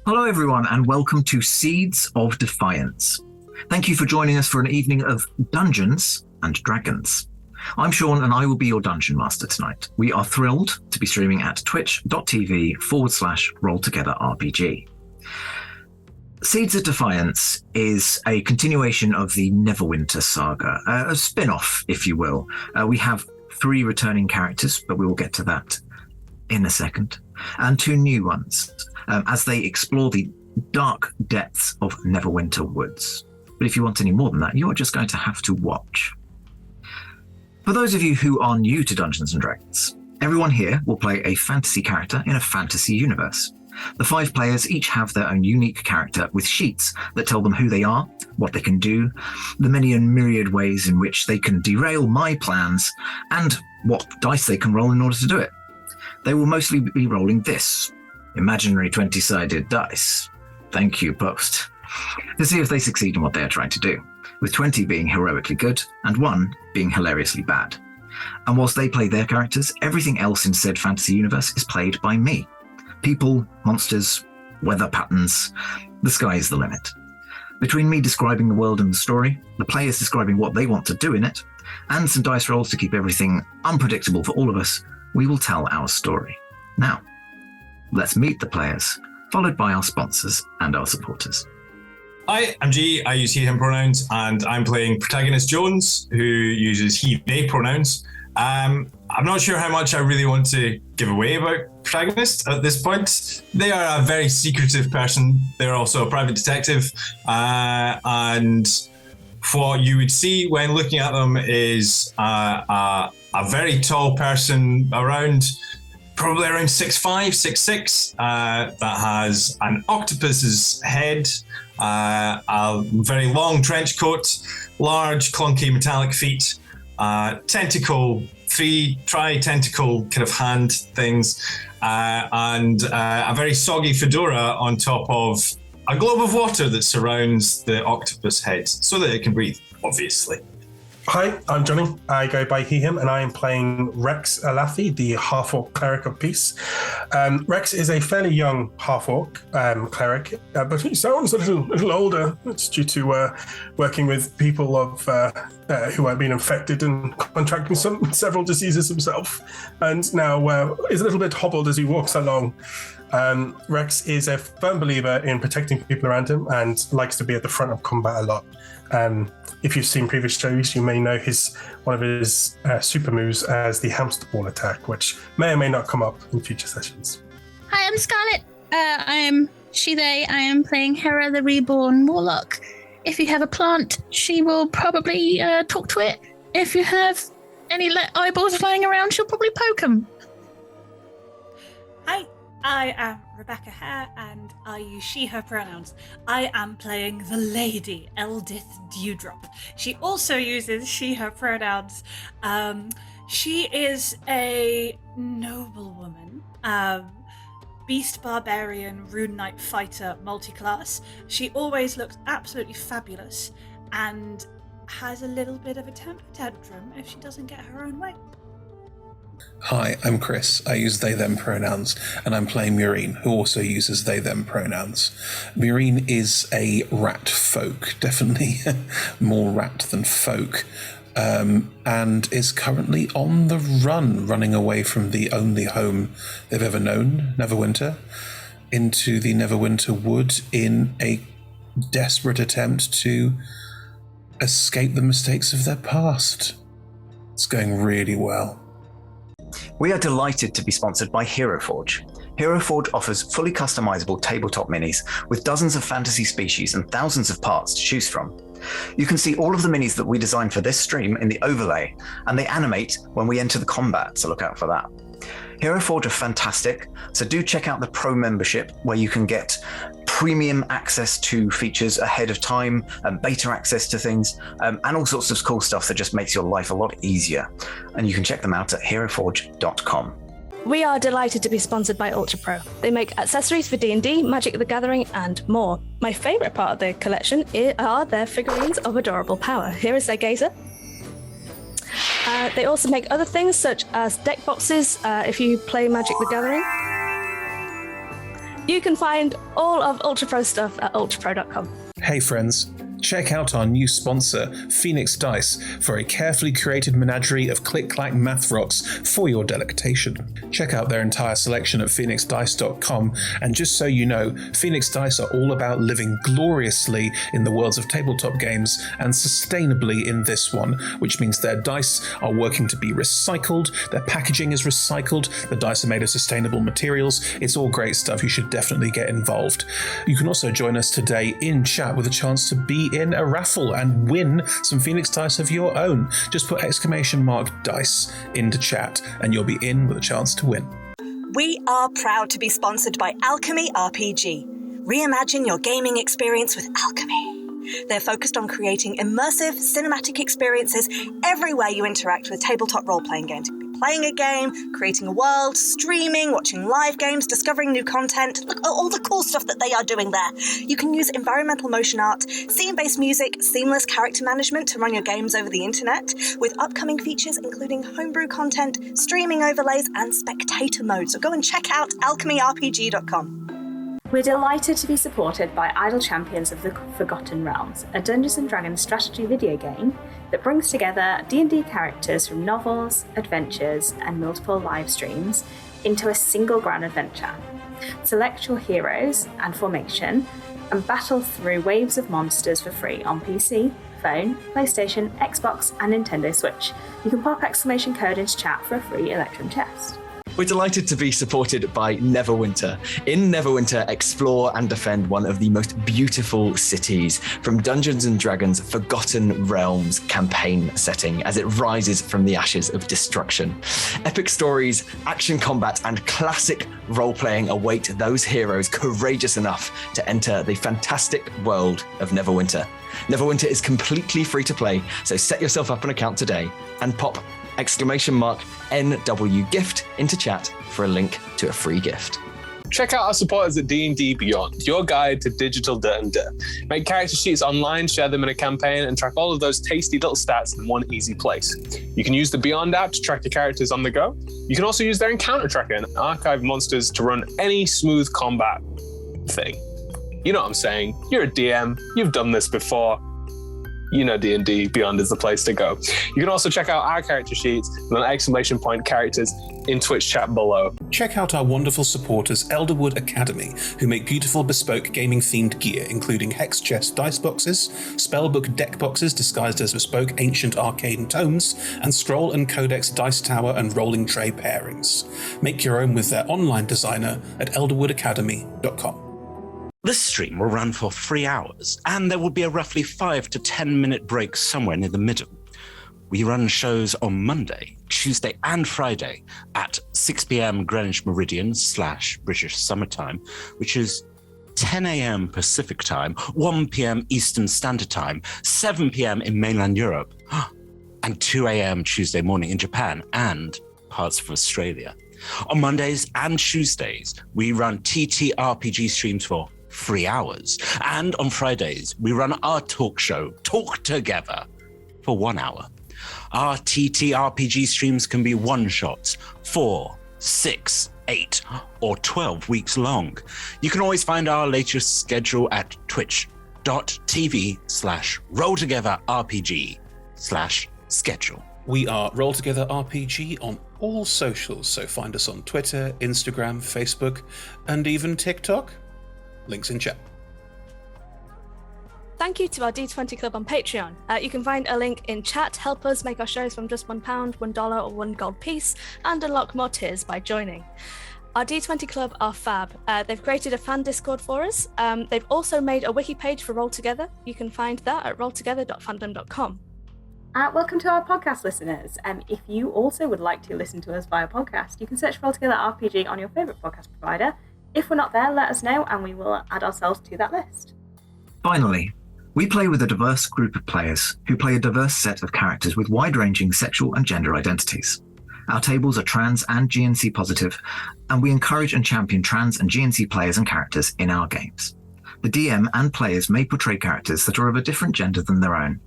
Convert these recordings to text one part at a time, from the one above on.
Hello, everyone, and welcome to Seeds of Defiance. Thank you for joining us for an evening of Dungeons and Dragons. I'm Sean, and I will be your Dungeon Master tonight. We are thrilled to be streaming at twitch.tv/rolltogetherrpg. Seeds of Defiance is a continuation of the Neverwinter saga, a spin-off, if you will. We have 3 returning characters, but we will get to that in a second, and 2 new ones, as they explore the dark depths of Neverwinter Woods. But if you want any more than that, you're just going to have to watch. For those of you who are new to Dungeons & Dragons, everyone here will play a fantasy character in a fantasy universe. The 5 players each have their own unique character with sheets that tell them who they are, what they can do, the many and myriad ways in which they can derail my plans, and what dice they can roll in order to do it. They will mostly be rolling this imaginary 20-sided dice. Thank you, Post. To see if they succeed in what they are trying to do, with 20 being heroically good and 1 being hilariously bad. And whilst they play their characters, everything else in said fantasy universe is played by me. People, monsters, weather patterns, the sky is the limit. Between me describing the world and the story, the players describing what they want to do in it, and some dice rolls to keep everything unpredictable for all of us, we will tell our story. Now, let's meet the players, followed by our sponsors and our supporters. Hi, I'm G. I use he, him pronouns, and I'm playing protagonist Jones, who uses he, they pronouns. I'm not sure how much I really want to give away about protagonist at this point. They are a very secretive person. They're also a private detective, and what you would see when looking at them is a very tall person, probably around 6'5", 6'6", that has an octopus's head, a very long trench coat, large clunky metallic feet, tri-tentacle kind of hand things, and a very soggy fedora on top of a globe of water that surrounds the octopus head so that it can breathe, obviously. Hi, I'm Johnny. I go by he, him, and I am playing Rex Alafi, the half-orc cleric of peace. Rex is a fairly young half-orc cleric, but he sounds a little older. It's due to working with people of who have been infected and contracting several diseases himself, and now is a little bit hobbled as he walks along. Rex is a firm believer in protecting people around him and likes to be at the front of combat a lot. If you've seen previous shows, you may know one of his super moves as the hamster ball attack, which may or may not come up in future sessions. Hi, I'm Scarlett. I am she, they. I am playing Hera the Reborn Warlock. If you have a plant, she will probably talk to it. If you have any eyeballs flying around, she'll probably poke them. Hi, I am Rebecca Hare, and I use she, her pronouns. I am playing the Lady Eldith Dewdrop. She also uses she, her pronouns. She is a noble woman, beast barbarian, rune knight fighter, multi-class. She always looks absolutely fabulous and has a little bit of a temper tantrum if she doesn't get her own way. Hi, I'm Chris. I use they, them pronouns, and I'm playing Murine, who also uses they, them pronouns. Murine is a rat folk, definitely more rat than folk, and is currently on the run, running away from the only home they've ever known, Neverwinter, into the Neverwinter Wood in a desperate attempt to escape the mistakes of their past. It's going really well. We are delighted to be sponsored by HeroForge. HeroForge offers fully customizable tabletop minis with dozens of fantasy species and thousands of parts to choose from. You can see all of the minis that we designed for this stream in the overlay, and they animate when we enter the combat, so look out for that. HeroForge are fantastic, so do check out the Pro membership where you can get premium access to features ahead of time, and beta access to things, and all sorts of cool stuff that just makes your life a lot easier. And you can check them out at heroforge.com. We are delighted to be sponsored by Ultra Pro. They make accessories for D&D, Magic the Gathering, and more. My favourite part of their collection are their figurines of adorable power. Here is their gazer. They also make other things such as deck boxes if you play Magic the Gathering. You can find all of Ultra Pro stuff at ultrapro.com. Hey friends, check out our new sponsor, Phoenix Dice, for a carefully curated menagerie of click-clack math rocks for your delectation. Check out their entire selection at phoenixdice.com, and just so you know, Phoenix Dice are all about living gloriously in the worlds of tabletop games and sustainably in this one, which means their dice are working to be recycled, their packaging is recycled, the dice are made of sustainable materials. It's all great stuff. You should definitely get involved. You can also join us today in chat with a chance to be in a raffle and win some Phoenix Dice of your own. Just put !dice into chat and you'll be in with a chance to win. We are proud to be sponsored by Alchemy RPG. Reimagine your gaming experience with Alchemy. They're focused on creating immersive cinematic experiences everywhere you interact with tabletop role-playing games. Playing a game, creating a world, streaming, watching live games, discovering new content. Look at all the cool stuff that they are doing there. You can use environmental motion art, scene-based music, seamless character management to run your games over the internet, with upcoming features including homebrew content, streaming overlays, and spectator mode. So go and check out alchemyrpg.com. We're delighted to be supported by Idle Champions of the Forgotten Realms, a Dungeons & Dragons strategy video game that brings together D&D characters from novels, adventures, and multiple live streams into a single grand adventure. Select your heroes and formation and battle through waves of monsters for free on PC, phone, PlayStation, Xbox, and Nintendo Switch. You can pop exclamation code into chat for a free Electrum chest. We're delighted to be supported by Neverwinter. In Neverwinter, explore and defend one of the most beautiful cities from Dungeons & Dragons' Forgotten Realms campaign setting as it rises from the ashes of destruction. Epic stories, action combat, and classic role-playing await those heroes courageous enough to enter the fantastic world of Neverwinter. Neverwinter is completely free to play, so set yourself up an account today and pop !NW gift into chat for a link to a free gift. Check out our supporters at D&D Beyond, your guide to digital D&D. Make character sheets online, share them in a campaign, and track all of those tasty little stats in one easy place. You can use the Beyond app to track your characters on the go. You can also use their encounter tracker and archive monsters to run any smooth combat thing. You know what I'm saying. You're a DM. You've done this before. You know D&D Beyond is the place to go. You can also check out our character sheets with an ! characters in Twitch chat below. Check out our wonderful supporters, Elderwood Academy, who make beautiful bespoke gaming-themed gear, including hex chest dice boxes, spellbook deck boxes disguised as bespoke ancient arcane tomes, and scroll and codex dice tower and rolling tray pairings. Make your own with their online designer at elderwoodacademy.com. This stream will run for 3 hours, and there will be a roughly 5 to 10 minute break somewhere near the middle. We run shows on Monday, Tuesday, and Friday at 6 p.m. Greenwich Meridian / British Summertime, which is 10 a.m. Pacific Time, 1 p.m. Eastern Standard Time, 7 p.m. in mainland Europe, and 2 a.m. Tuesday morning in Japan and parts of Australia. On Mondays and Tuesdays, we run TTRPG streams for 3 hours. And on Fridays, we run our talk show, Talk Together, for 1 hour. Our TTRPG streams can be one-shots, 4, 6, 8, or 12 weeks long. You can always find our latest schedule at twitch.tv/rolltogetherrpg/schedule. We are Roll Together RPG on all socials, so find us on Twitter, Instagram, Facebook, and even TikTok. Links in chat. Thank you to our D20 Club on Patreon. You can find a link in chat. Help us make our shows from just £1, $1, or $1 gold piece, and unlock more tiers by joining. Our D20 Club are fab. They've created a fan Discord for us. They've also made a wiki page for Roll Together. You can find that at rolltogether.fandom.com. Welcome to our podcast listeners. If you also would like to listen to us via podcast, you can search Roll Together RPG on your favourite podcast provider. If we're not there, let us know and we will add ourselves to that list. Finally, we play with a diverse group of players who play a diverse set of characters with wide-ranging sexual and gender identities. Our tables are trans and GNC positive, and we encourage and champion trans and GNC players and characters in our games. The DM and players may portray characters that are of a different gender than their own.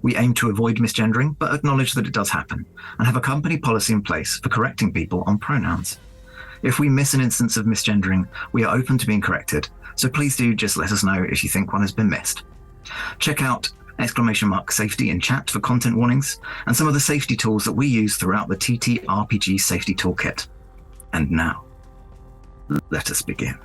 We aim to avoid misgendering, but acknowledge that it does happen, and have a company policy in place for correcting people on pronouns. If we miss an instance of misgendering, we are open to being corrected, so please do just let us know if you think one has been missed. Check out !safety in chat for content warnings and some of the safety tools that we use throughout the TTRPG safety toolkit. And now, let us begin.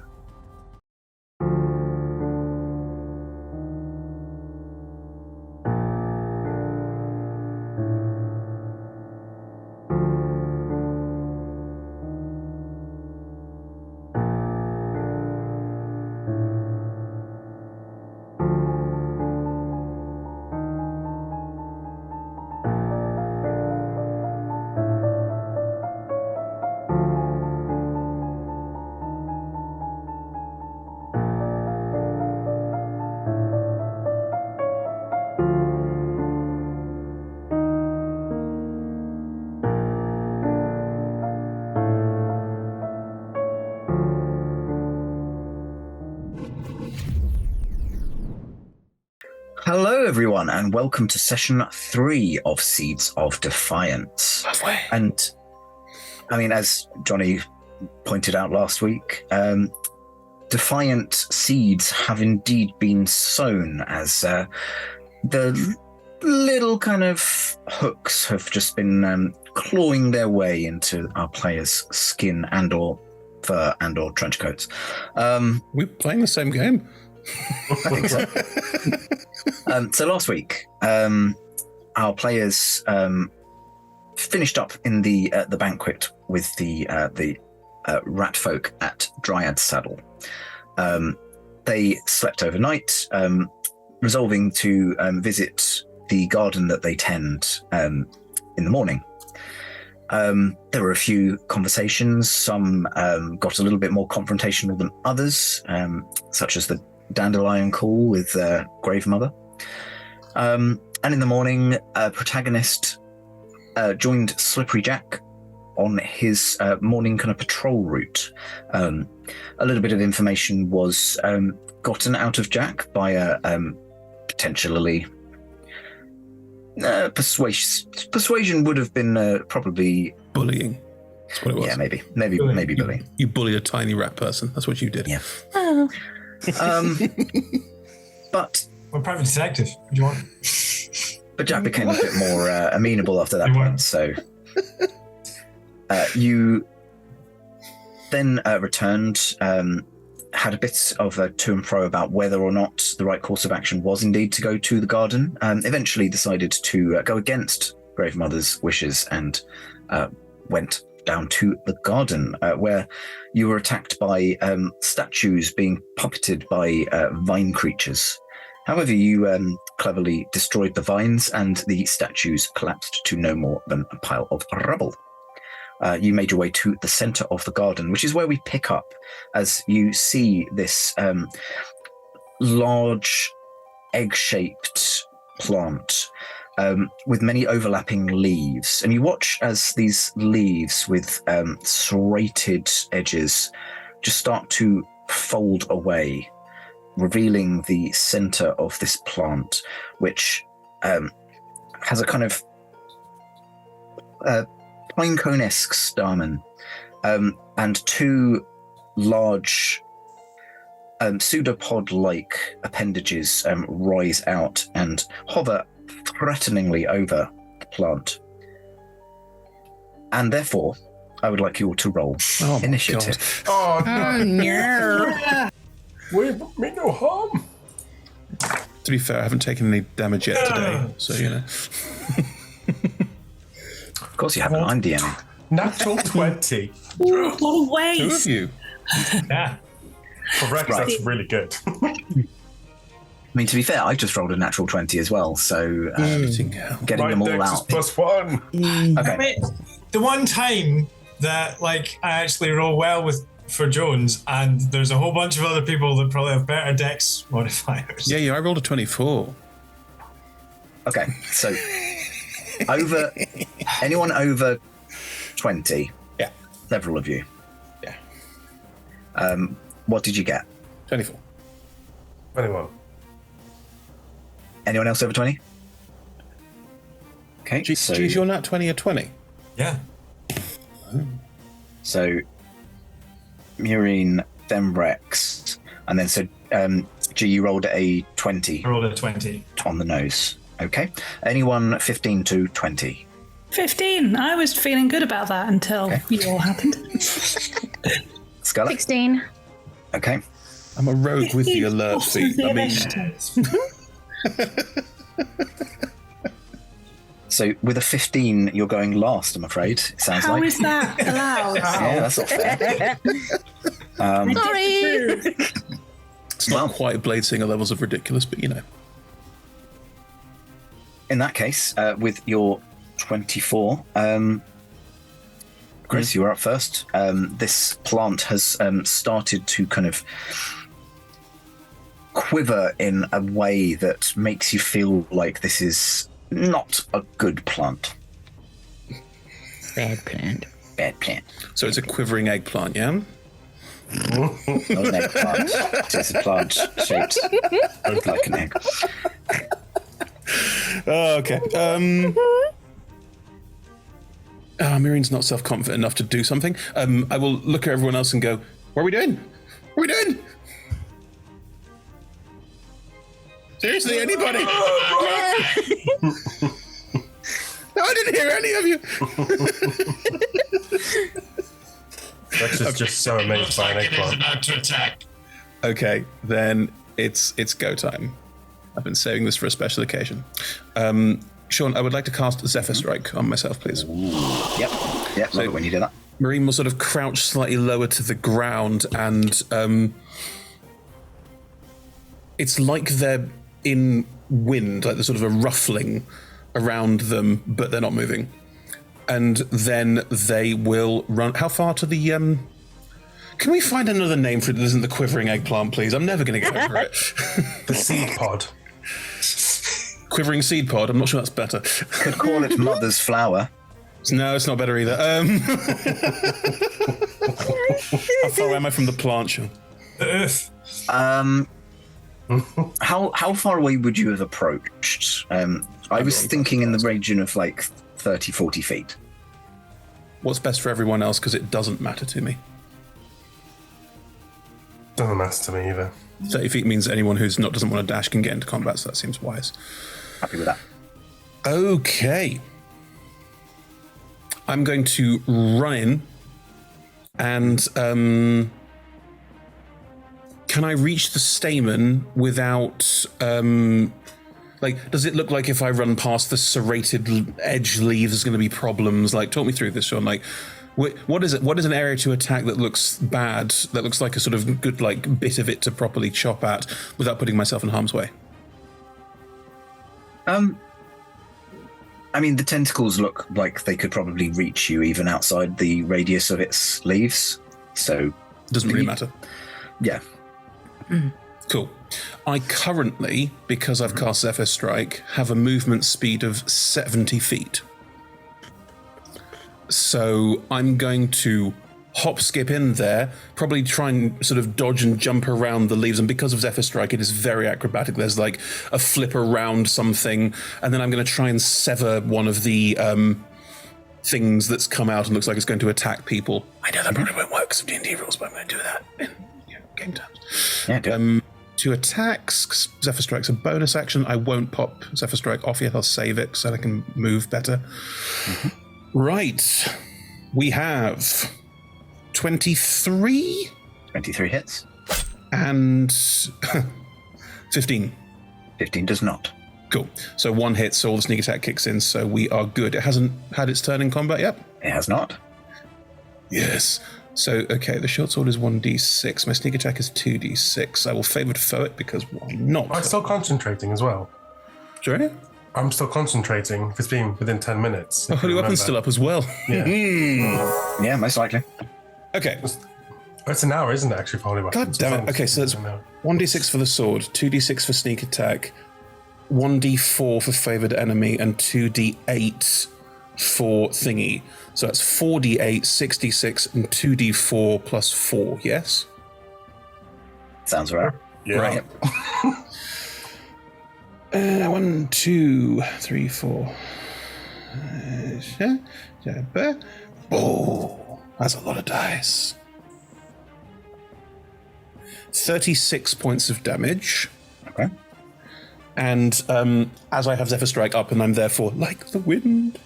Hello, everyone, and welcome to session 3 of Seeds of Defiance. Halfway. And, I mean, as Johnny pointed out last week, Defiant seeds have indeed been sown as the little kind of hooks have just been clawing their way into our players' skin and or fur and or trench coats. We're playing the same game. I think so. So last week, our players finished up in the banquet with the rat folk at Dryad Saddle. They slept overnight, resolving to visit the garden that they tend in the morning. There were a few conversations. Some got a little bit more confrontational than others, such as the dandelion call with Grave Mother. And in the morning, protagonist joined Slippery Jack on his morning kind of patrol route. A little bit of information was gotten out of Jack by a potentially persuasion would have been probably bullying. That's what it was. Yeah, maybe bullying. You bullied a tiny rat person. That's what you did. Yeah. Oh. But I'm a private detective. What do you want? But Jack became a bit more amenable after that point. So you then returned, had a bit of a to and fro about whether or not the right course of action was indeed to go to the garden. Eventually decided to go against Grave Mother's wishes and went down to the garden, where you were attacked by statues being puppeted by vine creatures. However, you cleverly destroyed the vines and the statues collapsed to no more than a pile of rubble. You made your way to the center of the garden, which is where we pick up as you see this large egg-shaped plant with many overlapping leaves. And you watch as these leaves with serrated edges just start to fold away, revealing the center of this plant, which has a kind of pinecone-esque stamen and two large pseudopod-like appendages rise out and hover threateningly over the plant. And therefore, I would like you all to roll initiative. Oh, Oh, no. Wait, me no harm. To be fair, I haven't taken any damage yet today, so you know. Of course you haven't. I'm DMing. Natural 20. What a Two of waste. you. Yeah. For Rex, Right. that's really good. I mean, to be fair, I just rolled a natural 20 as well, so getting them all Dex is out. +1. Okay. I mean, the one time that I actually roll well for Jones, and there's a whole bunch of other people that probably have better dex modifiers. Yeah, I rolled a 24. Okay, so anyone over 20? Yeah. Several of you. Yeah. What did you get? 24. 21. Anyone else over 20? Okay, Geez, you're not 20 or 20? Yeah. So Murine, then Rex, and then so G, you rolled a 20. I rolled a 20. On the nose. Okay. Anyone 15 to 20? 15. I was feeling good about that until you all happened. Scarlet? 16. Okay. I'm a rogue with the alert feat. I mean, so with a 15, you're going last, I'm afraid. It sounds How like. is that allowed? Yeah, that's not fair. Sorry. It's not quite Blade Singer levels of ridiculous, but you know. In that case, with your 24, Chris, you are up first. This plant has started to kind of quiver in a way that makes you feel like this is not a good plant. Bad plant. Bad plant. So it's a quivering eggplant, yeah? Not an eggplant. It's a plant shaped like an egg. Okay. Mirine's not self-confident enough to do something. I will look at everyone else and go, what are we doing? What are we doing? Seriously, anybody? No, I didn't hear any of you. Rex is just so amazed by an eggplant. About to attack. Okay, then it's go time. I've been saving this for a special occasion. Sean, I would like to cast Zephyr Strike on myself, please. Yep, love it when you do that. Marine will sort of crouch slightly lower to the ground, and it's like they're in wind, like there's sort of a ruffling around them, but they're not moving. And then they will run. How far to the? Can we find another name for it that isn't the quivering eggplant, please? I'm never going to get over it. The seed pod. Quivering seed pod. I'm not sure that's better. Could call it mother's flower. No, it's not better either. How far am I from the plant, Sean? How far away would you have approached? I was thinking in the region of like 30, 40 feet. What's best for everyone else, because it doesn't matter to me. Doesn't matter to me either. 30 feet means anyone who's doesn't want to dash can get into combat, so that seems wise. Happy with that. Okay. I'm going to run in and can I reach the stamen without does it look like if I run past the serrated edge leaves there's going to be problems? Like, talk me through this, Sean. Like, what is it? What is an area to attack that looks bad, that looks like a sort of good like bit of it to properly chop at without putting myself in harm's way? I mean, the tentacles look like they could probably reach you even outside the radius of its leaves. So doesn't really matter. Yeah. Cool. I currently, because I've cast Zephyr Strike, have a movement speed of 70 feet. So I'm going to hop, skip in there, probably try and sort of dodge and jump around the leaves. And because of Zephyr Strike, it is very acrobatic. There's like a flip around something, and then I'm going to try and sever one of the things that's come out and looks like it's going to attack people. I know that probably won't work because of D&D rules, but I'm going to do that in game terms. Yeah, good. 2 attacks, 'cause Zephyr Strike's a bonus action. I won't pop Zephyr Strike off yet. I'll save it so I can move better. Right. We have 23? 23 hits. And 15. 15 does not. Cool. So 1 hit, so all the sneak attack kicks in, so we are good. It hasn't had its turn in combat yet? It has not. Yes. So, okay, the short sword is 1d6. My sneak attack is 2d6. I will favor to foe it because why not? I'm still concentrating as well. Sorry? I'm still concentrating if it's been within 10 minutes. Oh, holy weapon's still up as well. Yeah. Yeah, most likely. Okay. It's an hour, isn't it, actually, for holy weapons? God damn it. Okay, so that's 1d6 for the sword, 2d6 for sneak attack, 1d4 for favored enemy, and 2d8 for thingy. So that's 4d8, 66, and 2d4 plus 4, yes? Sounds right. Yeah. Right. 1, 2, 3, 4. Oh, that's a lot of dice. 36 points of damage. Okay. And as I have Zephyr Strike up and I'm therefore like the wind,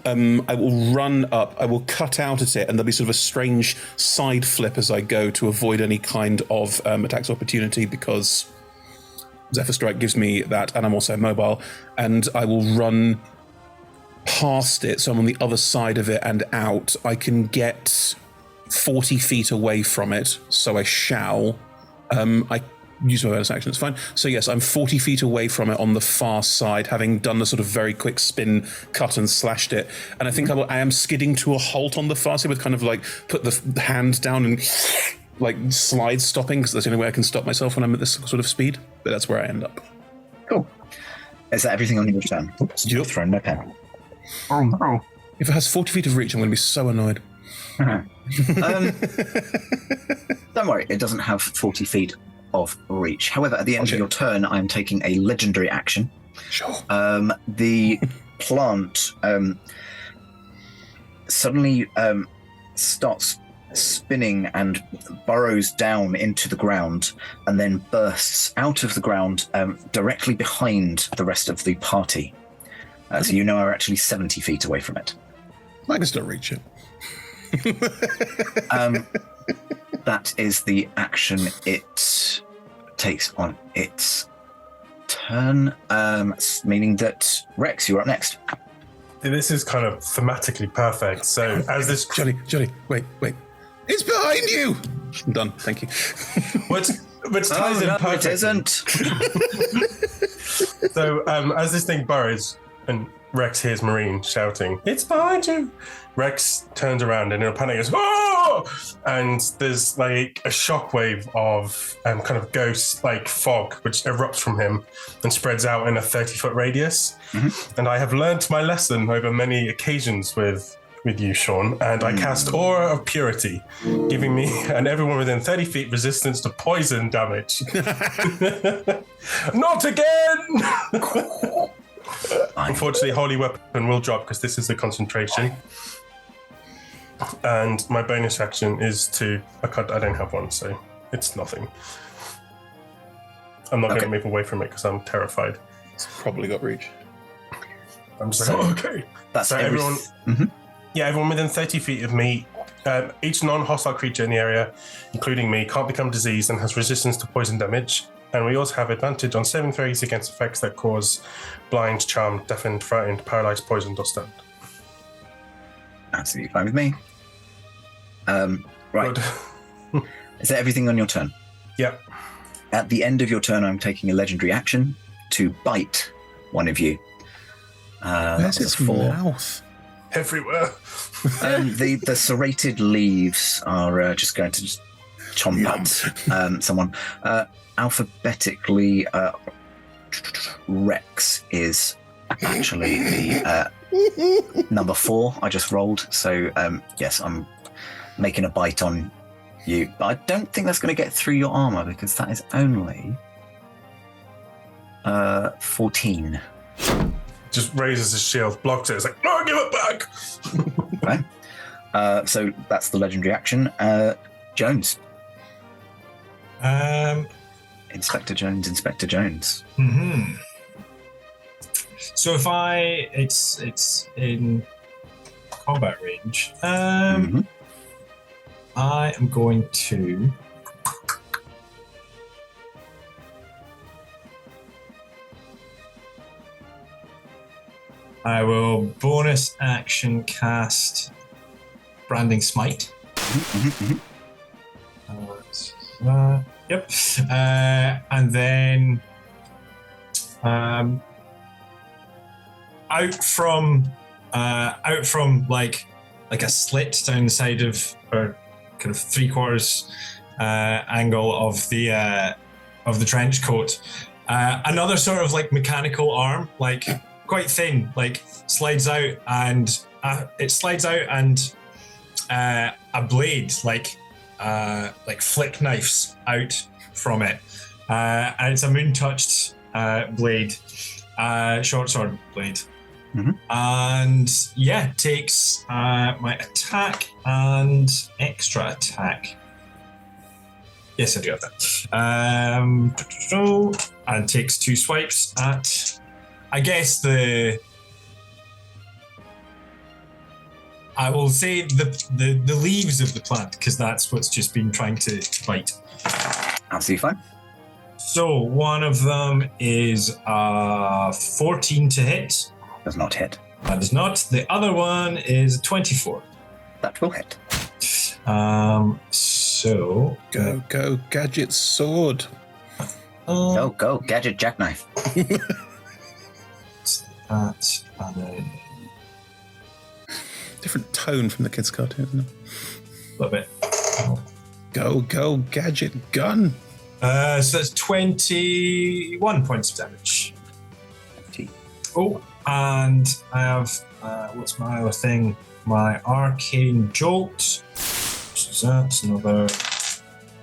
I will run up, I will cut out at it, and there'll be sort of a strange side flip as I go to avoid any kind of attacks opportunity, because Zephyr Strike gives me that, and I'm also mobile, and I will run past it, so I'm on the other side of it and out. I can get 40 feet away from it, so I shall. I use my bonus action, it's fine. So yes, I'm 40 feet away from it on the far side, having done the sort of very quick spin, cut and slashed it. And I think I am skidding to a halt on the far side with kind of like put the hand down and like slide stopping, because that's the only way I can stop myself when I'm at this sort of speed. But that's where I end up. Cool. Is that everything on your turn? You're throwing my pen. Oh no. If it has 40 feet of reach, I'm going to be so annoyed. Don't worry, it doesn't have 40 feet of reach. However, at the end of your turn, I'm taking a legendary action. Sure. The plant suddenly starts spinning and burrows down into the ground, and then bursts out of the ground directly behind the rest of the party. So you know we're actually 70 feet away from it. I can still reach it. That is the action it takes on its turn, meaning that Rex, you're up next. This is kind of thematically perfect. So as this... Johnny, wait. It's behind you! I'm done, thank you. Which ties in perfectly. It isn't. So as this thing burrows, and Rex hears Marine shouting, "It's behind you!" Rex turns around and in a panic goes, "Oh!" And there's like a shockwave of kind of ghost like fog which erupts from him and spreads out in a 30-foot radius. Mm-hmm. And I have learnt my lesson over many occasions with you, Sean, and I cast Aura of Purity, giving me and everyone within 30 feet resistance to poison damage. Not again! Unfortunately, Holy Weapon will drop because this is a concentration. And my bonus action is to... I don't have one, so it's nothing. I'm not going to move away from it because I'm terrified. It's probably got reach. I'm just like, okay. That's so everyone... Mm-hmm. Yeah, everyone within 30 feet of me, each non-hostile creature in the area, including me, can't become diseased and has resistance to poison damage. And we also have advantage on saving throws against effects that cause blind, charmed, deafened, frightened, paralyzed, poisoned, or stunned. Absolutely fine with me. Right. Is that everything on your turn? Yep. At the end of your turn, I'm taking a legendary action to bite one of you. Where's its mouth? Everywhere. The serrated leaves are just going to chomp at someone. Alphabetically, Rex is actually the number 4 I just rolled. So, yes, I'm making a bite on you. But I don't think that's going to get through your armor because that is only 14. Just raises his shield, blocks it. It's like, no, give it back. Okay. So that's the legendary action. Jones. Inspector Jones. Mm-hmm. So if it's in combat range. I am going to. I will bonus action cast Branding Smite. Yep. And then out from like a slit down the side of, or kind of 3/4 angle of the trench coat, another sort of like mechanical arm, like quite thin, like slides out, and a blade like flick knives out from it, and it's a moon-touched blade, short sword blade. And yeah, takes my attack and extra attack. Yes, I do have that. And takes 2 swipes at, I guess I will say the leaves of the plant, because that's what's just been trying to bite. Absolutely fine. So one of them is 14 to hit. Does not hit. That does not. The other one is 24. That will hit. So Go, Gadget Sword. Go, Gadget Jackknife. That and then Different tone from the kids' cartoon, isn't it? a little bit. Go, Gadget Gun. So that's 21 points of damage. 20. Oh, and I have what's my other thing? My Arcane Jolt. So that's another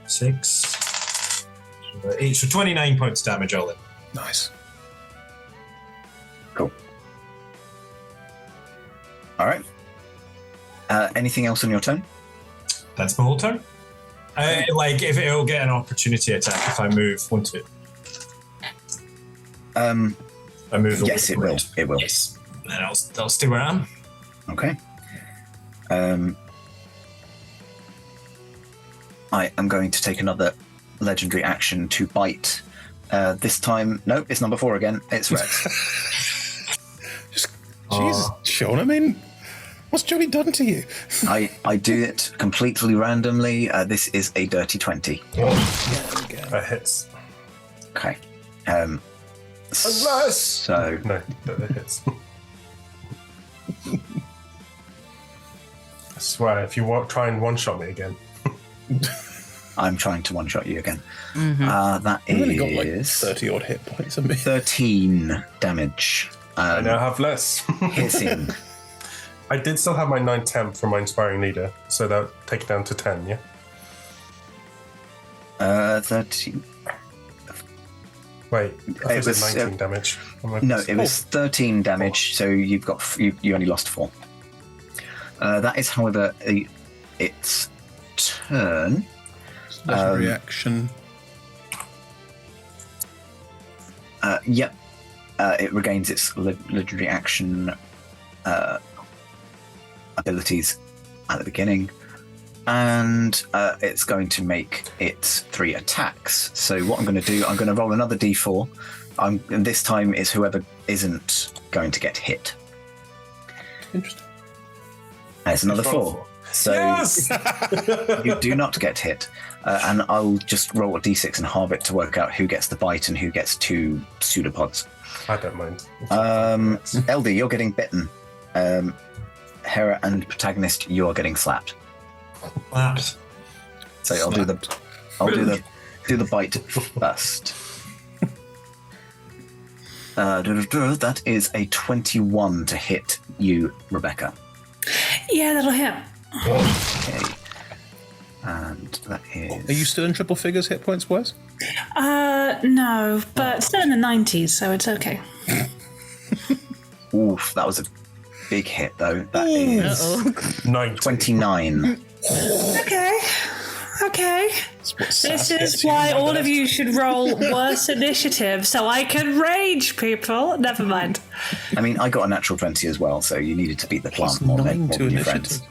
6. Another 8. So 29 points of damage all in. Nice. Cool. All right. Anything else on your turn? That's my whole turn. Like, if it'll get an opportunity attack if I move onto it. I move. Yes, it will. It will. Yes. Then I'll stay where I am. Okay. I am going to take another legendary action to bite. This time, nope, it's number 4 again. It's Rex. Jesus, Sean, I mean, what's Johnny done to you? I do it completely randomly. This is a dirty 20. That hits. Okay. Unless... So... No, that hits. I swear, if you try and one-shot me again. I'm trying to one-shot you again. Mm-hmm. That You've only got like is 30-odd hit points on me. 13 damage. I now have less. Hissing. I did still have my 9 temp from my Inspiring Leader, so that'll take it down to 10, yeah? 13. Wait, I think it was 19 damage. No, it was 13 damage, so you've got you only lost 4. That is, however, its turn. Legendary action. Yep. It regains its legendary action abilities at the beginning, and it's going to make its 3 attacks. So what I'm going to do, I'm going to roll another d4. And this time is whoever isn't going to get hit. Interesting. And it's another 4. So yes! You do not get hit. And I'll just roll a d6 and halve it to work out who gets the bite and who gets 2 pseudopods. I don't mind. LD, you're getting bitten. Hera and protagonist, you are getting slapped. Slapped. So I'll do the bite first. That is a 21 to hit you, Rebecca. Yeah, that'll hit. Okay. And that is... Are you still in triple figures hit points wise? No, but still in the 90s, so it's okay. Oof, that was a big hit, though. That is 29. Okay. This is why all of you should roll worse initiative, so I can rage, people. Never mind. I mean, I got a natural 20 as well, so you needed to beat the plant more than your friends.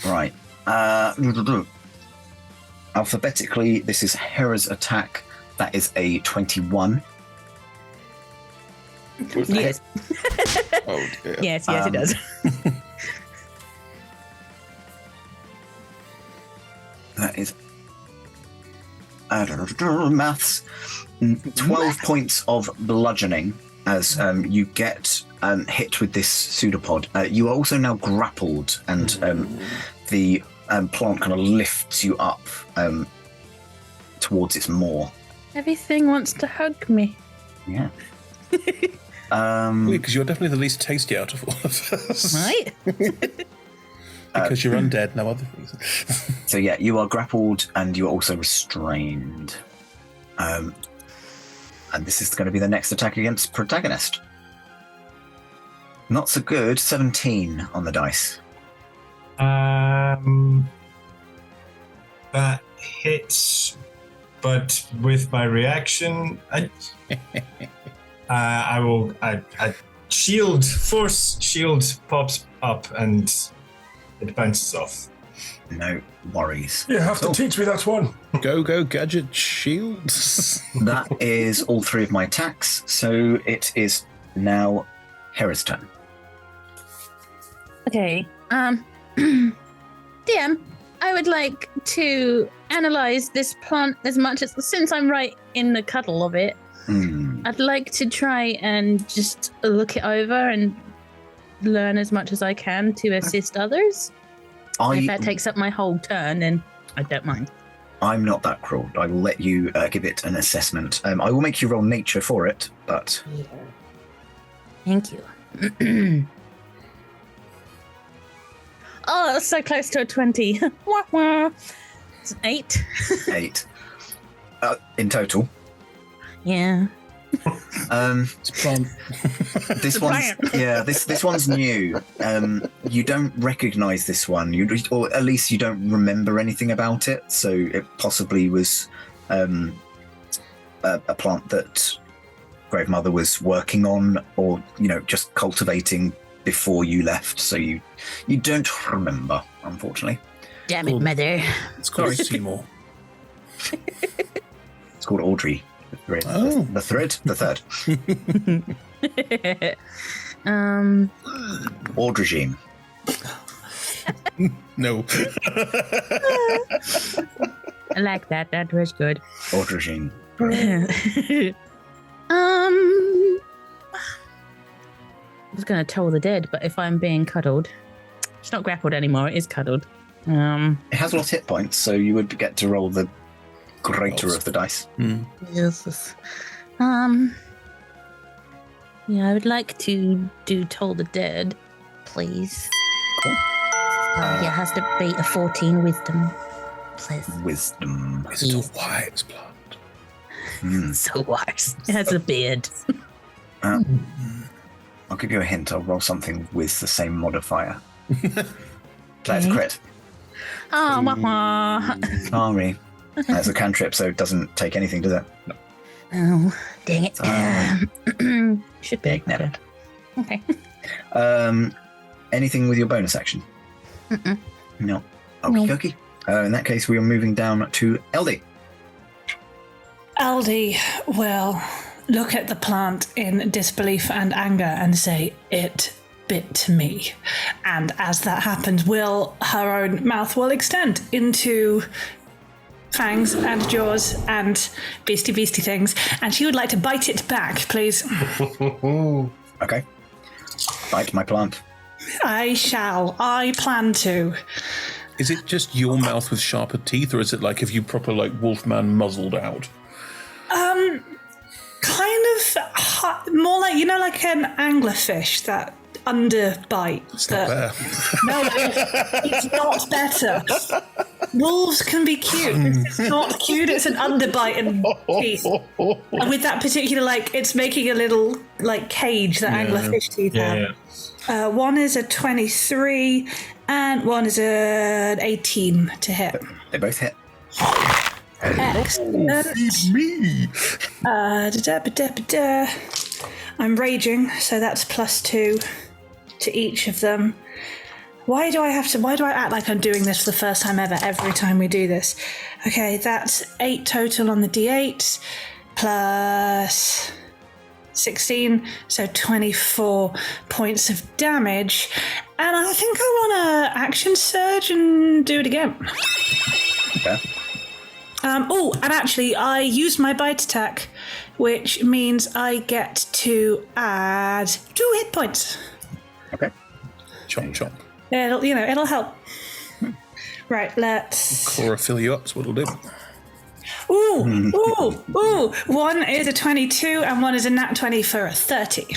Right. Alphabetically, this is Hera's attack. That is a 21. Yes. Oh dear. Yes, it does. That is maths. 12 points of bludgeoning as you get hit with this pseudopod. You are also now grappled, and the plant kind of lifts you up towards its maw. Everything wants to hug me. Yeah. Because you're definitely the least tasty out of all of us. Right? Because you're undead, no other reason. So yeah, you are grappled and you are also restrained. And this is going to be the next attack against protagonist. Not so good. 17 on the dice. That hits, but with my reaction, I will. Force shield pops up and it bounces off. No worries. You have to teach me that one. Go, gadget shields. That is all 3 of my attacks, so it is now Hera's turn. Okay. DM, I would like to analyze this plant as much as, since I'm right in the cuddle of it, I'd like to try and just look it over and learn as much as I can to assist others. If that takes up my whole turn, then I don't mind. I'm not that cruel. I will let you give it an assessment. I will make you roll nature for it, but... Thank you. Oh, that's so close to a 20. Wah, wah. It's an 8. 8. In total. Yeah. This one's new. You don't recognize this one, or at least you don't remember anything about it. So it possibly was a plant that Grave Mother was working on, or just cultivating before you left. So you don't remember, unfortunately. Damn it, Mother. It's called Seymour. It's called Audrey. The third. Audregine. No. I like that. That was good. Audregine. I was going to toll the dead, but if I'm being cuddled, it's not grappled anymore. It is cuddled. It has a lot of hit points, so you would get to roll the greater of the dice. Yes. Yeah, I would like to do Toll the Dead, please. Cool. Yeah, it has to be a 14 wisdom, please. Wisdom. Is it a wise plant? So wise. It has a beard. I'll give you a hint. I'll roll something with the same modifier. That's a crit. Oh, wah. Sorry. It's a cantrip, so it doesn't take anything, does it? No. Oh, dang it. Should be. Okay. Anything with your bonus action? No. Okie dokie. In that case, we are moving down to LD. LD will look at the plant in disbelief and anger and say, "It bit me." And as that happens, her own mouth will extend into fangs and jaws and beastie things, and she would like to bite it back, please. Okay. Bite my plant. I shall. I plan to. Is it just your mouth with sharper teeth, or is it like if you proper Wolfman muzzled out? Kind of more like, like an anglerfish, that underbite. It's not there. No, it's not better. Wolves can be cute. It's not cute. It's an underbite and teeth. And with that particular, it's making a little cage that anglerfish teeth have. Yeah. One is a 23 and one is an 18 to hit. They both hit. Excellent. Feed me. I'm raging, so that's +2 to each of them. Why do I act like I'm doing this for the first time ever every time we do this? Okay, that's 8 total on the D8 plus 16, so 24 points of damage. And I think I want to action surge and do it again. Okay. And actually, I used my bite attack, which means I get to add 2 hit points. Okay. Chomp. It'll help. Right, let's... Chlorophyll you up is what it'll do. Ooh. One is a 22 and one is a nat 20 for a 30.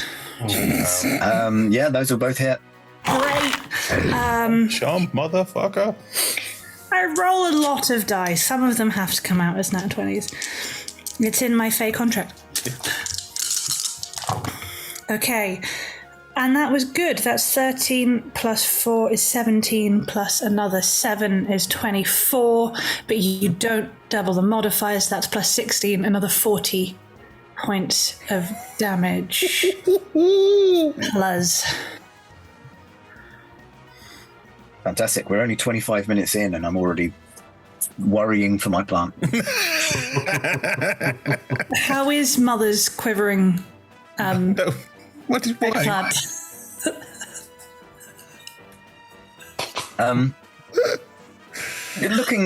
Yeah, those will both hit. Great. Chomp, motherfucker. I roll a lot of dice. Some of them have to come out as nat 20s. It's in my Fey contract. Okay. And that was good. That's 13 plus 4 is 17 plus another 7 is 24. But you don't double the modifiers. That's plus 16, another 40 points of damage. Plus. Fantastic. We're only 25 minutes in and I'm already worrying for my plant. How is Mother's quivering? No. What is why? Plant?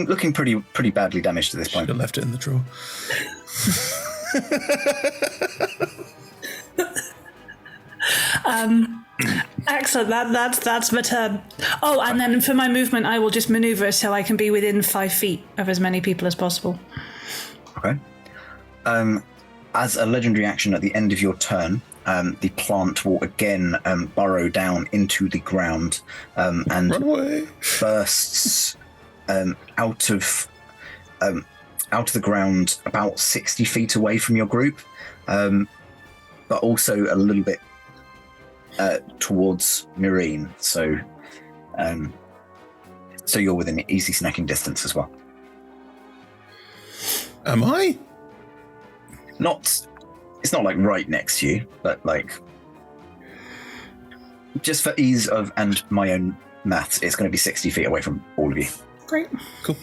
Looking pretty badly damaged at this point. Should have left it in the drawer. Excellent. That's my turn. Oh, and then for my movement, I will just maneuver so I can be within 5 feet of as many people as possible. Okay. As a legendary action at the end of your turn, the plant will again burrow down into the ground and Run away. bursts out of the ground about 60 feet away from your group, but also a little bit towards Meereen. So you're within easy snacking distance as well. Am I? It's not like right next to you, but like just for ease of and my own maths, it's going to be 60 feet away from all of you. Great. Cool.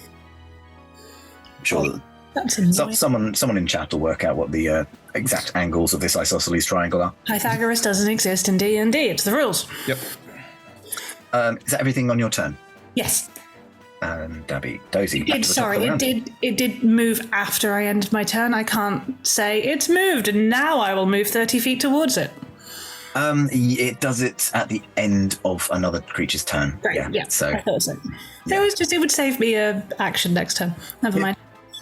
I'm sure That's someone in chat will work out what the exact angles of this isosceles triangle are. Pythagoras doesn't exist in D&D. It's the rules. Yep. Is that everything on your turn? Yes. Dabby, Dozy. It did move after I ended my turn. I can't say it's moved and now I will move 30 feet towards it. It does it at the end of another creature's turn. Right, yeah. So I thought so. Yeah. It would save me a action next turn. Never mind.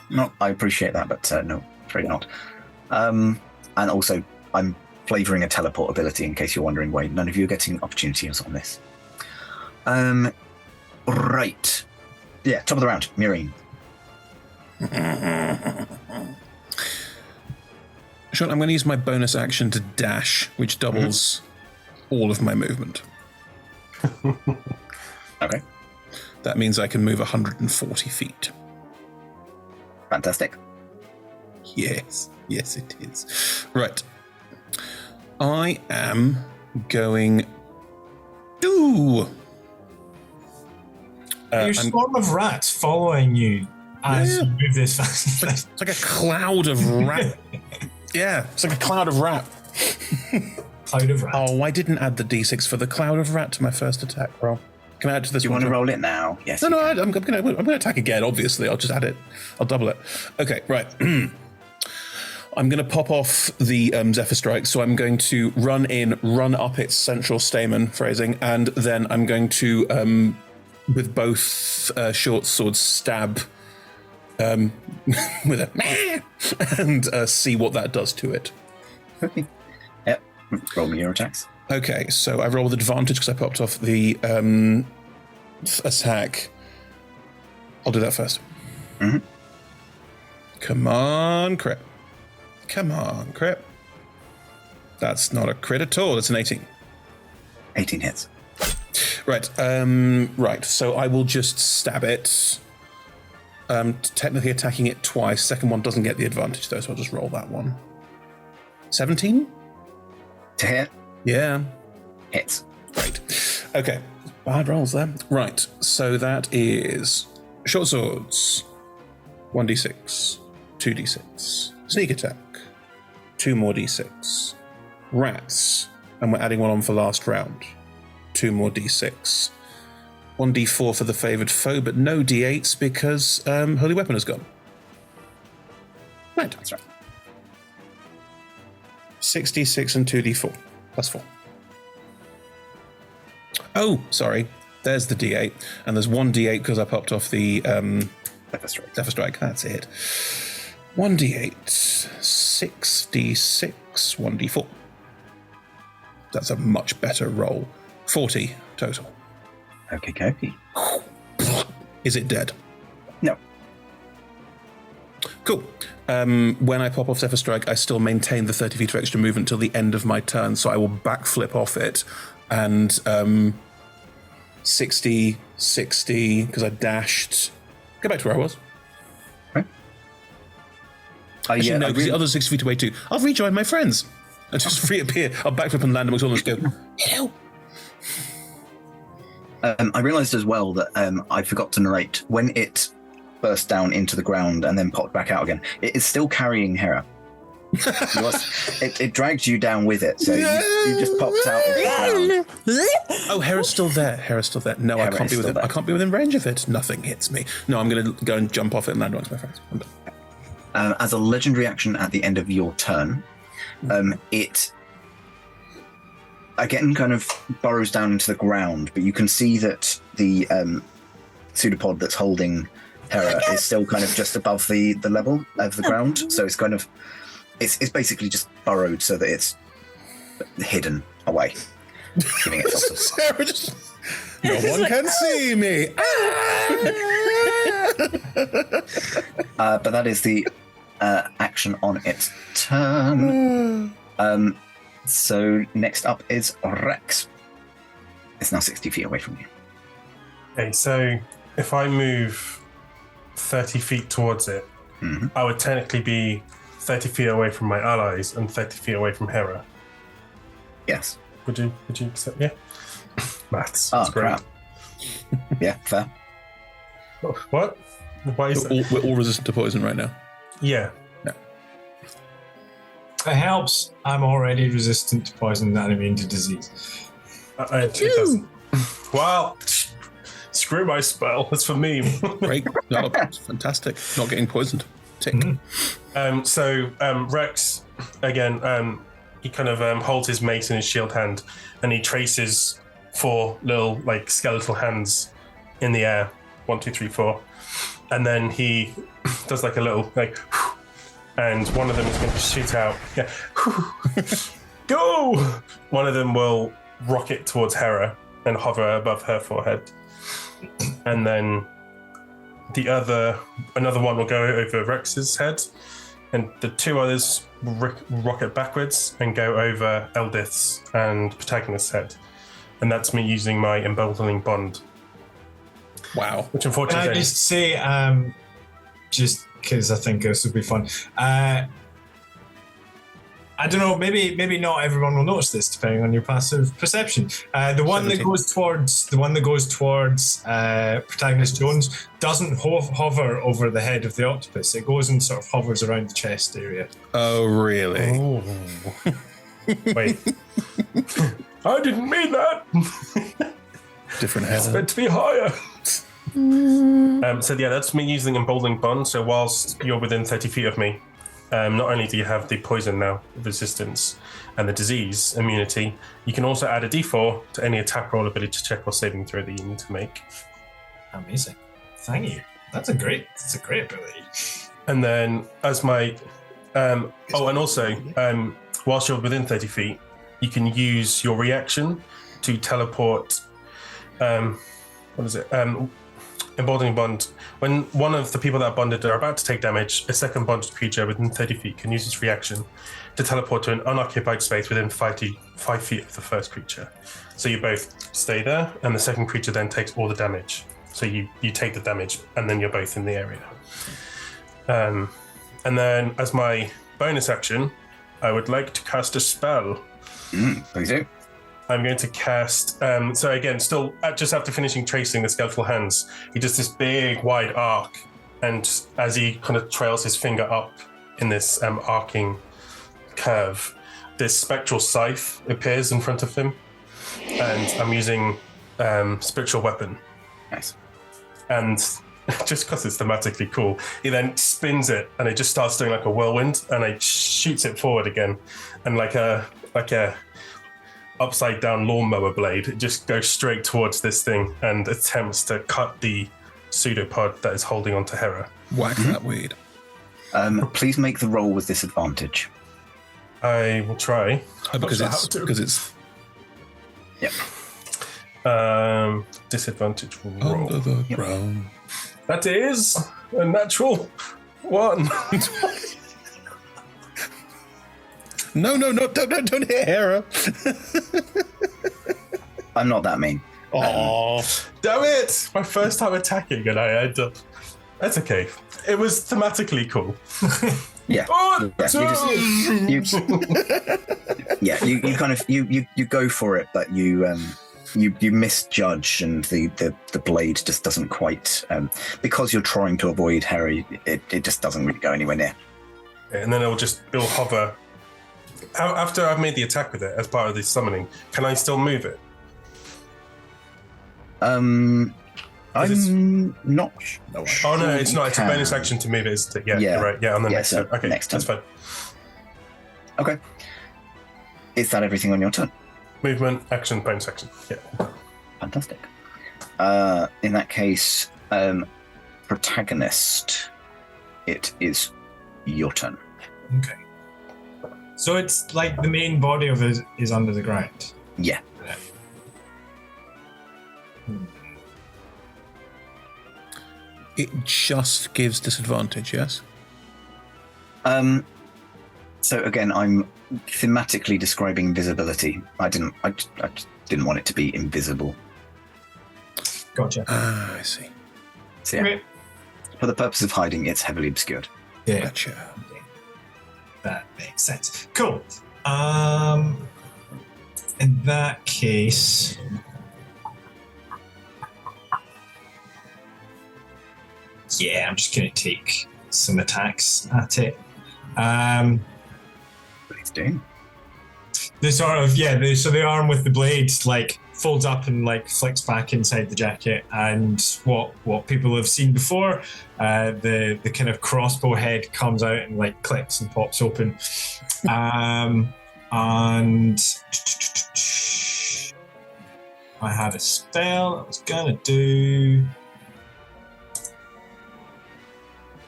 No, I appreciate that, but no, afraid not. And also, I'm flavouring a teleport ability in case you're wondering why none of you are getting opportunities on this. Right. Yeah, top of the round, Meereen. Sean, I'm going to use my bonus action to dash, which doubles all of my movement. Okay. That means I can move 140 feet. Fantastic. Yes, it is. Right. I am going to... There's a swarm of rats following you as you move this fast. It's like a cloud of rat. Yeah, it's like a cloud of rat. Cloud of rat. Oh, I didn't add the d6 for the cloud of rat to my first attack roll. Can I add to this? Do you want to roll it now? Yes. No, I'm going to attack again. Obviously, I'll just add it. I'll double it. Okay, right. I'm going to pop off the Zephyr Strike, so I'm going to run up its central stamen, phrasing, and then I'm going to, with both short swords, stab with a and see what that does to it. Yep. Roll me your attacks. Okay, so I roll with advantage because I popped off the attack. I'll do that first. Mm-hmm. Come on, crit. Come on, crit. That's not a crit at all. It's an 18. 18 hits. Right. Right. So I will just stab it. Technically attacking it twice. Second one doesn't get the advantage though, so I'll just roll that one. 17? To hit? Yeah. Hits. Great. Okay. Bad rolls there. Right. So that is short swords. 1d6. 2d6. Sneak attack. 2 more d6. Rats. And we're adding one on for last round. 2 more d6. 1d4 for the favoured foe, but no d8s because Holy Weapon has gone. Right. That's right. 6d6 and 2d4. Plus 4. Oh, sorry. There's the d8. And there's 1d8 because I popped off the Zephyr Strike. That's it. 1d8. 6d6. 1d4. That's a much better roll. 40 total. Okay. Is it dead? No. Cool. When I pop off Zephyr Strike, I still maintain the 30 feet of extra movement till the end of my turn, so I will backflip off it and 60, because I dashed. Go back to where I was. Okay. Actually, no, because the other 60 feet away too. I'll rejoin my friends. And just reappear. I'll backflip and land amongst all of them and go, hello. I realised as well that I forgot to narrate when it burst down into the ground and then popped back out again. It is still carrying Hera. It dragged you down with it, so you just popped out of the ground. Oh, Hera's still there. No, I can't be within. I can't be within range of it. Nothing hits me. No, I'm going to go and jump off it and land amongst my friends. As a legendary action at the end of your turn, it again kind of burrows down into the ground, but you can see that the pseudopod that's holding Hera is still kind of just above the level of the ground, so it's kind of it's basically just burrowed so that it's hidden away, giving it Sarah just, no one can see me. But that is the action on its turn. So next up is Rex. It's now 60 feet away from you. Okay, so if I move 30 feet towards it, I would technically be 30 feet away from my allies and 30 feet away from Hera. Yes. Would you accept? Yeah. Maths. Oh, That's great. crap. Yeah, fair. What? Why is that? We're all resistant to poison right now. Yeah. It helps. I'm already resistant to poison and immune to disease. It doesn't. Well, screw my spell. That's for me. Great. No, that's fantastic. Not getting poisoned. Tick. So Rex, again, he kind of holds his mace in his shield hand and he traces 4 little like skeletal hands in the air. 1, 2, 3, 4. And then he does like a little like, and one of them is going to shoot out. Yeah. Go! One of them will rocket towards Hera and hover above her forehead. And then another one will go over Rex's head. And the 2 others will rocket backwards and go over Eldith's and Protagonist's head. And that's me using my emboldening bond. Wow. Which unfortunately... Can I just say, just because I think this would be fun. I don't know. Maybe not everyone will notice this, depending on your passive perception. The one that goes towards Protagonist Jones doesn't hover over the head of the octopus. It goes and sort of hovers around the chest area. Oh, really? Oh. Wait. I didn't mean that. Different head. It's meant to be higher. So yeah, that's me using emboldening bond. So whilst you're within 30 feet of me, not only do you have the poison now resistance and the disease immunity, you can also add a d4 to any attack roll, ability check, or saving throw that you need to make. Amazing, thank you. That's a great ability. And then as my and also whilst you're within 30 feet, you can use your reaction to teleport. Emboldening bond. When one of the people that are bonded are about to take damage, a second bonded creature within 30 feet can use its reaction to teleport to an unoccupied space within 5 feet of the first creature. So you both stay there, and the second creature then takes all the damage. So you take the damage, and then you're both in the area. And then as my bonus action, I would like to cast a spell. Please do. I'm going to cast, so again, still just after finishing tracing the skeletal hands, he does this big wide arc, and as he kind of trails his finger up in this arcing curve, this spectral scythe appears in front of him, and I'm using spiritual weapon. Nice. And just because it's thematically cool, he then spins it, and it just starts doing like a whirlwind, and it shoots it forward again, and like a upside down lawnmower blade, it just goes straight towards this thing and attempts to cut the pseudopod that is holding onto Hera. Whack that weed. Please make the roll with disadvantage. I will try. Because it's Yep. Disadvantage roll. under the ground. That is a natural 1. No, don't hit Hera. I'm not that mean. Oh, damn it! My first time attacking, and I end up. That's okay. It was thematically cool. Yeah. Oh, you kind of you go for it, but you misjudge, and the blade just doesn't quite because you're trying to avoid Harry. It just doesn't really go anywhere near. And then it'll hover. After I've made the attack with it as part of the summoning, can I still move it? I'm not. Oh no, it's not. It's a bonus action to move it, isn't it? Yeah, you're right. Yeah, on the next turn. Okay, next turn. That's fine. Okay. Is that everything on your turn? Movement, action, bonus action. Yeah. Fantastic. In that case, protagonist, it is your turn. Okay. So it's like the main body of it is under the ground. Yeah. It just gives disadvantage, yes? So again, I'm thematically describing invisibility. I just didn't want it to be invisible. Gotcha. I see. So yeah, for the purpose of hiding, it's heavily obscured. Yeah. Gotcha. That makes sense. Cool. In that case, yeah, I'm just going to take some attacks at it. Please do. The sort of so the arm with the blade like folds up and like flicks back inside the jacket, and what people have seen before, the kind of crossbow head comes out and like clicks and pops open, and I had a spell I was gonna do.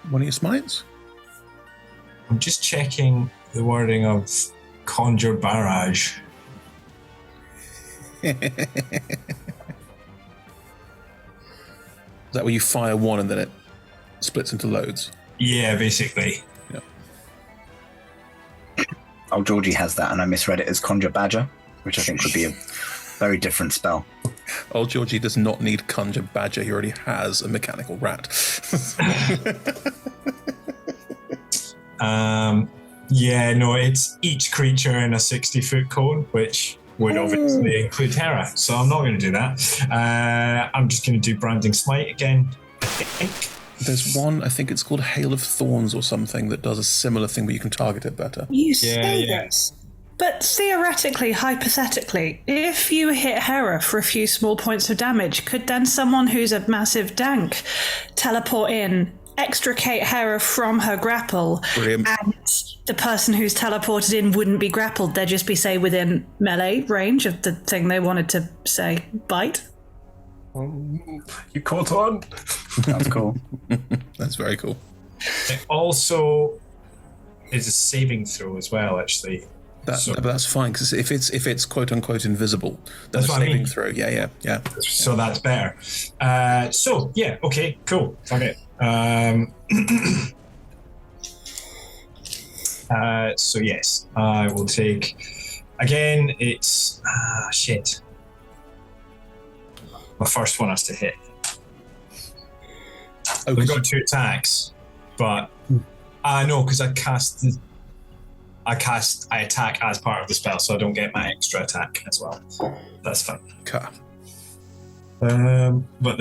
One of your smites? I'm just checking the wording of Conjure Barrage. Is that where you fire one and then it splits into loads? Yeah, basically. Yeah. Oh, Georgie has that, and I misread it as Conjure Badger, which I think would be a very different spell. Old Georgie does not need Conjure Badger. He already has a mechanical rat. Yeah, no, it's each creature in a 60-foot cone, which would obviously include Hera, so I'm not going to do that. I'm just going to do Branding Smite again, I think. There's one, I think it's called Hail of Thorns or something, that does a similar thing, but you can target it better. You say this, but theoretically, hypothetically, if you hit Hera for a few small points of damage, could then someone who's a massive dank teleport in, extricate Hera from her grapple, Brilliant. And the person who's teleported in wouldn't be grappled, they'd just be, say, within melee range of the thing they wanted to, say, bite? You caught on. That's cool. That's very cool. It also is a saving throw as well, actually. But that's fine, because if it's quote unquote invisible, that's a what I saving mean. throw. Yeah. So that's better. So yeah, okay, cool. Okay. So yes, I will take. Again, it's shit. My first one has to hit. Okay. I've got 2 attacks, but no, because I attack as part of the spell, so I don't get my extra attack as well. That's fine. Okay. But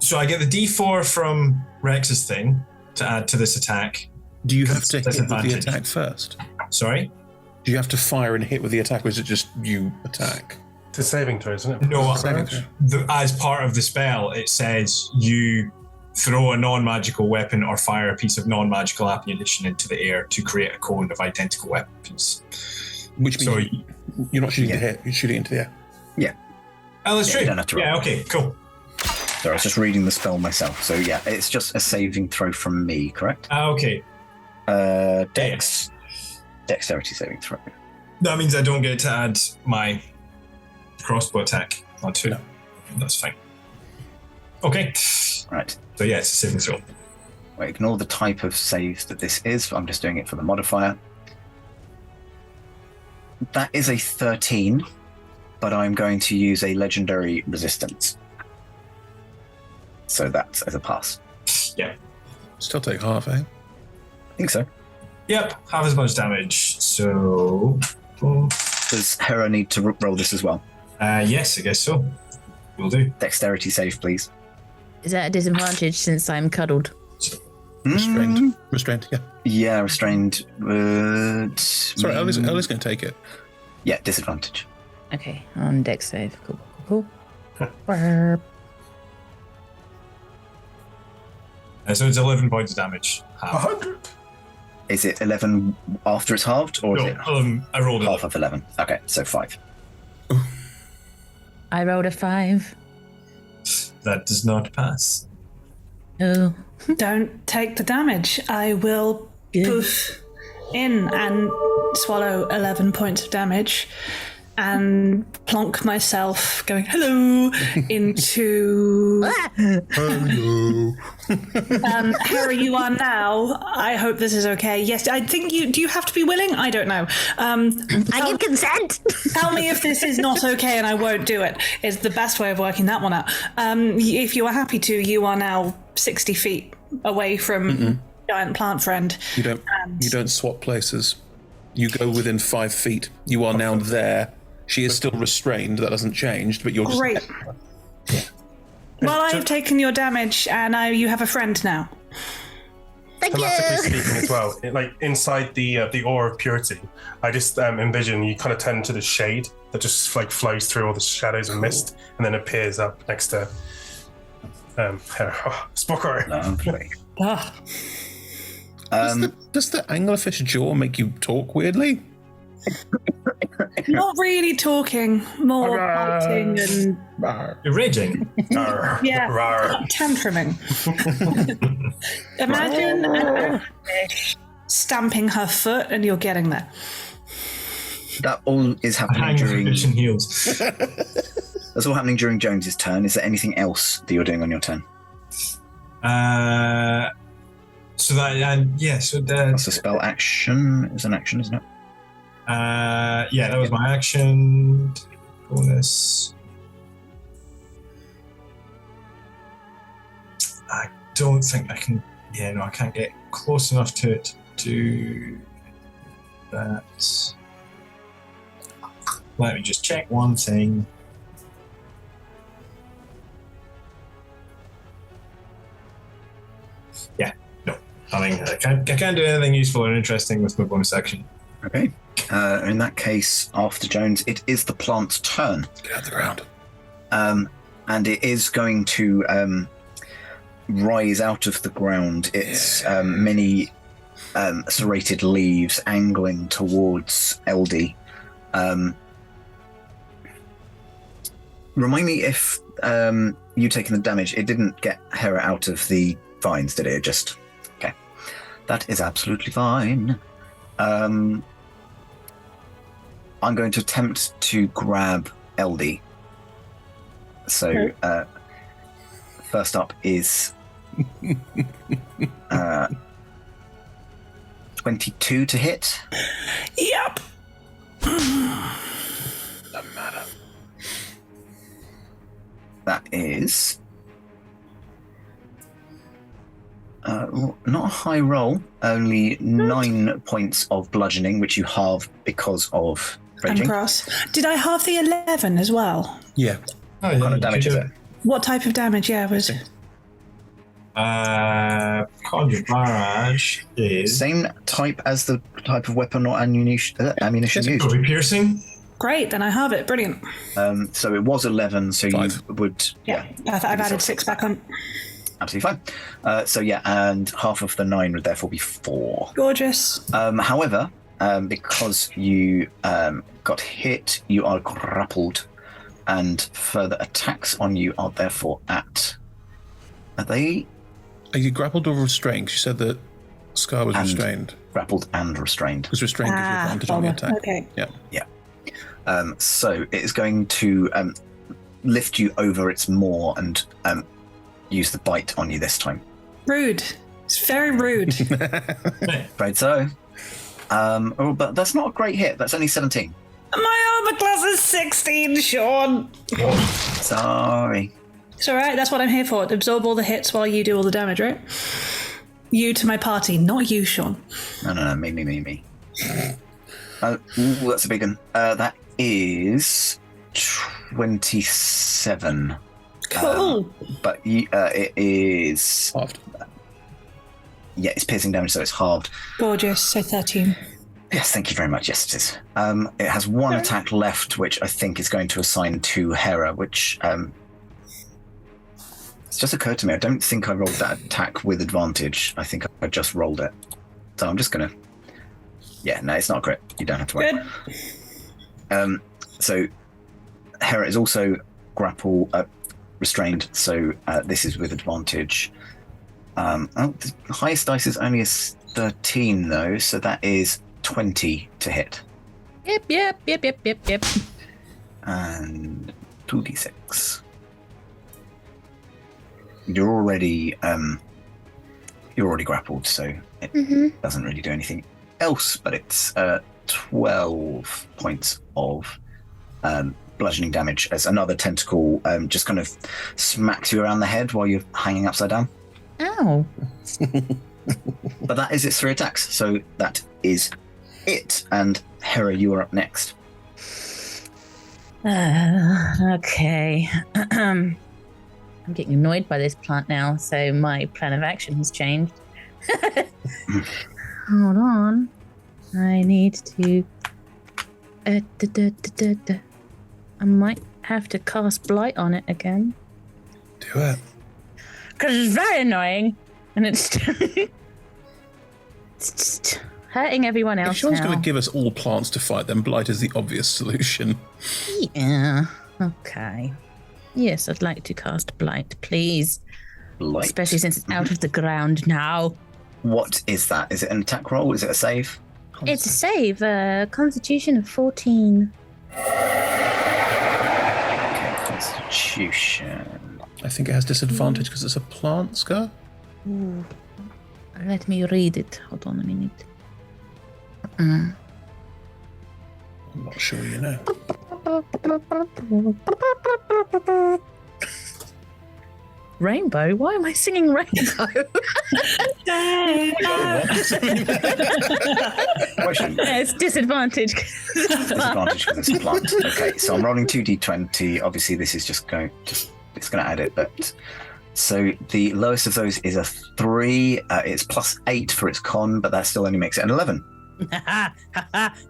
so I get the D4 from Rex's thing to add to this attack. Do you have to hit with the attack first? Sorry? Do you have to fire and hit with the attack, or is it just you attack? It's a saving throw, isn't it? No, Saving throw. as part of the spell, it says you throw a non-magical weapon or fire a piece of non-magical ammunition into the air to create a cone of identical weapons. Which means you're not shooting to hit, you're shooting into the air. Yeah. Oh, that's true. You don't have to roll. Yeah, okay, cool. So I was just reading the spell myself. So yeah, it's just a saving throw from me, correct? Okay. Dexterity saving throw. That means I don't get to add my crossbow attack onto it. No. That's fine. Okay. Right. So yeah, it's a saving throw. ignore the type of save that this is. I'm just doing it for the modifier. That is a 13, but I'm going to use a legendary resistance. So that's as a pass. Yeah. Still take half, eh? I think so. Yep, half as much damage. So... Does Hera need to roll this as well? Yes, I guess so. Will do. Dexterity save, please. Is that a disadvantage since I'm cuddled? Restrained. Restrained, yeah. Yeah, restrained. Sorry, Ellie's going to take it. Yeah, disadvantage. Okay, on dex save. Cool. Burp. So it's 11 points of damage. 100. Is it 11 after it's halved, or is it I rolled half of 11? Okay, so 5. I rolled a 5. That does not pass. Oh. Don't take the damage. I will poof in and swallow 11 points of damage and plonk myself going hello into Hello. Harry, you are now. I hope this is okay. Yes, I think do you have to be willing? I don't know. I give consent. Tell me if this is not okay and I won't do it. Is the best way of working that one out. If you are happy to, you are now 60 feet away from giant plant friend. You don't swap places. You go within 5 feet. You are now there. She is still restrained. That hasn't changed, but you're just... Great. Well, I have taken your damage, and you have a friend now. Thank Thematically you. speaking as well, like inside the aura of purity, I just envision you kind of turn to the shade that just like flows through all the shadows and mist, and then appears up next to Spocker. Lovely. Does the anglerfish jaw make you talk weirdly? Not really talking, more biting and You're raging. tantruming. Imagine an fish stamping her foot, and you're getting there. That all is happening during... Fish and heels. That's all happening during Jones's turn. Is there anything else that you're doing on your turn? So That's a spell action. Is an action, isn't it? Yeah, that was my action. Bonus. I don't think I can. Yeah, no, I can't get close enough to it to do that. Let me just check one thing. Yeah, no, nothing. I can't do anything useful or interesting with my bonus action. Okay. In that case, after Jones, it is the plant's turn. Get out of the ground. And it is going to rise out of the ground. Its many serrated leaves angling towards LD. Remind me if you taking the damage, it didn't get Hera out of the vines, did it? Just okay. That is absolutely fine. I'm going to attempt to grab LD. So first up is 22 to hit. Yep. Doesn't matter. That is not a high roll, only 9 points of bludgeoning, which you halve because of raging. And cross. Did I halve the 11 as well? Yeah. Oh, What kind of damage is it? What type of damage? Yeah, was it? Conjured Barrage is... Same type as the type of weapon or ammunition used. Probably piercing. Great, then I have it. Brilliant. So it was 11, so 5. you would... Yeah, I've added 6 back on. Absolutely fine. So yeah, and half of the 9 would therefore be 4. Gorgeous. However, because you got hit, you are grappled, and further attacks on you are therefore at... Are they... Are you grappled or restrained? You said that Scar was restrained. Grappled and restrained. Because restrained gives you advantage on the attack. Okay. Yeah. Yeah. So it is going to lift you over its maw and use the bite on you this time. Rude. It's very rude. Afraid so. But that's not a great hit. That's only 17. My armor class is 16, Sean. Sorry. It's all right. That's what I'm here for. Absorb all the hits while you do all the damage, right? You to my party, not you, Sean. No. Me. That's a big one. That is 27. Cool. But it is halved. Yeah, it's piercing damage, so it's halved. Gorgeous. So 13. Yes, thank you very much. Yes, it is. It has one attack left, which I think is going to assign to Hera, which it's just occurred to me. I don't think I rolled that attack with advantage. I think I just rolled it. So I'm just going to... Yeah, no, it's not a crit. You don't have to worry. Good. So Hera is also restrained, so this is with advantage. The highest dice is only a 13, though, so that is 20 to hit. Yep. And 2d6. You're already grappled, so it doesn't really do anything else, but it's 12 points of bludgeoning damage as another tentacle just kind of smacks you around the head while you're hanging upside down. Ow. But that is its 3 attacks, so that is it. And Hera, you are up next. Okay. I'm getting annoyed by this plant now, so my plan of action has changed. Hold on. I need to... I might have to cast Blight on it again. Do it. Because it's very annoying, and it's just hurting everyone else. If Sean's going to give us all plants to fight, then Blight is the obvious solution. Yeah. Okay. Yes, I'd like to cast Blight, please. Blight? Especially since it's out of the ground now. What is that? Is it an attack roll? Is it a save? It's a save. Constitution of 14. Okay, Constitution. I think it has disadvantage because it's a plant, Scar. Ooh. Let me read it. Hold on a minute. I'm not sure you know. Rainbow? Why am I singing Rainbow? It's disadvantage. Disadvantage because it's a plant. Okay, so I'm rolling 2d20. Obviously, this is just going to add it, but so the lowest of those is a 3. It's plus 8 for its con, but that still only makes it an 11.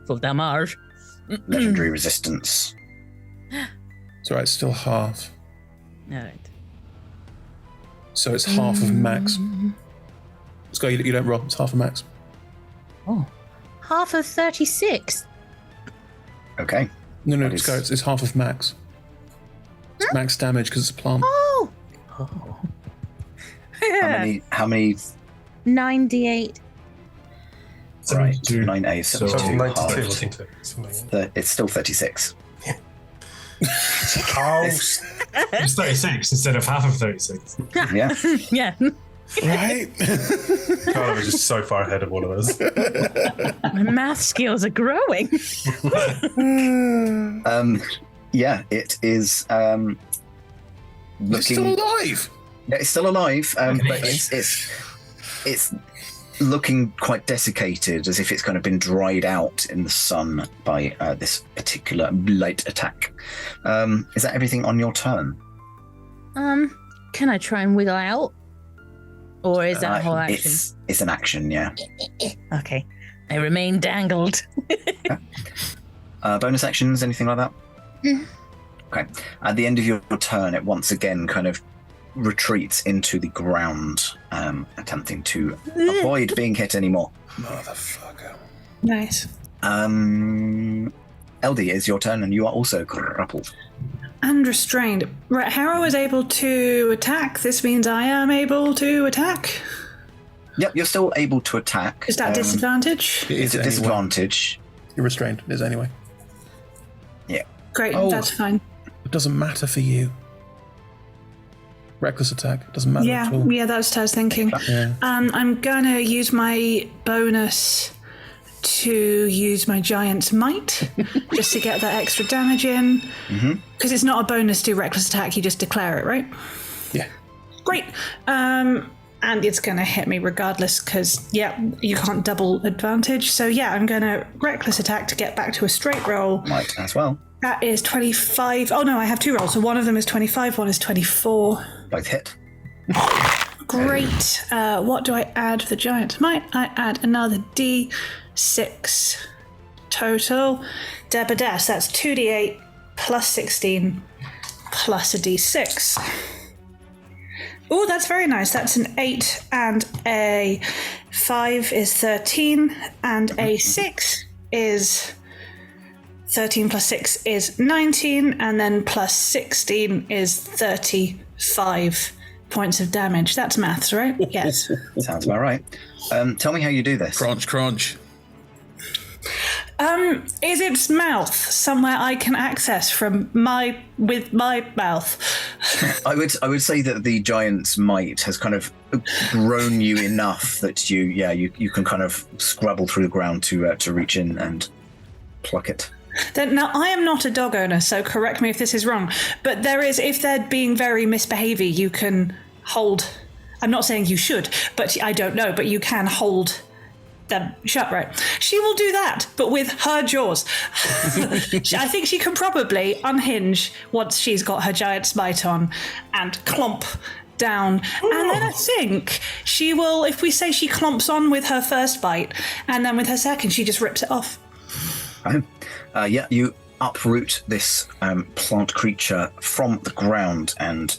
Full damage. Legendary resistance. It's alright, it's still half. Alright. So it's half of max. Scar, you don't roll. It's half of max. Oh, half of 36. Okay. No, Scar, it's half of max. It's max damage because it's a plant. Oh. How many? 9d8. Right, 9a, 72. 92. It's still 36. It's 36 instead of half of 36. Yeah. Yeah. Right? Carla was just so far ahead of all of us. My math skills are growing. Yeah, it is. Looking... It's still alive. Yeah, it's still alive, but it's looking quite desiccated, as if it's kind of been dried out in the sun by this particular blight attack. Is that everything on your turn? Can I try and wiggle out? Or is that a whole action? It's an action, yeah. Okay. I remain dangled. Bonus actions, anything like that? Okay. At the end of your turn, it once again kind of retreats into the ground, attempting to avoid being hit anymore. Motherfucker. Nice. LD, is your turn, and you are also grappled. And restrained. Right, Hera was able to attack. This means I am able to attack. Yep, you're still able to attack. Is that disadvantage? It's a disadvantage. You're restrained. It is anyway. Yeah. Great, Oh. that's fine. It doesn't matter for you. Reckless attack. Doesn't matter at all. Yeah, that's what I was thinking. Yeah. I'm gonna use my bonus to use my Giant's Might, just to get that extra damage in. Because it's not a bonus to reckless attack, you just declare it, right? Yeah. Great. And it's going to hit me regardless because, you can't double advantage. So, I'm going to reckless attack to get back to a straight roll. Might as well. That is 25. Oh, no, I have 2 rolls. So one of them is 25, one is 24. Both hit. Great. What do I add for the Giant's Might? I add another D6 total. Debades, that's 2d8 plus 16 plus a D6. Oh, that's very nice. That's an 8 and a 5 is 13 and a 6 is 13 plus 6 is 19 and then plus 16 is 35 points of damage. That's maths, right? Yes. Sounds about right. Tell me how you do this. Crunch. Is its mouth somewhere I can access with my mouth? I would say that the Giant's Might has kind of grown you enough that you can kind of scrabble through the ground to reach in and pluck it. Now, I am not a dog owner, so correct me if this is wrong, but if they're being very misbehaving, you can hold... I'm not saying you should, but I don't know, but you can hold them shut, right? She will do that, but with her jaws. I think she can probably unhinge once she's got her Giant's Might on and clomp down. And then I think she will, if we say she clomps on with her first bite, and then with her second, she just rips it off. You uproot this plant creature from the ground, and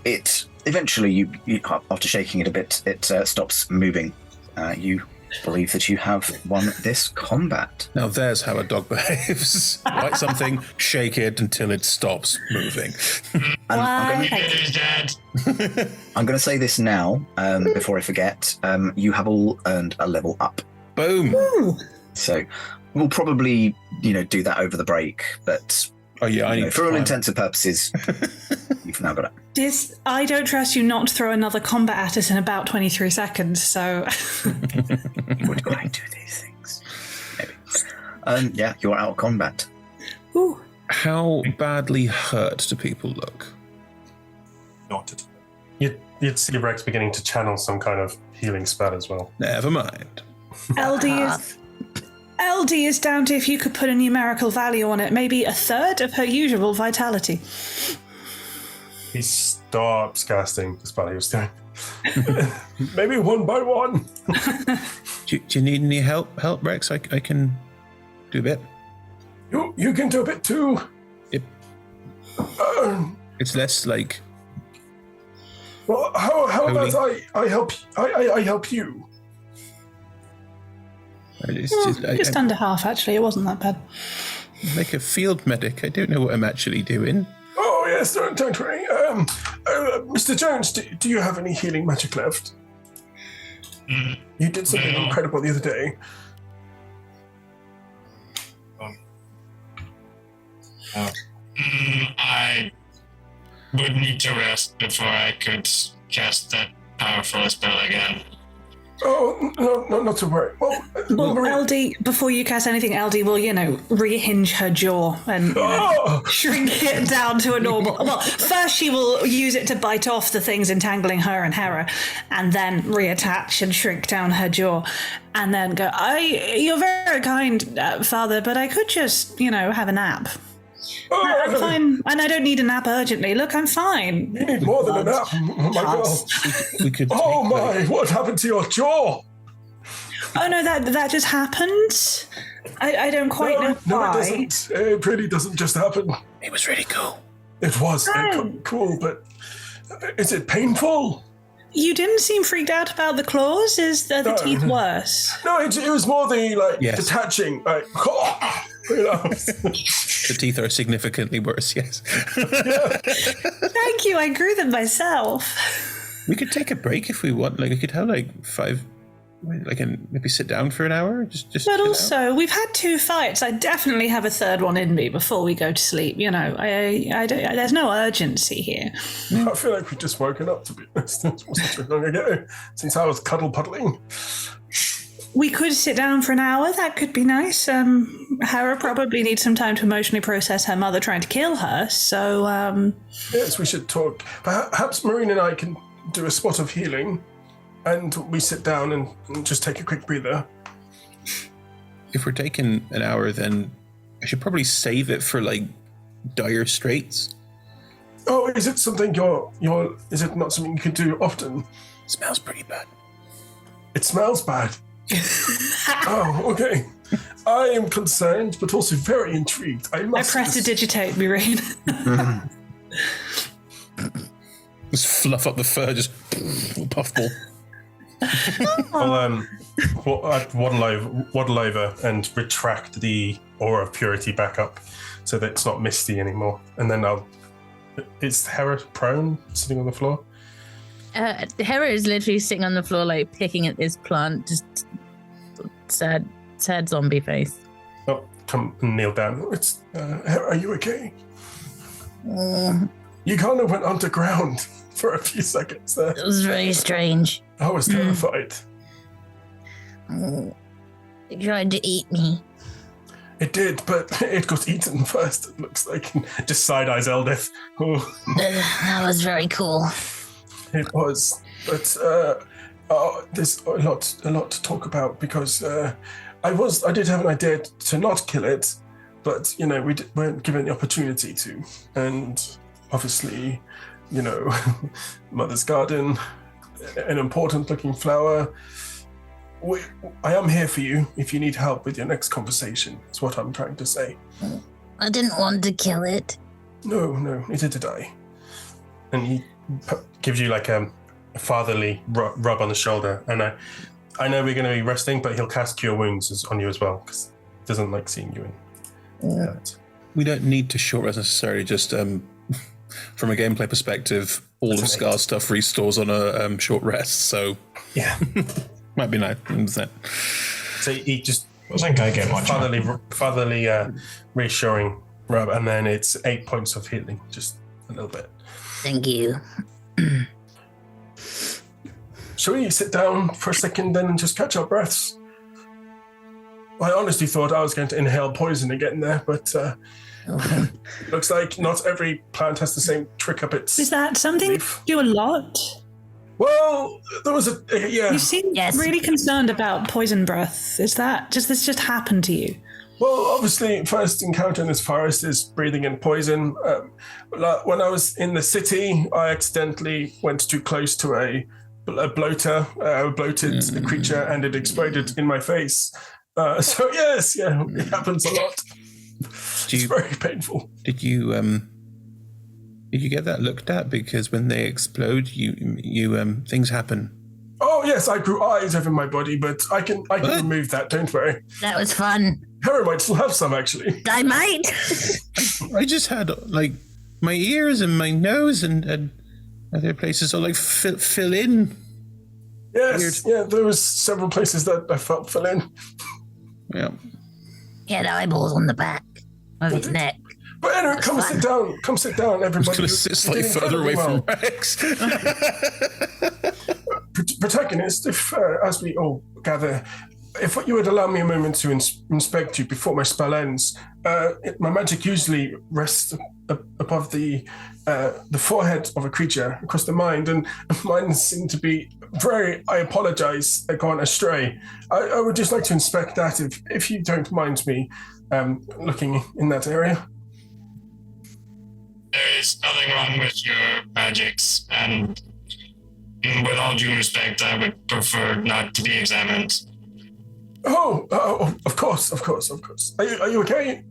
it eventually, you after shaking it a bit, it stops moving. You believe that you have won this combat. Now there's how a dog behaves. Bite something, shake it until it stops moving. I'm going to say this now, before I forget. You have all earned a level up. Boom. Ooh. So we'll probably, do that over the break, but for all intents and purposes, you've now got it. I don't trust you not to throw another combat at us in about 23 seconds, so... We're going to do these things. Maybe. You're out of combat. Ooh. How badly hurt do people look? Not at all. You'd see Rex beginning to channel some kind of healing spell as well. Never mind. LD is down to if you could put a numerical value on it, maybe a third of her usual vitality. He stops casting the spell he was doing. Maybe 1 by 1. Do you need any help, Rex? I can do a bit. You can do a bit too. Yep. It's less like... Well, how about I help you? It's just under half, actually. It wasn't that bad. Like a field medic. I don't know what I'm actually doing. Oh, yes, don't worry. Mr. Jones, do you have any healing magic left? You did something incredible the other day. I would need to rest before I could cast that powerful spell again. Oh, no, not to worry. Well, LD, before you cast anything, LD will, rehinge her jaw and shrink it down to a normal... Well, first she will use it to bite off the things entangling her and Hera, and then reattach and shrink down her jaw, and then go, you're very kind, Father, but I could just, have a nap. I'm fine, and I don't need a nap urgently. Look, I'm fine. You need more than a nap, my girl. We could what happened to your jaw? Oh no, that just happened. I don't quite know why. No, it doesn't. It really doesn't just happen. It was really cool. It was cool, but is it painful? You didn't seem freaked out about the claws. Are the teeth worse? No, it was more the detaching. The teeth are significantly worse, yes. Thank you, I grew them myself. We could take a break if we want. I could have 5 I can maybe sit down for an hour. Just But chill also, we've had 2 fights. I definitely have a third one in me before we go to sleep. You know, I don't, there's no urgency here. I feel like we've just woken up, to be honest. It wasn't too long ago since I was cuddle puddling. We could sit down for an hour. That could be nice. Hera probably needs some time to emotionally process her mother trying to kill her. So, yes, we should talk. Perhaps Marine and I can do a spot of healing, and we sit down and just take a quick breather. If we're taking an hour, then I should probably save it for like dire straits. Oh, is it something is it not something you can do often? It smells pretty bad. It smells bad. Oh, okay. I am concerned, but also very intrigued. I press to digitate, Mireen. Just fluff up the fur, just puffball. I'd waddle over and retract the aura of purity back up so that it's not misty anymore. And then is Hera prone, sitting on the floor? Hera is literally sitting on the floor, like picking at this plant, just sad zombie face. Oh, come and kneel down. Hera, are you okay? You kind of went underground for a few seconds there. It was very strange. I was terrified. It tried to eat me. It did, but it got eaten first, it looks like. Just side-eyes Eldith. Oh. That was very cool. It was, but there's a lot to talk about because I did have an idea to not kill it, but we weren't given the opportunity to, and obviously, Mother's Garden, an important-looking flower. I am here for you if you need help with your next conversation. Is what I'm trying to say. I didn't want to kill it. No, neither did I. And he gives you like a fatherly rub on the shoulder, and I know we're going to be resting, but he'll cast Cure Wounds on you as well because he doesn't like seeing you in that. We don't need to short rest necessarily. Just from a gameplay perspective, all of Scar's stuff restores on a short rest. So yeah, might be nice. So he just I think I get much fatherly reassuring rub, and then it's 8 points of healing, just a little bit. Thank you. Shall we sit down for a second then and just catch our breaths? I honestly thought I was going to inhale poison again there, but looks like not every plant has the same trick up its Is that something you do a lot? Well, there was yeah. You seem really concerned about poison breath. Does this just happen to you? Well, obviously, first encounter in this forest is breathing in poison. When I was in the city, I accidentally went too close to a bloated creature, and it exploded in my face. So yes, it happens a lot. It's very painful. Did you get that looked at? Because when they explode, you things happen. Oh yes, I grew eyes over my body, but I can remove that. Don't worry. That was fun. Hera might still have some, actually. I might. I just had like my ears and my nose and other places all like fill in. Yes, weird. There was several places that I felt fill in. Yeah. He had eyeballs on the back of his neck. But anyway, come sit down. Come sit down, everybody. I'm just going to sit slightly further away from Rex. Protagonist, if as we all gather, if you would allow me a moment to inspect you before my spell ends, my magic usually rests above the forehead of a creature across the mind, and mine seem to be I apologize, gone astray. I would just like to inspect that if you don't mind me looking in that area. There is nothing wrong with your magics, and with all due respect, I would prefer not to be examined. Oh, of course. Are you okay?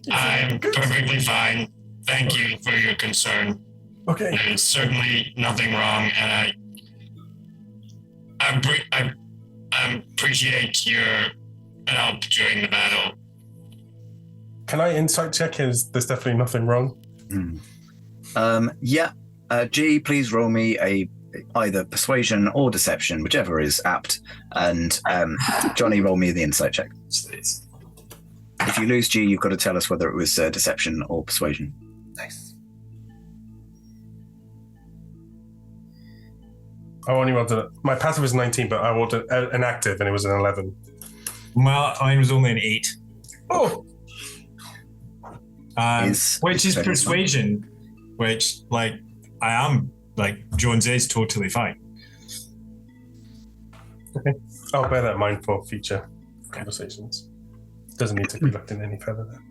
I'm perfectly fine. Thank you for your concern. Okay. There is certainly nothing wrong, and I appreciate your help during the battle. Can I insight check? There's definitely nothing wrong. Yeah. G, please roll me a either persuasion or deception, whichever is apt. And Johnny, roll me the insight check. If you lose G, you've got to tell us whether it was deception or persuasion. Nice. I only wanted it. My passive was 19, but I wanted an active, and it was an 11. Well, mine was only an 8. Oh! Which is persuasion, which, like, I am, like, Jones is totally fine. Okay. I'll bear that in mind for future conversations. Doesn't need to be looked in any further then.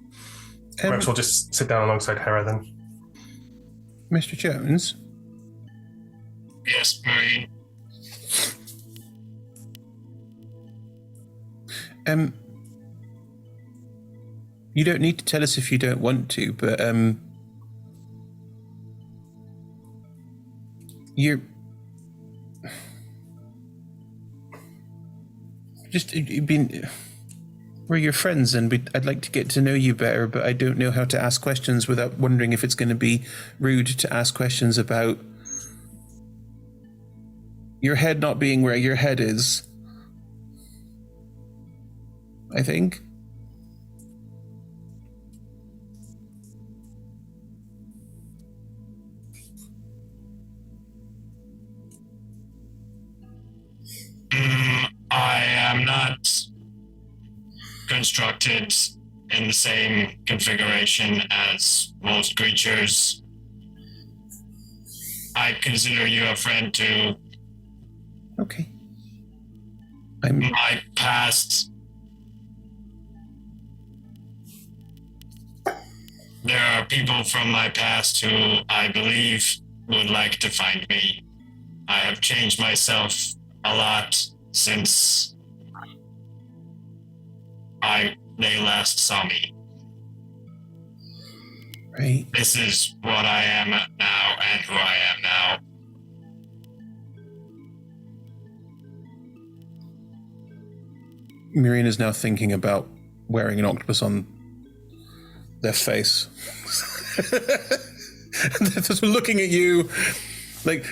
Perhaps we'll just sit down alongside Hera then. Mr. Jones? Yes, Marine. You don't need to tell us if you don't want to, but you're you've been. We're your friends, and I'd like to get to know you better, but I don't know how to ask questions without wondering if it's going to be rude to ask questions about your head not being where your head is. I think. I am not constructed in the same configuration as most creatures. I consider you a friend too. Okay. My past. There are people from my past who I believe would like to find me. I have changed myself a lot since they last saw me. Right. This is what I am now and who I am now. Miriam is now thinking about wearing an octopus on their face. They're just looking at you. Like,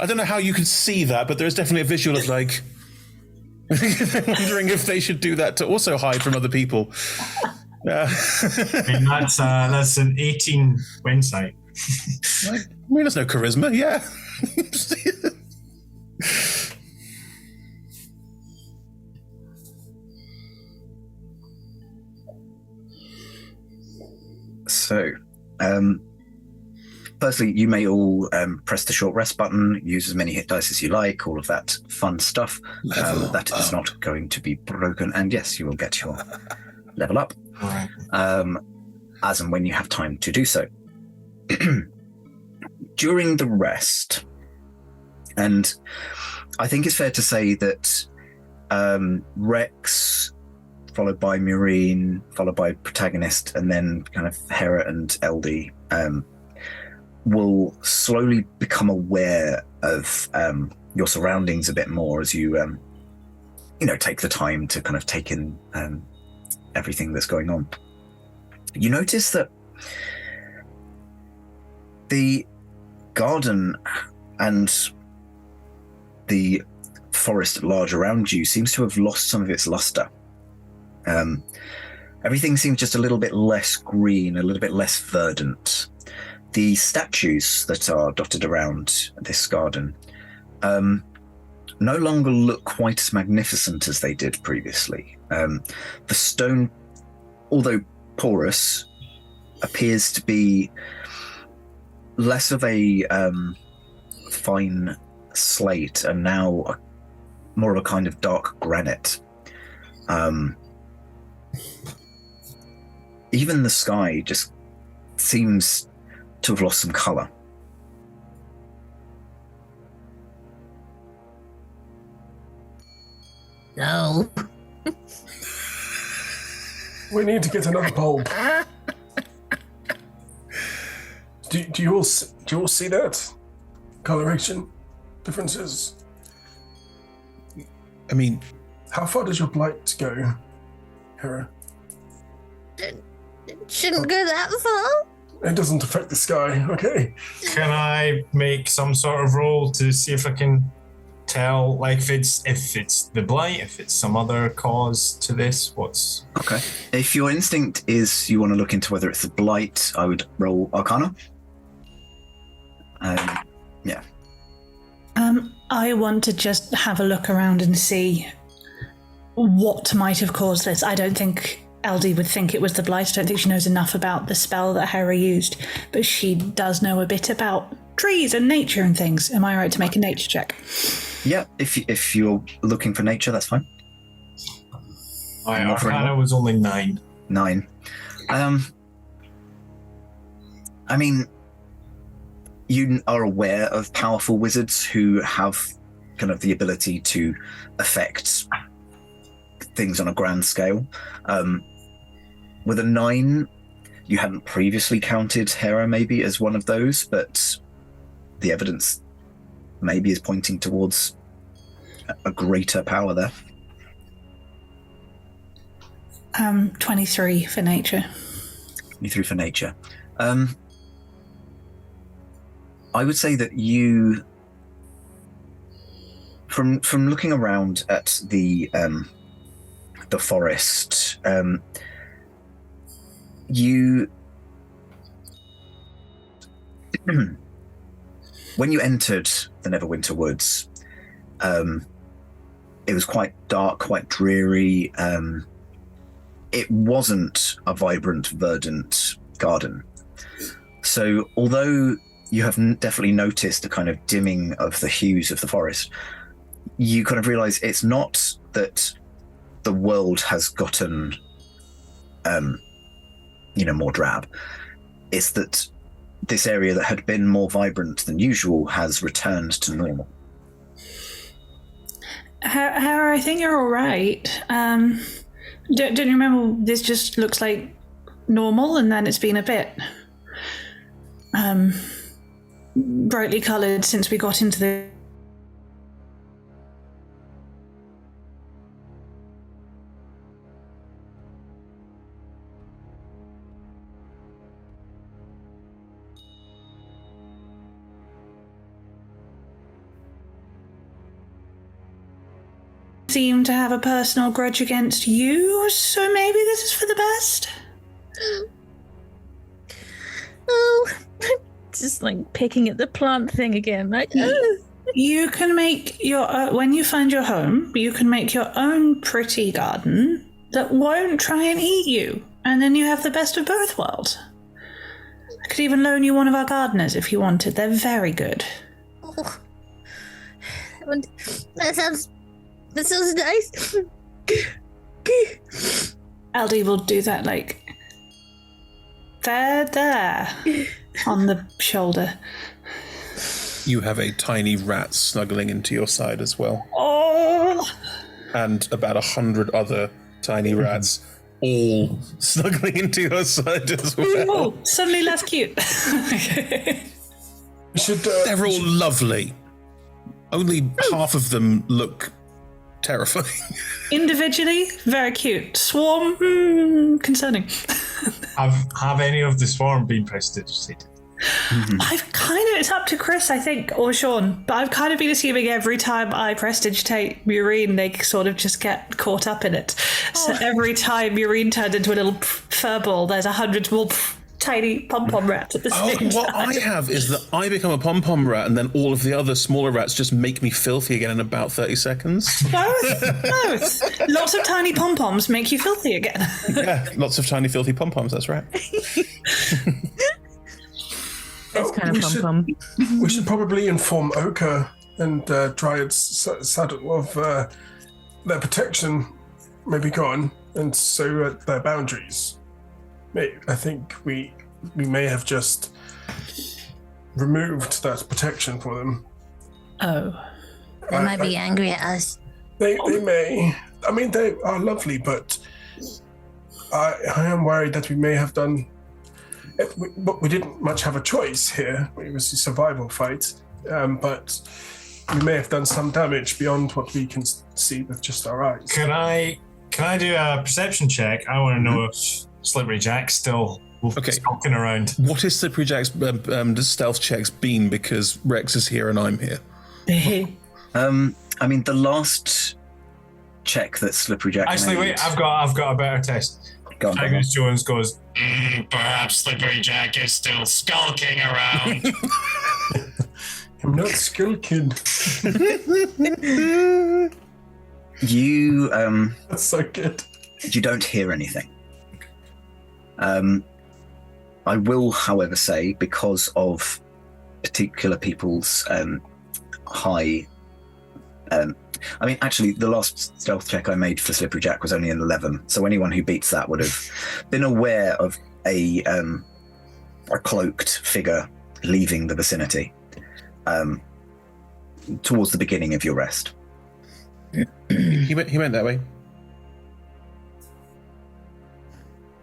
I don't know how you can see that, but there's definitely a visual of, like, wondering if they should do that to also hide from other people. I mean, that's an 18 insight. I mean, there's no charisma, yeah. So, firstly, you may all press the short rest button, use as many hit dice as you like, all of that fun stuff. That is not going to be broken. And yes, you will get your level up as and when you have time to do so. During the rest, and I think it's fair to say that Rex, followed by Murine, followed by Protagonist, and then kind of Hera and LD, will slowly become aware of your surroundings a bit more as you, take the time to kind of take in everything that's going on. You notice that the garden and the forest at large around you seems to have lost some of its luster. Everything seems just a little bit less green, a little bit less verdant. The statues that are dotted around this garden no longer look quite as magnificent as they did previously. The stone, although porous, appears to be less of a fine slate and now more of a kind of dark granite. Even the sky just seems to have lost some color. No. We need to get another bulb. Do you all see that? Coloration differences? I mean, how far does your blight go, Hera? It shouldn't go that far. It doesn't affect the sky, okay? Can I make some sort of roll to see if I can tell, like, if it's the blight, if it's some other cause to this? What's okay? If your instinct is you want to look into whether it's the blight, I would roll Arcana. Yeah. I want to just have a look around and see what might have caused this. I don't think LD would think it was the blight. I don't think she knows enough about the spell that Hera used, but she does know a bit about trees and nature and things. Am I right to make a nature check? Yeah, if you're looking for nature, that's fine. Arcana was only 9. 9. I mean, you are aware of powerful wizards who have kind of the ability to affect things on a grand scale. With a 9, you hadn't previously counted Hera maybe as one of those, but the evidence maybe is pointing towards a greater power there. 23 for nature. 23 for nature. I would say that you, from looking around at the forest, you when you entered the Neverwinter Woods, it was quite dark, quite dreary. It wasn't a vibrant, verdant garden. So although you have definitely noticed a kind of dimming of the hues of the forest, you kind of realize it's not that the world has gotten, more drab. It's that this area that had been more vibrant than usual has returned to normal. Hera, I think you're all right. Don't you remember, this just looks like normal, and then it's been a bit brightly coloured since we got into the... seem to have a personal grudge against you, so maybe this is for the best? Oh, just like picking at the plant thing again. Like, you can make your when you find your home, you can make your own pretty garden that won't try and eat you, and then you have the best of both worlds. I could even loan you one of our gardeners if you wanted. They're very good. Oh, that sounds nice. LD will do that, like, there, on the shoulder. You have a tiny rat snuggling into your side as well. Oh! And about 100 other tiny rats all snuggling into your side as well. Oh, suddenly less cute. They're all lovely. Only half of them look terrifying. Individually, very cute. Swarm, concerning. Have any of the swarm been prestidigitated? I've kind of, it's up to Chris, I think, or Sean, but I've kind of been assuming every time I prestidigitate Murine, they sort of just get caught up in it. So every time Murine turned into a little furball, there's 100 more tiny pom-pom rats at the same time. What I have is that I become a pom-pom rat and then all of the other smaller rats just make me filthy again in about 30 seconds. Both. Lots of tiny pom-poms make you filthy again. Yeah, lots of tiny filthy pom-poms, that's right. This kind of pom-pom. We should probably inform Oka and Dryad's Saddle of their protection may be gone, and so their boundaries. I think we may have just removed that protection for them. Oh. They might be angry at us. They may. I mean, they are lovely, but I am worried that we may have done... But we didn't much have a choice here. It was a survival fight. But we may have done some damage beyond what we can see with just our eyes. Can I do a perception check? I want to know if Slippery Jack's still Okay. Stalking around. What is Slippery Jack's stealth checks been? Because Rex is here and I'm here. I mean, the last check that Slippery Jack Actually, made... wait, I've got a better test. Go on, Protagonist Jones goes, Perhaps Slippery Jack is still skulking around. I'm not skulking. You, That's so good. You don't hear anything. I will, however, say, because of particular people's high... I mean, actually, the last stealth check I made for Slippery Jack was only an 11, so anyone who beats that would have been aware of a cloaked figure leaving the vicinity towards the beginning of your rest. He went that way.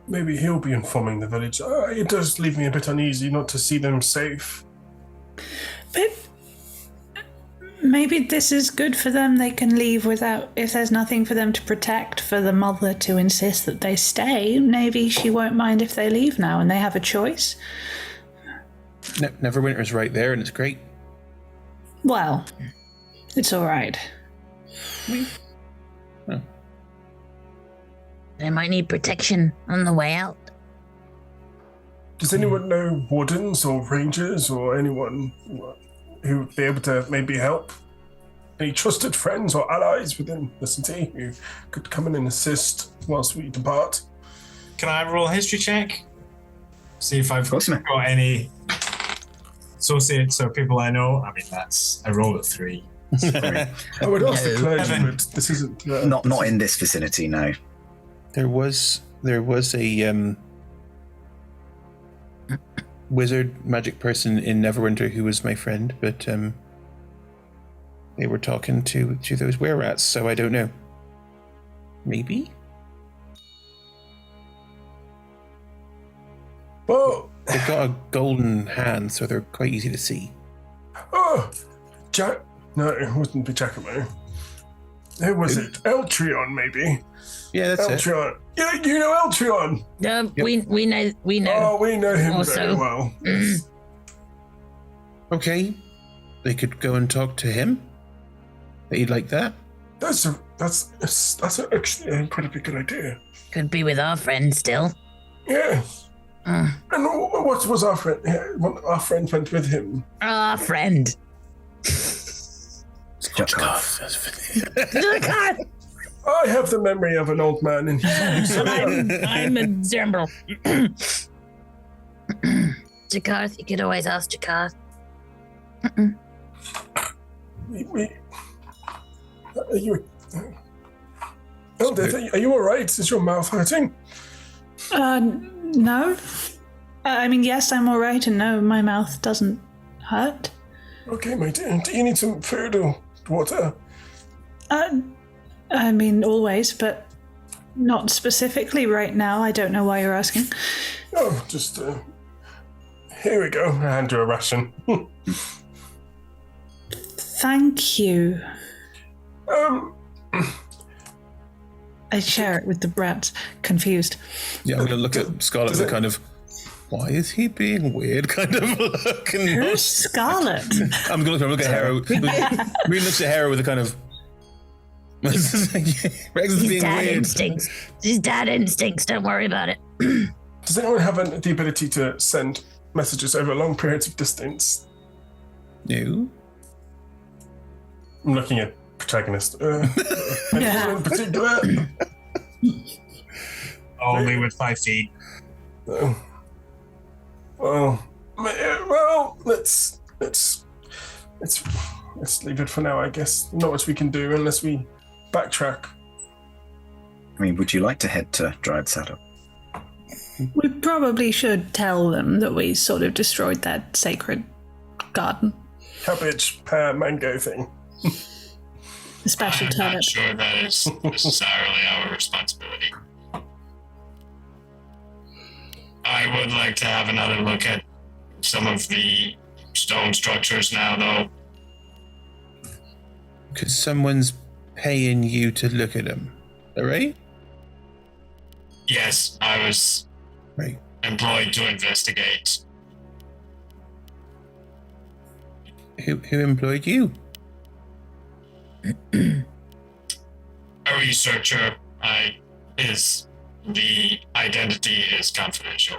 Maybe he'll be informing the village. It does leave me a bit uneasy not to see them safe. But maybe this is good for them. They can leave without, if there's nothing for them to protect, for the mother to insist that they stay. Maybe she won't mind if they leave now and they have a choice. Neverwinter's right there and it's great. Well, it's all right. Oh. They might need protection on the way out. Does anyone know wardens or rangers or anyone who would be able to maybe help? Any trusted friends or allies within the city who could come in and assist whilst we depart? can I roll a history check? See if I've got any associates or people I know. I mean, I rolled a 3. I would ask the clergy, but this isn't... Not in this vicinity, no. There was a wizard magic person in Neverwinter who was my friend, but they were talking to those were-rats, so I don't know. Maybe? Oh! They've got a golden hand, so they're quite easy to see. Oh! Jack... No, it wouldn't be Giacomo. Who was it? Eltrion, maybe? Yeah, that's Eltrion. It. Yeah, you know Eltrion! Yep. We know. Oh, we know him also. very well. Okay. They could go and talk to him? He'd like that? That's actually an incredibly good idea. Could be with our friend still. Yeah. And what was our friend? Our friend went with him. Our friend. I have the memory of an old man, and he's I'm a Zemble. Jakarth, you could always ask Jakarth. Are you all right? Is your mouth hurting? No. I mean, yes, I'm all right, and no, my mouth doesn't hurt. Okay, my dear. Do you need some food or water? I mean, always, but not specifically right now. I don't know why you're asking. Oh, just, here we go. I hand you a ration. Thank you. I share it with the brats, confused. Yeah, I'm going to look at Scarlet with a kind of, why is he being weird kind of look? Who's Scarlet? I'm going to look at Hera. Reed looks at Hera with a kind of, Rex is being dad weird. Instincts. His dad instincts. Don't worry about it. Does anyone have the ability to send messages over long periods of distance? No. I'm looking at protagonist. In particular. Only with 5 feet. Well, let's leave it for now, I guess. Not much we can do unless we backtrack. I mean, would you like to head to Dryad Saddle? We probably should tell them that we sort of destroyed that sacred garden. Cabbage, pear, mango thing. The special I'm turnip. not sure that is necessarily our responsibility. I would like to have another look at some of the stone structures now, though. Because someone's paying you to look at them, all right? Yes, I was right. employed to investigate. Who employed you? A researcher. The identity is confidential.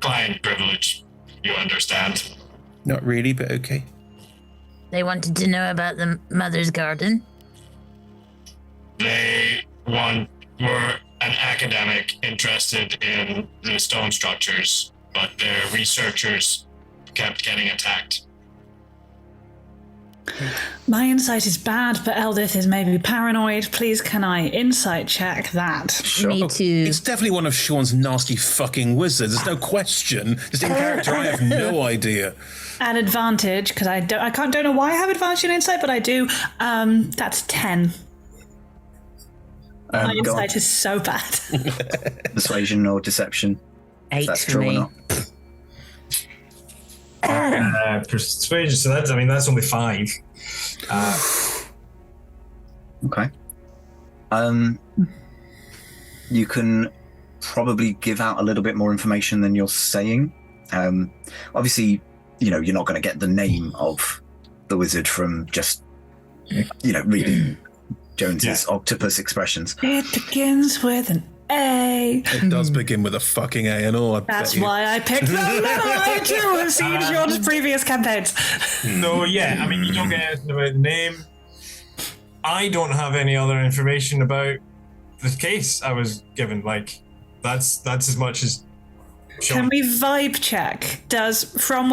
Client privilege, you understand? Not really, but okay. They wanted to know about the mother's garden. They were an academic interested in the stone structures, but their researchers kept getting attacked. My insight is bad, but Eldith is maybe paranoid. Please, can I insight check that? Sure. Me too. It's definitely one of Sean's nasty fucking wizards. There's no question. Just in character, I have no idea. An advantage, because I don't know why I have advantage in insight, but I do. That's 10. My insight is so bad. Persuasion or deception? 8 that's for true me. or not? Persuasion, so that's only 5. Okay. You can probably give out a little bit more information than you're saying. Obviously, you're not going to get the name of the wizard from just, reading Jones's octopus expressions. It begins with an A. It does begin with a fucking A and all. That's why I picked them. I too have seen Sean's previous campaigns. No, yeah, I mean, you don't get anything about the name. I don't have any other information about the case I was given. Like, that's as much as Sean. Can we vibe check? From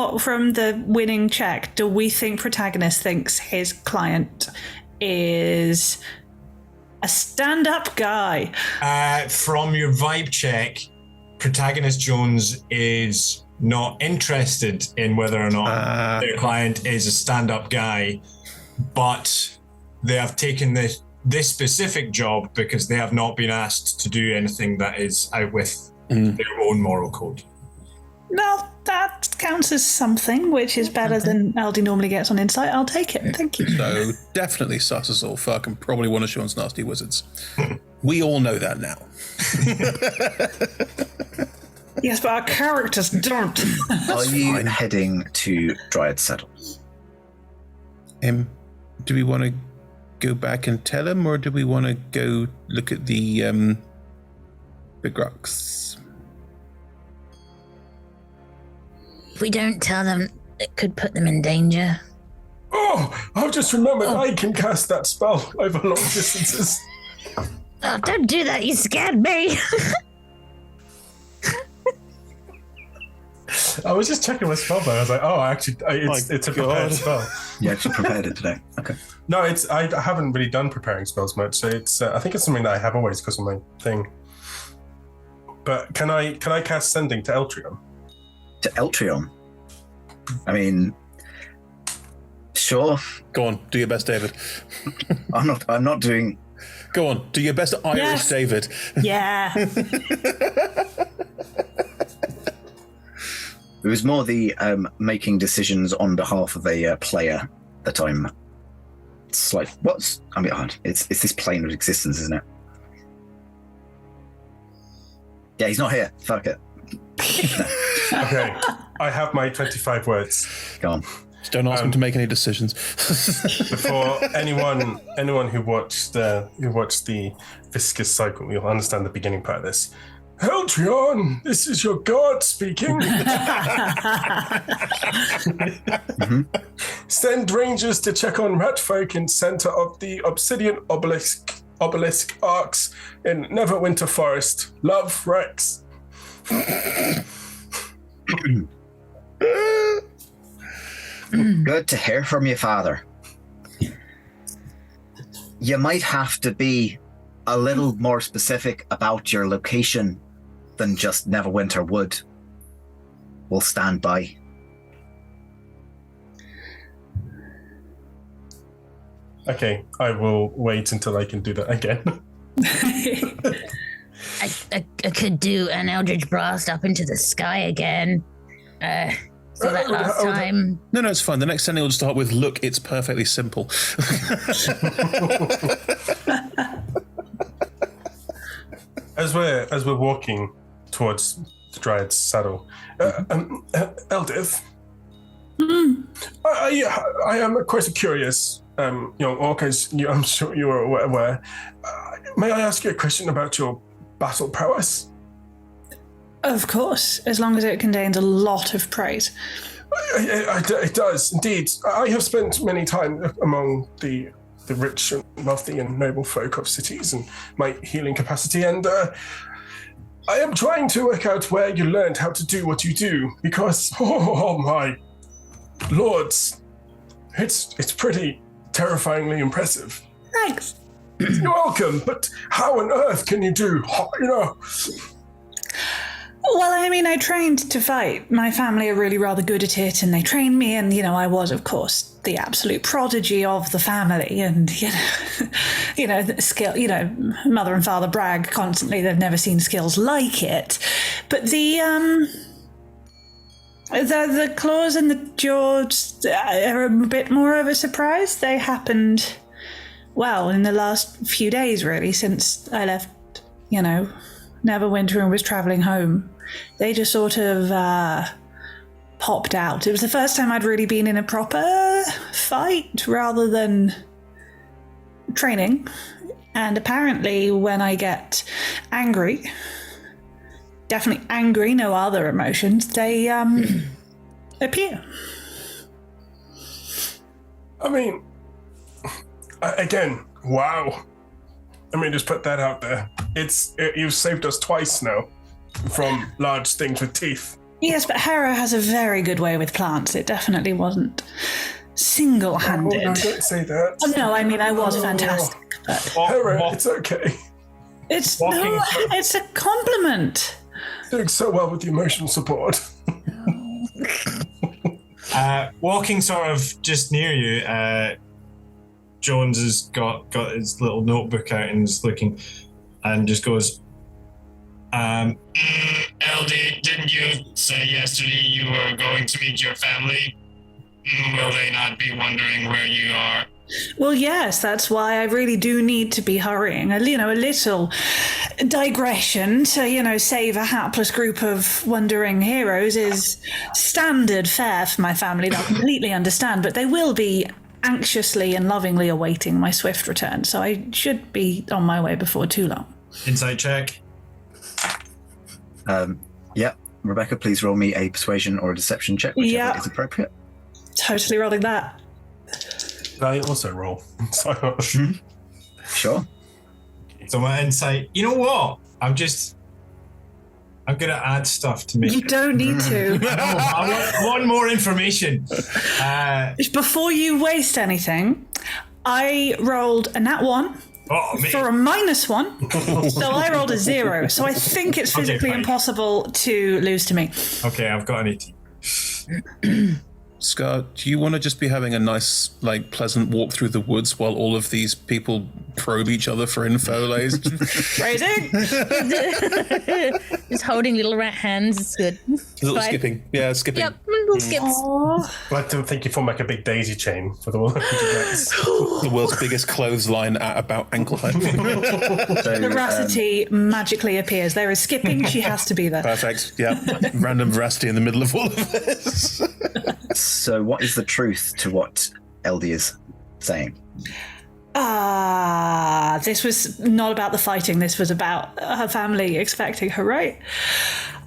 the winning check, do we think protagonist thinks his client is a stand-up guy? From your vibe check, protagonist Jones is not interested in whether or not their client is a stand-up guy, but they have taken this specific job because they have not been asked to do anything that is out with their own moral code. No, that counts as something, which is better than LD normally gets on insight. I'll take it. Thank you. So definitely sus as all fuck and probably one of Sean's nasty wizards. We all know that now. Yes, but our characters don't. Are you heading to Dryad Saddle? Do we want to go back and tell him, or do we want to go look at the rocks? If we don't tell them, it could put them in danger. Oh, I've just remembered I can cast that spell over long distances. Oh, don't do that. You scared me. I was just checking my spell book. I was like, it's a prepared spell. You actually prepared it today. Okay. No, I haven't really done preparing spells much, so it's I think it's something that I have always because of my thing. But can I cast Sending to Eltrion? To Eltrion? I mean, sure. Go on, do your best, David. I'm not doing. Go on, do your best Irish, David. Yeah. It was more the making decisions on behalf of a player that I'm. It's like it's this plane of existence, isn't it? Yeah, he's not here. Fuck it. Okay, I have my 25 words. Go on. Just don't ask him to make any decisions. Before anyone who watched the viscous cycle, you'll understand the beginning part of this. Eltrion, this is your god speaking. Send rangers to check on ratfolk in center of the obsidian obelisk arcs in Neverwinter Forest. Love, Rex. Good to hear from you, Father. You might have to be a little more specific about your location than just Neverwinter Wood. We'll stand by. Okay, I will wait until I can do that again. I could do an Eldritch Blast up into the sky again. So that last time. No, it's fine. The next sending will just start with, look, it's perfectly simple. As we're walking towards the Dryad's saddle. Eldith, I am quite curious, young orc, as I'm sure you are aware. May I ask you a question about your battle prowess? Of course, as long as it contains a lot of praise. It does, indeed. I have spent many time among the rich and wealthy and noble folk of cities and my healing capacity, and I am trying to work out where you learned how to do what you do, because, oh my lords, it's pretty terrifyingly impressive. Thanks. You're welcome, but how on earth can you do, Well, I mean, I trained to fight. My family are really rather good at it, and they trained me, and, I was, of course, the absolute prodigy of the family, and, the skill, mother and father brag constantly they've never seen skills like it. But the claws and the jaws are a bit more of a surprise. They happened, well, in the last few days, really, since I left, Neverwinter and was travelling home. They just sort of popped out. It was the first time I'd really been in a proper fight rather than training. And apparently when I get angry, definitely angry, no other emotions, they appear. I mean, again, wow. Let me just put that out there. You've saved us twice now from large things with teeth. Yes, but Hera has a very good way with plants. It definitely wasn't single-handed. Oh, no, don't say that. Oh, no, I mean, I was fantastic. But Hera, it's okay. It's a compliment. Doing so well with the emotional support. Walking sort of just near you, Jones has got his little notebook out and is looking and just goes, LD, didn't you say yesterday you were going to meet your family? Will they not be wondering where you are? Well, yes, that's why I really do need to be hurrying. A little digression to, save a hapless group of wandering heroes is standard fare for my family. They'll completely understand, but they will be anxiously and lovingly awaiting my swift return, so I should be on my way before too long. Insight check. Yeah. Rebecca, please roll me a persuasion or a deception check, whichever is appropriate. Totally rolling that. I also roll. Sure. So my insight, you know what? I'm gonna add stuff to make. You don't need to. I want more information. Before you waste anything, I rolled a nat 1 for a -1, so I rolled a 0. So I think it's physically impossible to lose to me. Okay, I've got an 18. Scar, do you want to just be having a nice, pleasant walk through the woods while all of these people probe each other for info? Phrasing? Just holding little rat hands. It's good. Little skipping. Yeah, skipping. Yep, little skips. I'd like to think you form like a big daisy chain for the world. The world's biggest clothesline at about ankle height. Veracity magically appears. There is skipping. She has to be there. Perfect. Yeah. Random veracity in the middle of all of this. So what is the truth to what LD is saying? This was not about the fighting. This was about her family expecting her, right?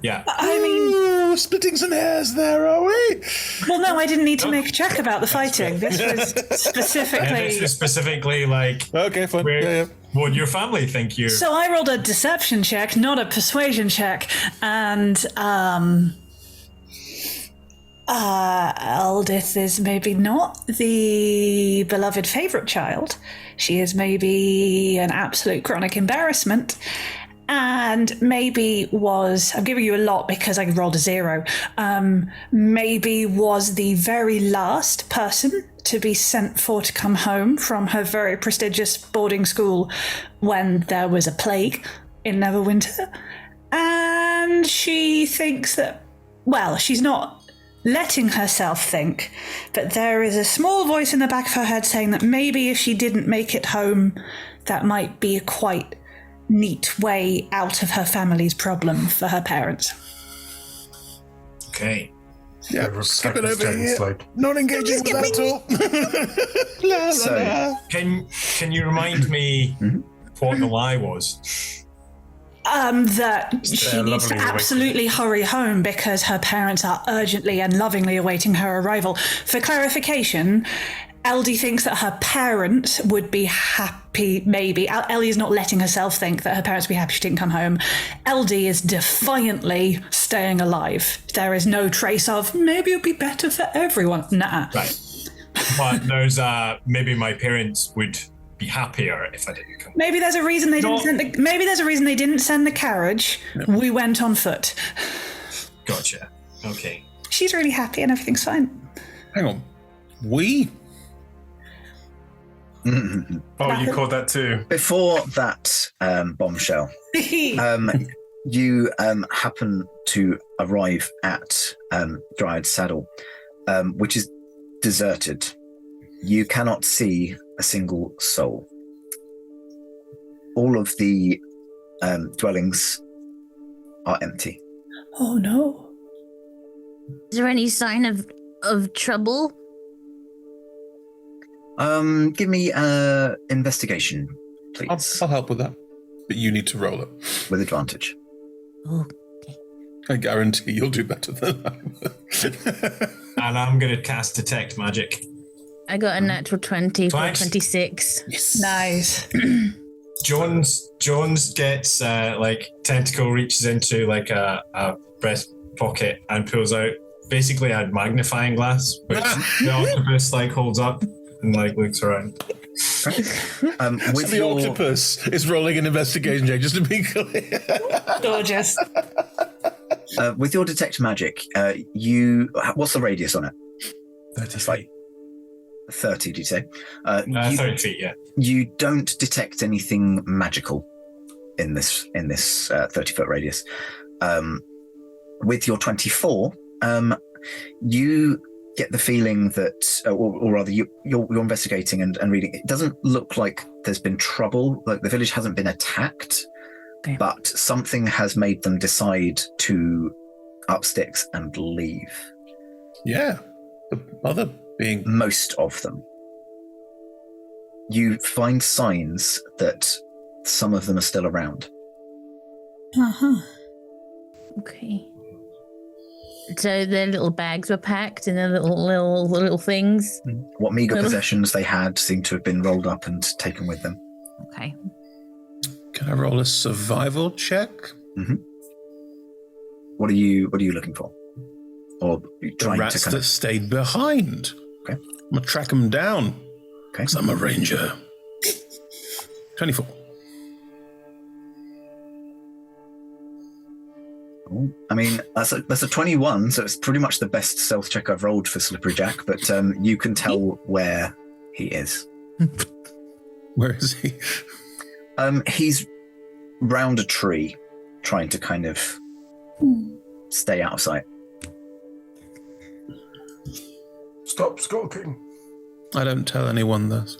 Yeah. I mean... splitting some hairs there, are we? Well, no, I didn't need to make a check about the fighting. This was specifically... Yeah, this was specifically okay, fine. What would your family think you... So I rolled a deception check, not a persuasion check, and... Eldith is maybe not the beloved favourite child. She is maybe an absolute chronic embarrassment, and maybe was, I'm giving you a lot because I rolled a 0, maybe was the very last person to be sent for to come home from her very prestigious boarding school when there was a plague in Neverwinter. And she thinks that, well, she's not letting herself think, but there is a small voice in the back of her head saying that maybe if she didn't make it home, that might be a quite neat way out of her family's problem for her parents. Okay. Yeah, skip it over James, here. like- Not engaging with that talk. La, la, So- la. Can you remind me what the lie was? That she needs to lovely absolutely hurry home because her parents are urgently and lovingly awaiting her arrival. For clarification, LD thinks that her parents would be happy, maybe. Ellie's not letting herself think that her parents would be happy she didn't come home. LD is defiantly staying alive. There is no trace of, maybe it'd be better for everyone. Nah. Right. But there's maybe my parents would be happier if I didn't come. Maybe there's a reason they didn't send the. Maybe there's a reason they didn't send the carriage. No. We went on foot. Gotcha. Okay. She's really happy and everything's fine. Hang on. We? Oh, you called that too. Before that bombshell, you happen to arrive at Dryad Saddle, which is deserted. You cannot see a single soul. All of the dwellings are empty. Oh no. Is there any sign of trouble? Give me investigation, please. I'll help with that. But you need to roll it. With advantage. Okay. I guarantee you'll do better than I will. And I'm going to cast Detect Magic. I got a natural 20 for Thanks. 26. Yes. Nice. Jones gets tentacle reaches into like a breast pocket and pulls out basically a magnifying glass, which the octopus holds up and looks around. With the octopus is rolling an investigation check, just to be clear. Gorgeous. With your detect magic, what's the radius on it? 30 it's like 30, did you say? 30 feet, yeah. You don't detect anything magical in this 30-foot radius. With your 24, you get the feeling that, or rather, you're investigating and reading. It doesn't look like there's been trouble. Like the village hasn't been attacked, okay. But something has made them decide to up sticks and leave. Yeah, the mother being most of them. You find signs that some of them are still around. Uh-huh. Okay. So their little bags were packed in their little things. What meager possessions they had seem to have been rolled up and taken with them. Okay. Can I roll a survival check? Mm-hmm. What are you looking for? Or trying the rats to that stayed behind. Okay. I'm gonna track them down. Okay. Because I'm a ranger. 24. I mean, that's a 21, so it's pretty much the best stealth check I've rolled for Slippery Jack, but you can tell where he is. Where is he? He's round a tree, trying to kind of stay out of sight. Stop skulking. I don't tell anyone this.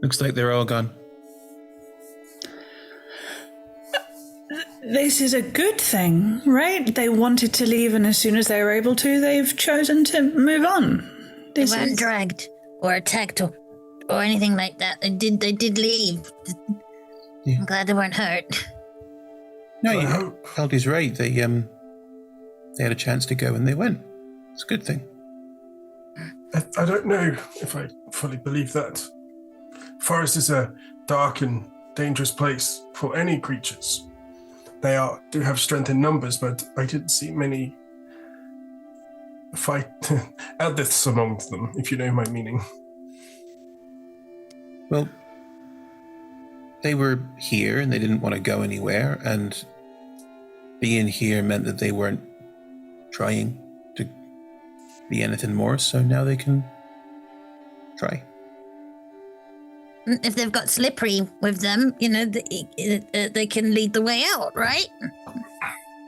Looks like they're all gone. This is a good thing, right? They wanted to leave, and as soon as they were able to, they've chosen to move on. They weren't dragged or attacked or anything like that. They did leave. Yeah. I'm glad they weren't hurt. No, Aldi's right. They had a chance to go and they went. It's a good thing. I don't know if I fully believe that. Forest is a dark and dangerous place for any creatures. They do have strength in numbers, but I didn't see many fight Eldiths amongst them, if you know my meaning. Well, they were here and they didn't want to go anywhere, and being here meant that they weren't trying to be anything more, so now they can try. If they've got Slippery with them, they can lead the way out, right?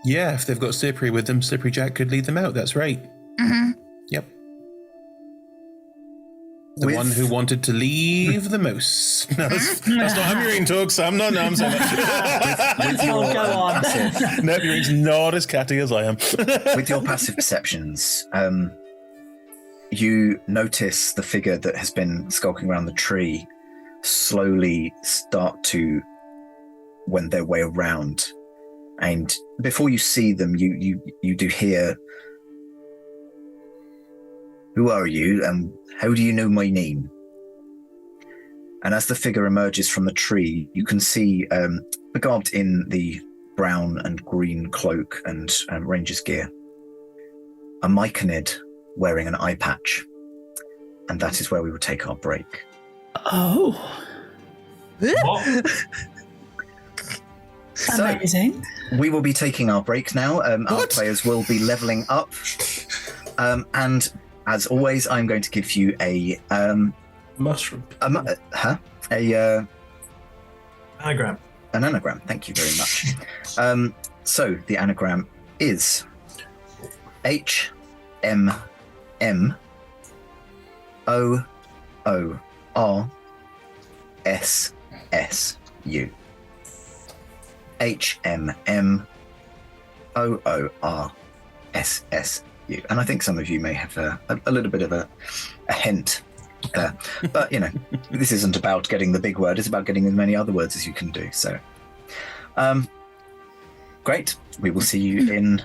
Yeah, if they've got Slippery with them, Slippery Jack could lead them out. That's right. Mm-hmm. Yep. The one who wanted to leave the most. No, that's not how Murine talks. I'm not. No, I'm sorry. Go on. No, Murine's not as catty as I am. With your passive perceptions, you notice the figure that has been skulking around the tree slowly start to wend their way around. And before you see them, you do hear, "Who are you, and how do you know my name?" And as the figure emerges from the tree, you can see, begarbed in the brown and green cloak and ranger's gear, a Myconid wearing an eye patch. And that is where we will take our break. Oh. What? So, amazing. We will be taking our break now. Our players will be leveling up. And as always, I'm going to give you a... mushroom. Anagram. An anagram. Thank you very much. So the anagram is HMM OORSSU. HMMOORSSU. And I think some of you may have a little bit of a hint there. But, this isn't about getting the big word. It's about getting as many other words as you can do. So, great. We will see you in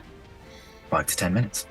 5 to 10 minutes.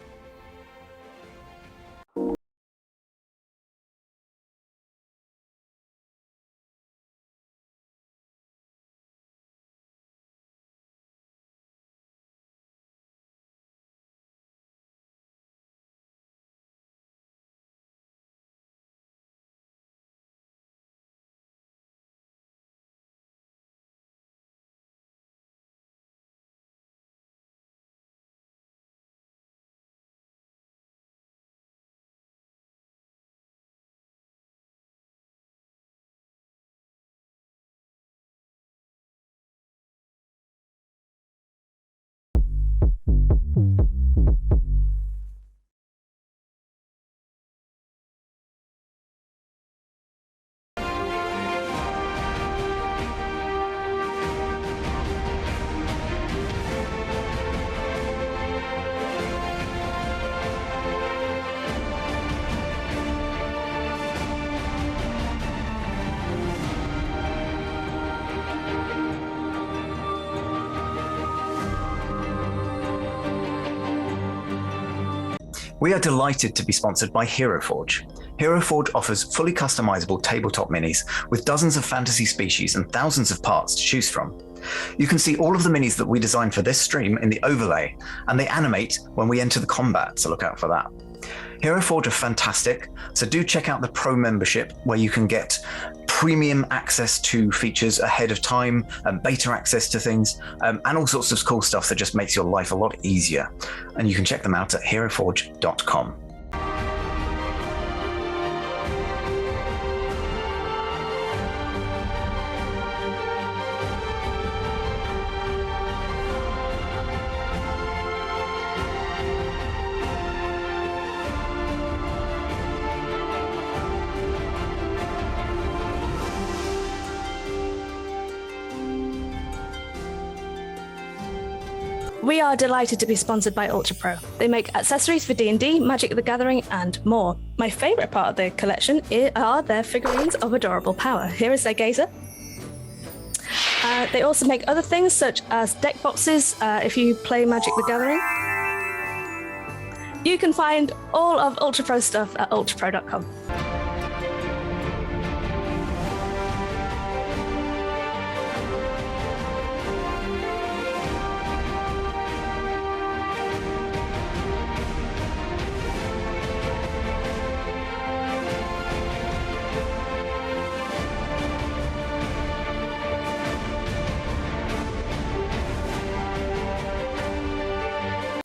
We are delighted to be sponsored by HeroForge. HeroForge offers fully customizable tabletop minis with dozens of fantasy species and thousands of parts to choose from. You can see all of the minis that we designed for this stream in the overlay, and they animate when we enter the combat, so look out for that. HeroForge are fantastic, so do check out the Pro membership where you can get premium access to features ahead of time, and beta access to things, and all sorts of cool stuff that just makes your life a lot easier. And you can check them out at heroforge.com. We are delighted to be sponsored by Ultra Pro. They make accessories for D&D, Magic the Gathering, and more. My favourite part of their collection are their figurines of adorable power. Here is their gazer. They also make other things such as deck boxes if you play Magic the Gathering. You can find all of Ultra Pro stuff at ultrapro.com.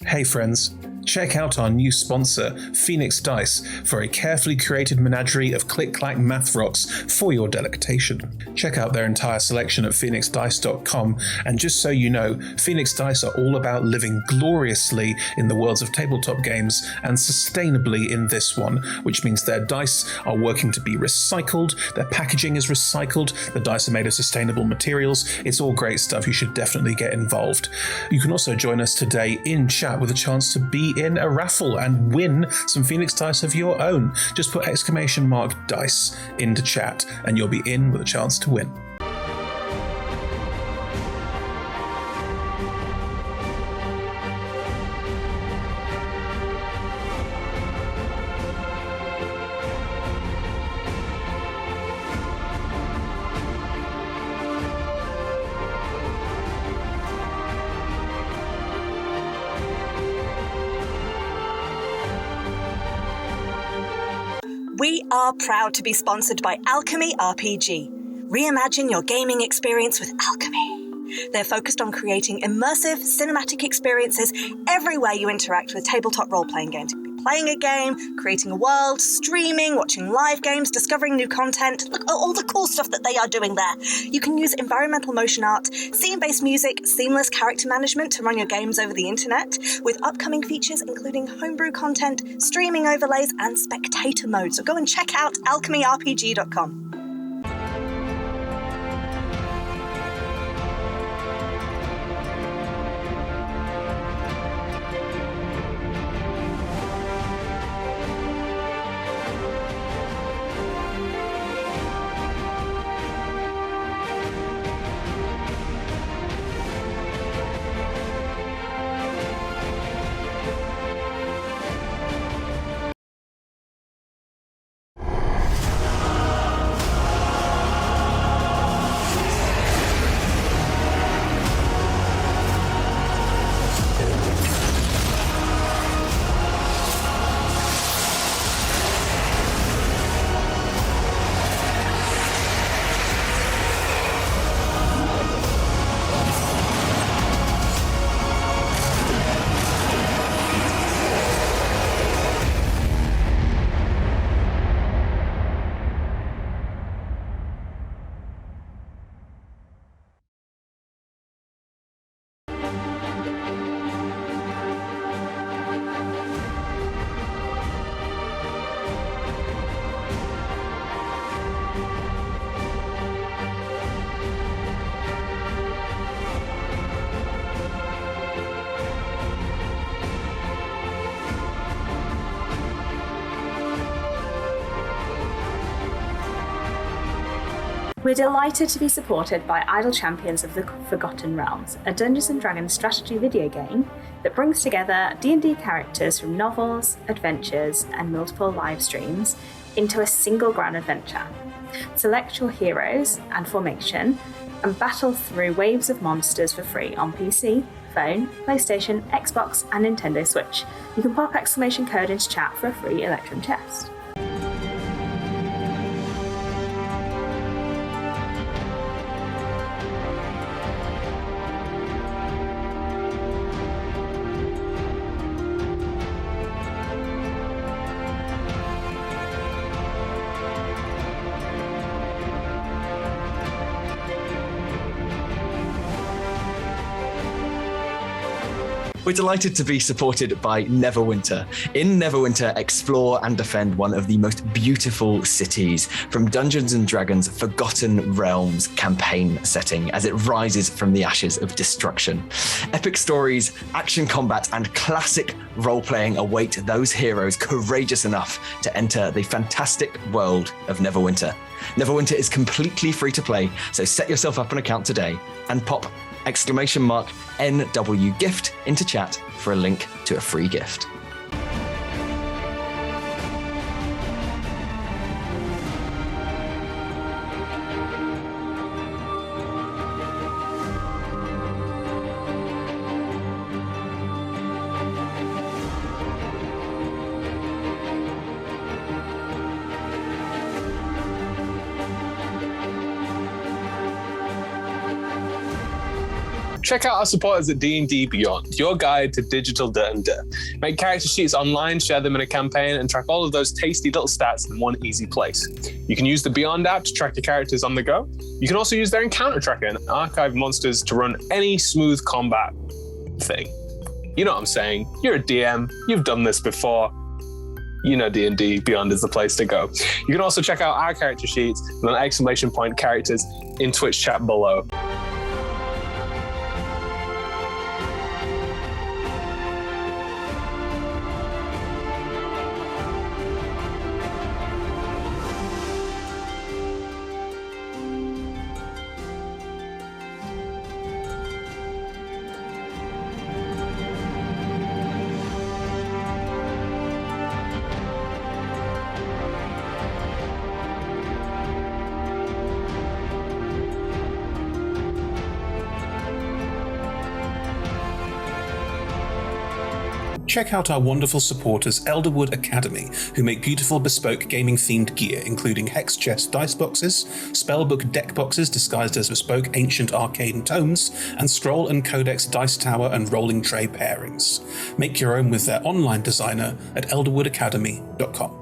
Hey friends, Check out our new sponsor, Phoenix Dice, for a carefully curated menagerie of click-clack math rocks for your delectation. Check out their entire selection at phoenixdice.com, and just so you know, Phoenix Dice are all about living gloriously in the worlds of tabletop games and sustainably in this one, which means their dice are working to be recycled, their packaging is recycled, the dice are made of sustainable materials. It's all great stuff. You should definitely get involved. You can also join us today in chat with a chance to be in a raffle and win some Phoenix Dice of your own. Just put !dice into chat and you'll be in with a chance to win. We are proud to be sponsored by Alchemy RPG. Reimagine your gaming experience with Alchemy. They're focused on creating immersive, cinematic experiences everywhere you interact with tabletop role-playing games. You could be playing a game, creating a world, streaming, watching live games, discovering new content. Look at all the cool stuff that they are doing there. You can use environmental motion art, scene-based music, seamless character management to run your games over the internet, with upcoming features including homebrew content, streaming overlays, and spectator mode. So go and check out alchemyrpg.com. We're delighted to be supported by Idle Champions of the Forgotten Realms, a Dungeons & Dragons strategy video game that brings together D&D characters from novels, adventures, and multiple live streams into a single grand adventure. Select your heroes and formation and battle through waves of monsters for free on PC, phone, PlayStation, Xbox, and Nintendo Switch. You can pop exclamation code into chat for a free Electrum test. We're delighted to be supported by Neverwinter. In Neverwinter, explore and defend one of the most beautiful cities from Dungeons & Dragons' Forgotten Realms campaign setting as it rises from the ashes of destruction. Epic stories, action combat, and classic role-playing await those heroes courageous enough to enter the fantastic world of Neverwinter. Neverwinter is completely free to play, so set yourself up an account today and pop !NW gift into chat for a link to a free gift. Check out our supporters at D&D Beyond, your guide to digital D&D. Make character sheets online, share them in a campaign, and track all of those tasty little stats in one easy place. You can use the Beyond app to track your characters on the go. You can also use their encounter tracker and archive monsters to run any smooth combat thing. You know what I'm saying. You're a DM. You've done this before. You know D&D Beyond is the place to go. You can also check out our character sheets with an ! characters in Twitch chat below. Check out our wonderful supporters Elderwood Academy, who make beautiful bespoke gaming-themed gear, including hex chest dice boxes, spellbook deck boxes disguised as bespoke ancient arcane tomes, and scroll and codex dice tower and rolling tray pairings. Make your own with their online designer at elderwoodacademy.com.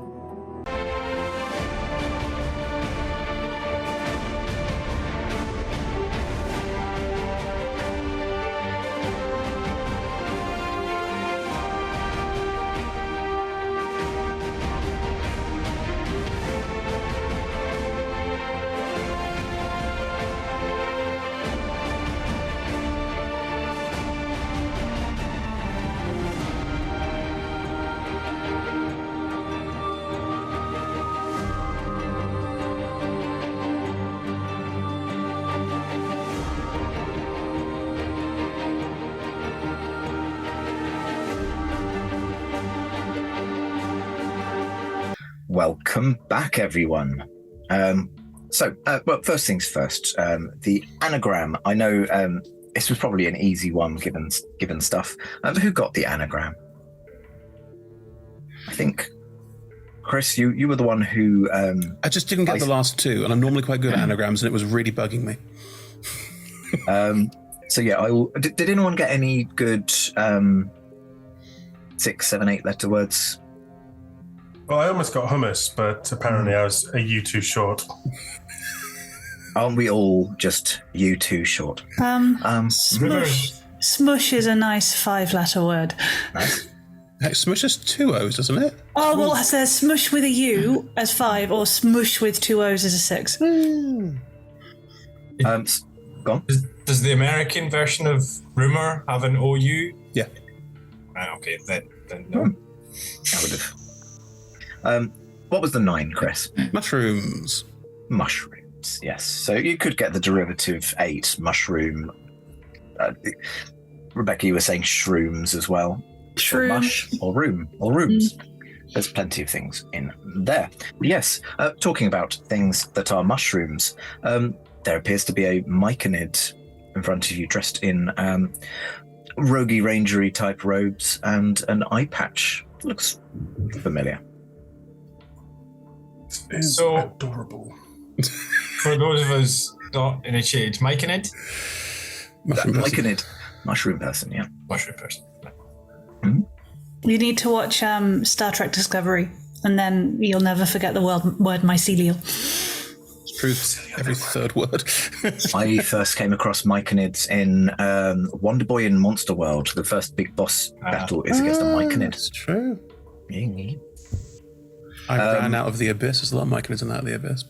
Welcome back, everyone. Well, first things first. The anagram. I know this was probably an easy one given stuff. Who got the anagram? I think Chris, you were the one who. I just didn't get the last two, and I'm normally quite good at anagrams, and it was really bugging me. So yeah, did anyone get any good 6, 7, 8 letter words? Well, I almost got hummus, but apparently I was a U too short. Aren't we all just U too short? Smush. Smush is a nice 5-letter word. Nice. Smush has 2 O's, doesn't it? Oh, well, there's smush with a U as 5, or smush with 2 O's as a 6. Go on. Does the American version of rumor have an OU? Yeah. Okay, then no. I would have. What was the 9, Chris? Mushrooms. Mushrooms, yes. So you could get the derivative 8, mushroom. Rebecca, you were saying shrooms as well. Shroom. Or mush, or room, or rooms. There's plenty of things in there. Yes, talking about things that are mushrooms, there appears to be a myconid in front of you dressed in roguey rangery type robes and an eye patch. Looks familiar. It's so adorable. For those of us not initiated, myconid? Myconid. Mushroom person, yeah. Mushroom person. Mm-hmm. You need to watch Star Trek Discovery, and then you'll never forget the word mycelial. It's true, every third word. I first came across myconids in Wonder Boy in Monster World. The first big boss battle is against a myconid. It's true. Yeah. I ran out of the abyss. There's a lot of myconids in out of the abyss.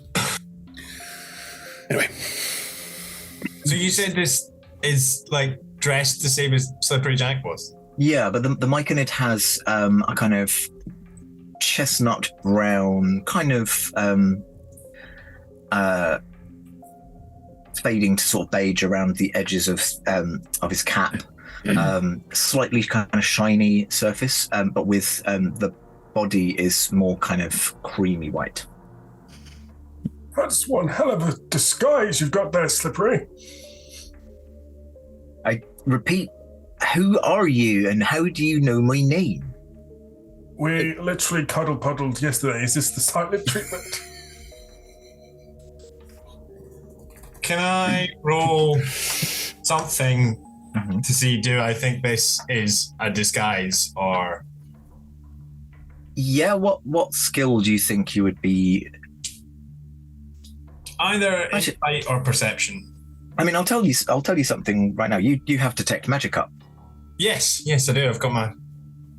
Anyway. So you said this is like dressed the same as Slippery Jack was? Yeah, but the myconid has a kind of chestnut brown, kind of fading to sort of beige around the edges of his cap. Slightly kind of shiny surface, but with the body is more kind of creamy white. That's one hell of a disguise you've got there, Slippery. I repeat, who are you and how do you know my name? We literally cuddle-puddled yesterday. Is this the silent treatment? Can I roll something to see, do I think this is a disguise or... Yeah, what skill do you think you would be? Either insight or perception. I mean, I'll tell you something right now. You have detect magic up. Yes, I do. I've got my...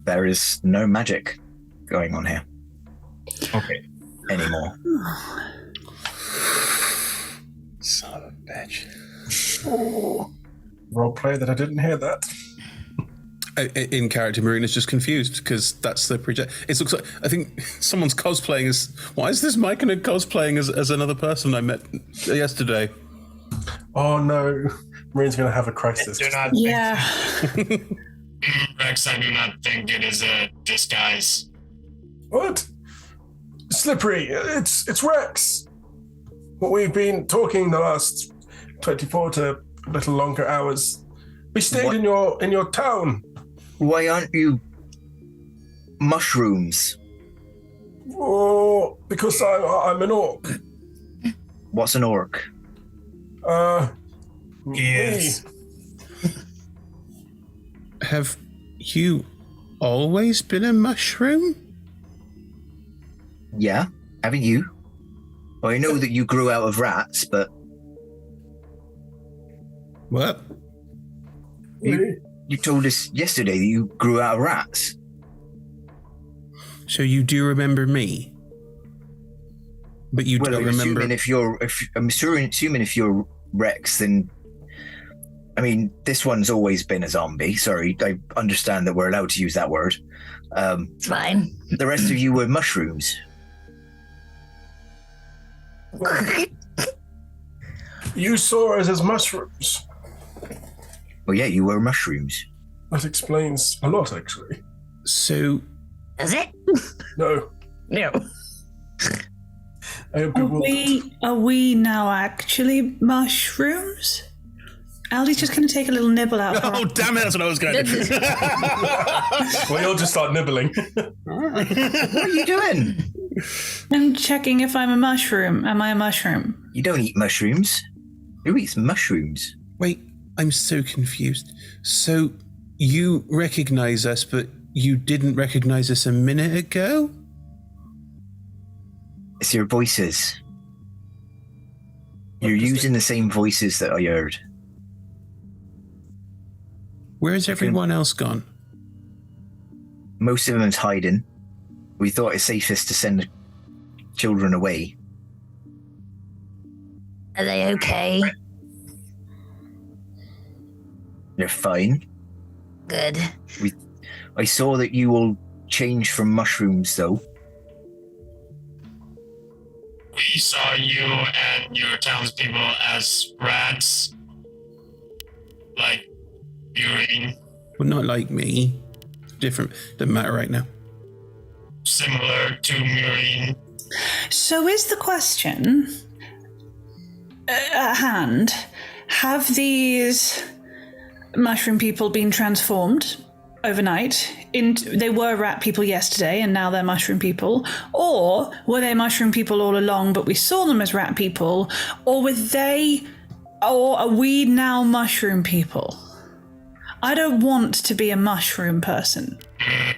There is no magic going on here. Okay. Anymore. Son of a bitch. Oh, roleplay that I didn't hear that. In character, Marine is just confused because that's the project. It looks like, I think someone's cosplaying as... Why is this Myconid cosplaying as another person I met yesterday? Oh no, Marine's going to have a crisis. Yeah. Rex, I do not think it is a disguise. What? Slippery, it's Rex. What we've been talking the last 24 to a little longer hours. We stayed in your town. Why aren't you mushrooms? Oh, because I'm an orc. What's an orc? Yes. Have you always been a mushroom? Yeah, haven't you? Well, I know that you grew out of rats, but... What? You told us yesterday that you grew out of rats. So you do remember me? But you don't remember... I'm assuming if you're Rex, then... I mean, this one's always been a zombie. Sorry, I understand that we're allowed to use that word. It's fine. The rest of you were mushrooms. You saw us as mushrooms. Well, yeah, you were mushrooms. That explains a lot, actually. So... Is it? No. No. Are we now actually mushrooms? Aldi's just going to take a little nibble out. Oh, damn it, that's what I was going to do. Well, you'll just start nibbling. What are you doing? I'm checking if I'm a mushroom. Am I a mushroom? You don't eat mushrooms. Who eats mushrooms? Wait, I'm so confused. So you recognize us, but you didn't recognize us a minute ago? It's your voices. You're using the same voices that I heard. Where's everyone else gone? Most of them's hiding. We thought it's safest to send the children away. Are they okay? They're fine. Good. I saw that you all changed from mushrooms, though. We saw you and your townspeople as rats. Like Faerun. Well, not like me. Different. Doesn't matter right now. Similar to Faerun. So is the question at hand, have these mushroom people been transformed overnight? They were rat people yesterday and now they're mushroom people? Or were they mushroom people all along but we saw them as rat people? Or are we now mushroom people? I don't want to be a mushroom person.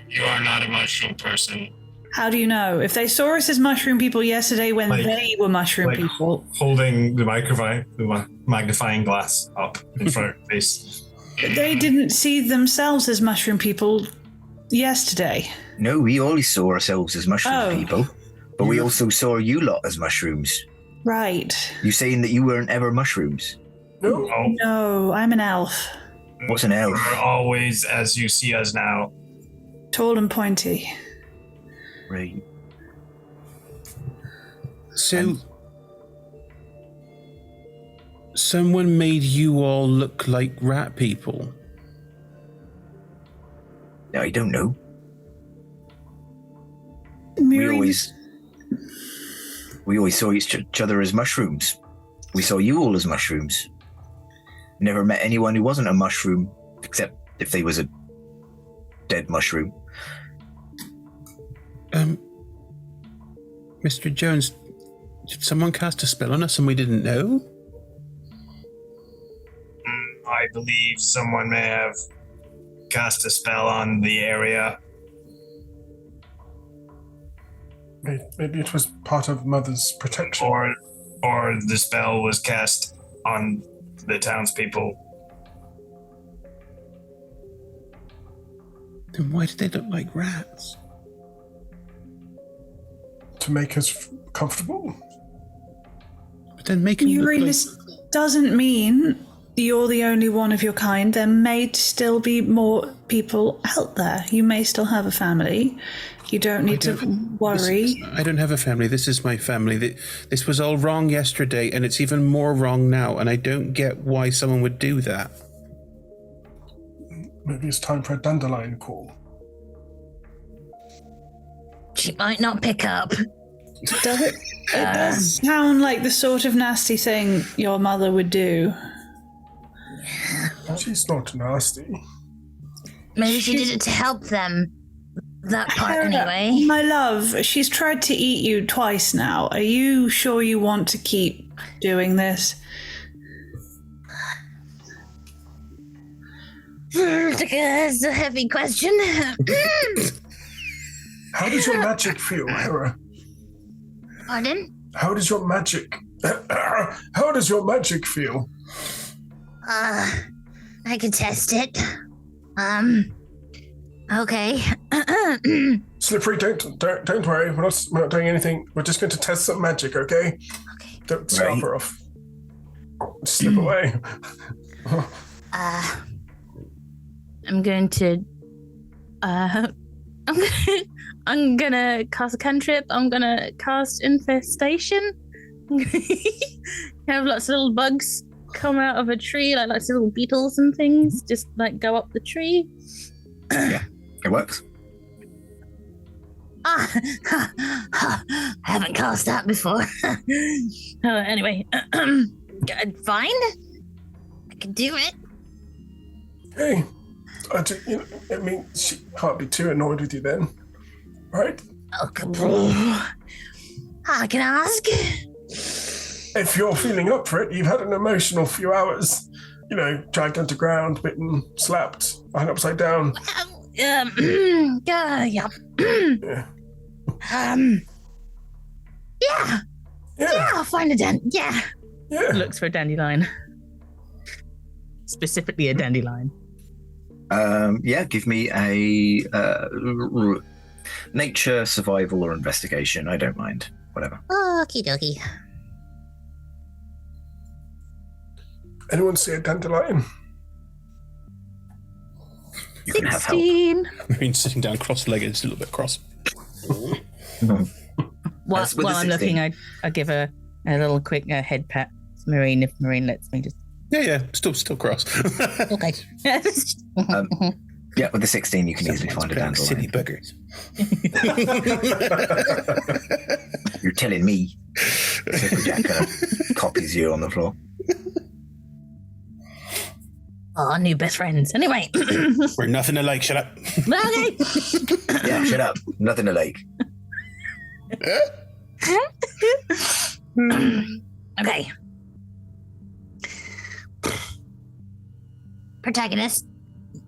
You are not a mushroom person. How do you know? If they saw us as mushroom people yesterday when they were mushroom people. Holding the magnifying glass up in front of your face. But they didn't see themselves as mushroom people yesterday. No, we always saw ourselves as mushroom people. But we also saw you lot as mushrooms. Right. You saying that you weren't ever mushrooms? No. No, I'm an elf. What's an elf? We're always as you see us now. Tall and pointy. Right. So, someone made you all look like rat people? I don't know. We always saw each other as mushrooms. We saw you all as mushrooms. Never met anyone who wasn't a mushroom, except if they was a dead mushroom. Mr. Jones, did someone cast a spell on us and we didn't know? I believe someone may have cast a spell on the area. Maybe it was part of Mother's protection. Or the spell was cast on the townspeople. Then why do they look like rats? To make us comfortable. But then make them look like... This doesn't mean you're the only one of your kind. There may still be more people out there. You may still have a family. You don't need to worry. I don't have a family. This is my family. This was all wrong yesterday, and it's even more wrong now, and I don't get why someone would do that. Maybe it's time for a dandelion call. She might not pick up. Does it? It does sound like the sort of nasty thing your mother would do. She's not nasty. Maybe she did it to help them. That part, anyway. My love, she's tried to eat you twice now. Are you sure you want to keep doing this? That's a heavy question. How does your magic feel, Hera? Pardon? How does your magic... How does your magic feel? I can test it. Okay. Slippery, don't worry. We're not doing anything. We're just going to test some magic, okay? Okay. Don't stop her off. Slip away. I'm going to I'm gonna cast a cantrip. I'm gonna cast infestation. Have lots of little bugs come out of a tree, like lots of little beetles and things, just like go up the tree. Yeah, it works. I haven't cast that before. Anyway, fine. I can do it. Hey, I mean, she can't be too annoyed with you then, right? I can ask. If you're feeling up for it, you've had an emotional few hours. You know, dragged underground, bitten, slapped, hung upside down. Yeah. Yeah, I'll find a yeah. Looks for a dandelion. Specifically a dandelion. Yeah, give me a nature, survival, or investigation. I don't mind. Whatever. Okie dokie. Anyone see a dandelion? You can have help. 16. I've been sitting down cross-legged, it's a little bit cross. While I'm looking, I give a little quick head pat to Marine, if Marine lets me just... Yeah, still cross. Okay. Yeah, with the 16, you can easily find a dandelion. Silly buggers. You're telling me. Jack copies you on the floor. Oh, new best friends. Anyway. We're nothing alike, shut up. Okay. Yeah, shut up. Nothing alike. Okay. Protagonist,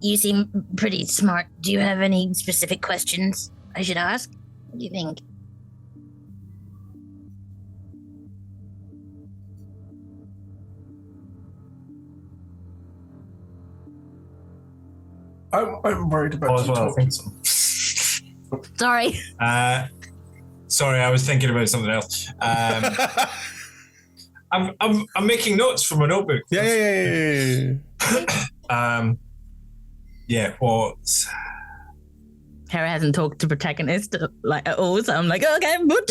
you seem pretty smart. Do you have any specific questions I should ask? What do you think? I'm worried about you talking. Sorry. Sorry, I was thinking about something else. I'm making notes from a notebook. Yeah. What? Hera hasn't talked to protagonist like at all, so I'm like, okay, good.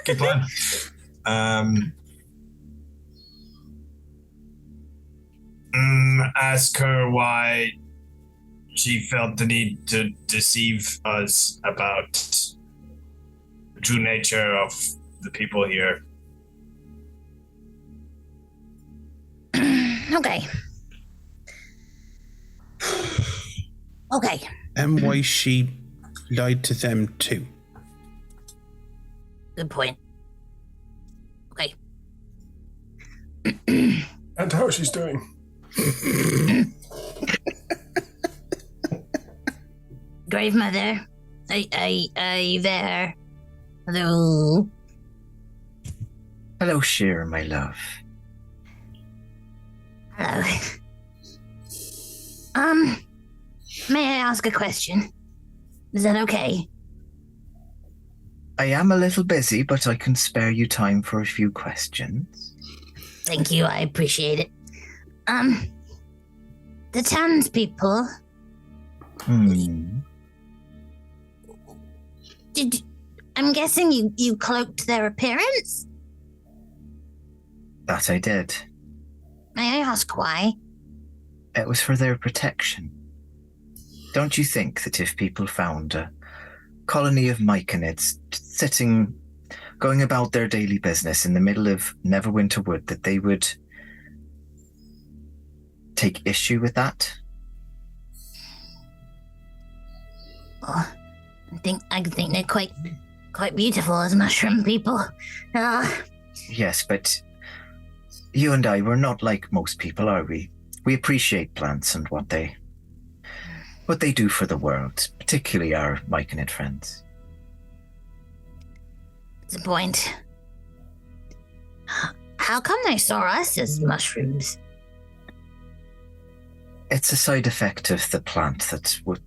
Good plan. Ask her why she felt the need to deceive us about the true nature of the people here. Okay. Okay. And why she lied to them too. Good point. Okay. And how she's doing. Grave Mother, are you there? Hello? Hello, Sheer, my love. Hello. May I ask a question? Is that okay? I am a little busy, but I can spare you time for a few questions. Thank you, I appreciate it. The townspeople... I'm guessing you cloaked their appearance? That I did. May I ask why? It was for their protection. Don't you think that if people found a colony of myconids going about their daily business in the middle of Neverwinter Wood, that they would take issue with that? Oh, I think they're quite beautiful as mushroom people. Yes, but you and I, we're not like most people, are we? We appreciate plants and what they do for the world, particularly our myconid friends. That's the point. How come they saw us as mushrooms? It's a side effect of the plant that would...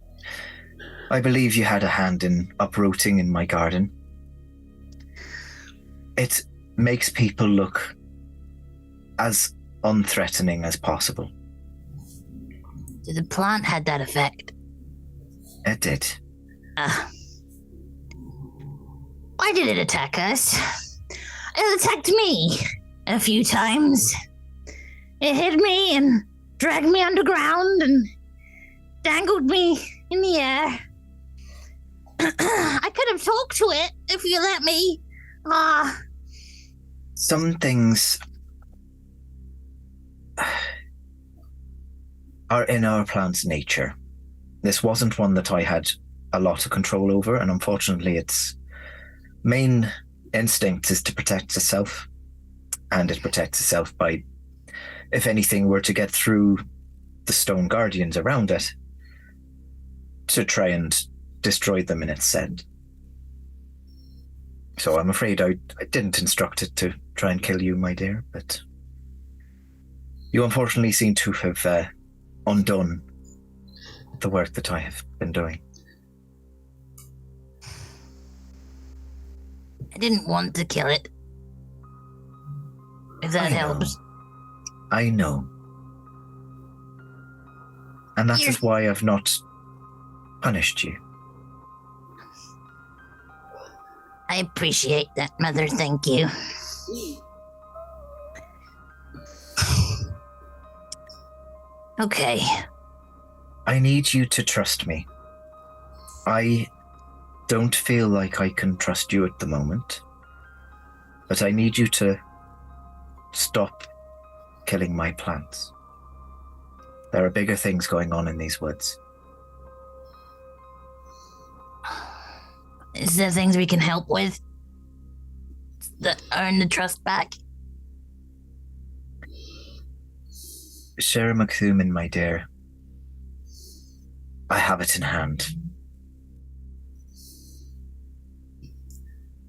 I believe you had a hand in uprooting in my garden. It makes people look as unthreatening as possible. So the plant had that effect? It did. Why did it attack us? It attacked me a few times. It hit me and dragged me underground and dangled me in the air. I could have talked to it if you let me. Some things are in our plant's nature. This wasn't one that I had a lot of control over, and unfortunately its main instinct is to protect itself. And it protects itself by, if anything were to get through the stone guardians around it, to try and destroy them in its scent. So I'm afraid I didn't instruct it to try and kill you, my dear, but you unfortunately seem to have undone the work that I have been doing. I didn't want to kill it. If that helps. I know. And that is why I've not punished you. I appreciate that, Mother. Thank you. Okay. I need you to trust me. I don't feel like I can trust you at the moment, but I need you to stop killing my plants. There are bigger things going on in these woods. Is there things we can help with that earn the trust back? Shara McThuman, my dear, I have it in hand.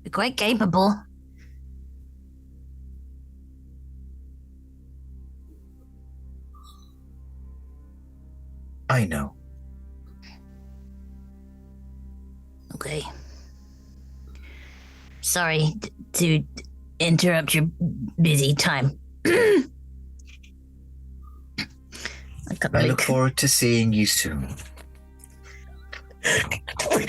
You're quite capable. I know. Okay. Sorry to interrupt your busy time. I look forward to seeing you soon. Okay.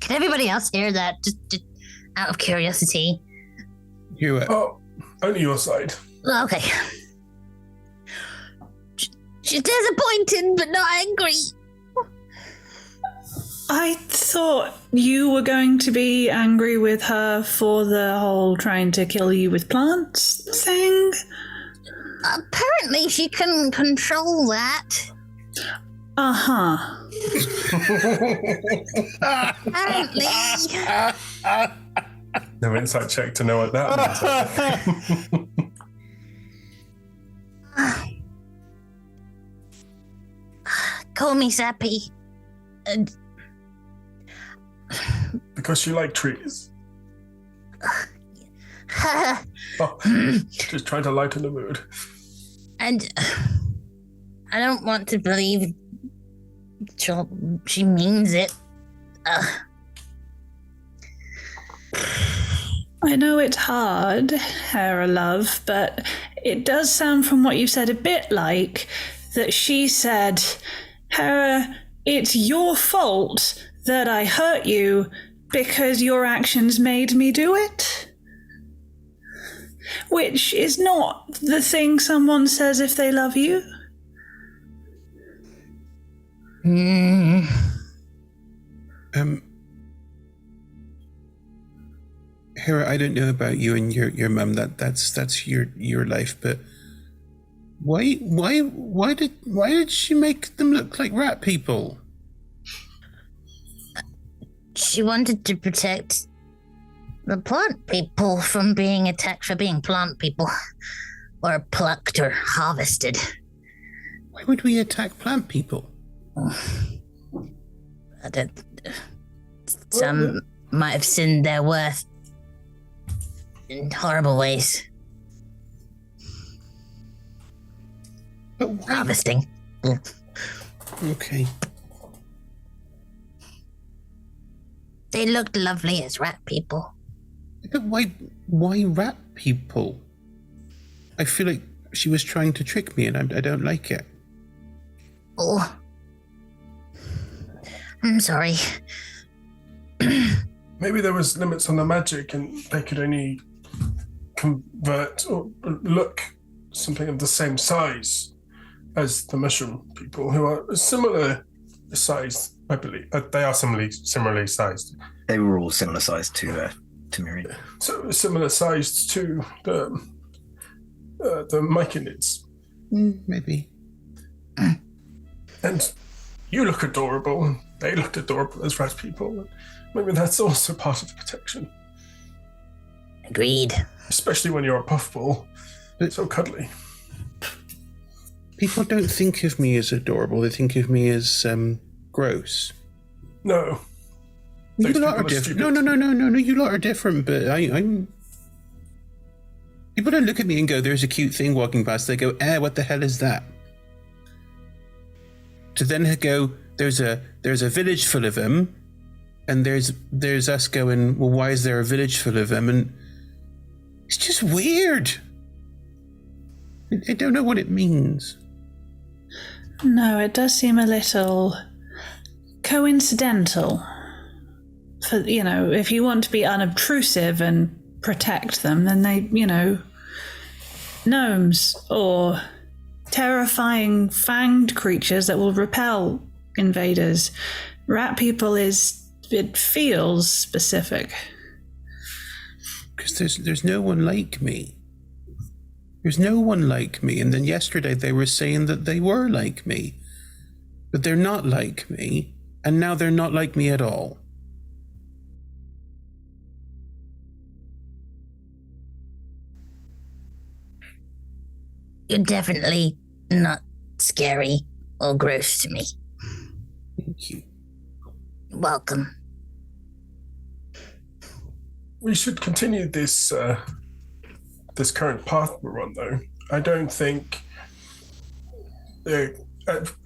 Can everybody else hear that? Just out of curiosity. You were. Oh, only your side. Okay. She's disappointed, but not angry. I thought you were going to be angry with her for the whole trying to kill you with plants thing. Apparently she couldn't control that. Uh-huh. Apparently. No insight check to know what that means. Call me Zappy. Because you like trees. Just trying to lighten the mood. And I don't want to believe she means it. I know it's hard, Hera love, but it does sound from what you said a bit like that she said, Hera, it's your fault that I hurt you because your actions made me do it. Which is not the thing someone says if they love you. Hera, I don't know about you and your mum. That's your life, but why did she make them look like rat people? She wanted to protect the plant people from being attacked for being plant people, or plucked or harvested. Why would we attack plant people? Some might have sinned their worth in horrible ways. But why? Harvesting. Okay. They looked lovely as rat people. But why rat people? I feel like she was trying to trick me and I don't like it. Oh. I'm sorry. Maybe there was limits on the magic and they could only convert or look something of the same size as the mushroom people, who are similar sized, I believe. They are similarly sized. They were all similar sized to Miri. So similar sized to the myconids. Maybe. And you look adorable, and they looked adorable as rat people. Maybe that's also part of the protection. Agreed. Especially when you're a puffball. It's so cuddly. People don't think of me as adorable. They think of me as gross. No. You lot are different. No. You lot are different, but I'm... People don't look at me and go, there's a cute thing walking past. They go, what the hell is that? To then go, there's a village full of them, and there's us going, well, why is there a village full of them? And it's just weird. I don't know what it means. No, it does seem a little coincidental. For, if you want to be unobtrusive and protect them, then they, gnomes or terrifying fanged creatures that will repel invaders. Rat people it feels specific. Because there's no one like me. There's no one like me. And then yesterday they were saying that they were like me. But they're not like me. And now they're not like me at all. You're definitely not scary or gross to me. Thank you. Welcome. We should continue this this current path we're on, though. I don't think...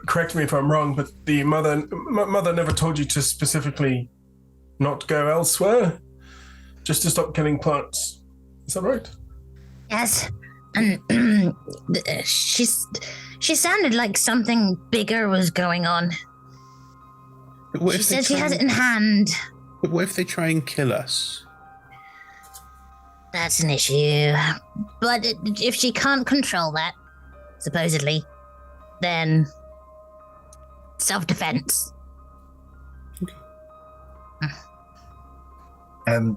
correct me if I'm wrong, but the mother never told you to specifically not go elsewhere? Just to stop killing plants. Is that right? Yes. And she sounded like something bigger was going on. She said she has it in hand. But what if they try and kill us? That's an issue. But if she can't control that, supposedly, then self-defense. Okay.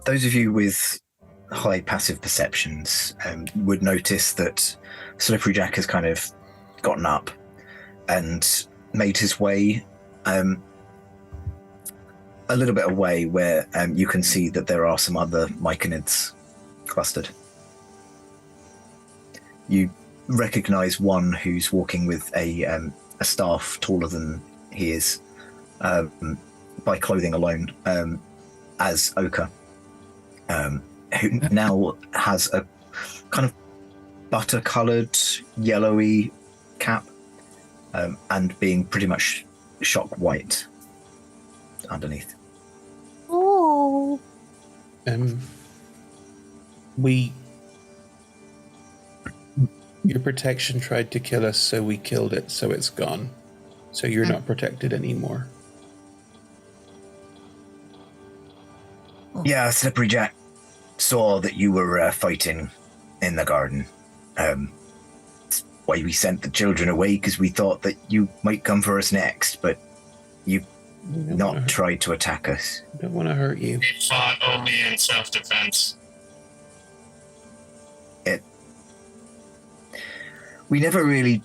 Those of you with high passive perceptions would notice that Slippery Jack has kind of gotten up and made his way a little bit away where you can see that there are some other myconids clustered. You recognize one who's walking with a staff taller than he is by clothing alone as Oka, who now has a kind of butter-coloured, yellowy cap and being pretty much shock white underneath. Oh. Your protection tried to kill us, so we killed it, so it's gone. So you're not protected anymore. Yeah, Slippery Jack saw that you were fighting in the garden. That's why we sent the children away, because we thought that you might come for us next, but you not tried to attack us. I don't want to hurt you. We fought only in self-defense. We never really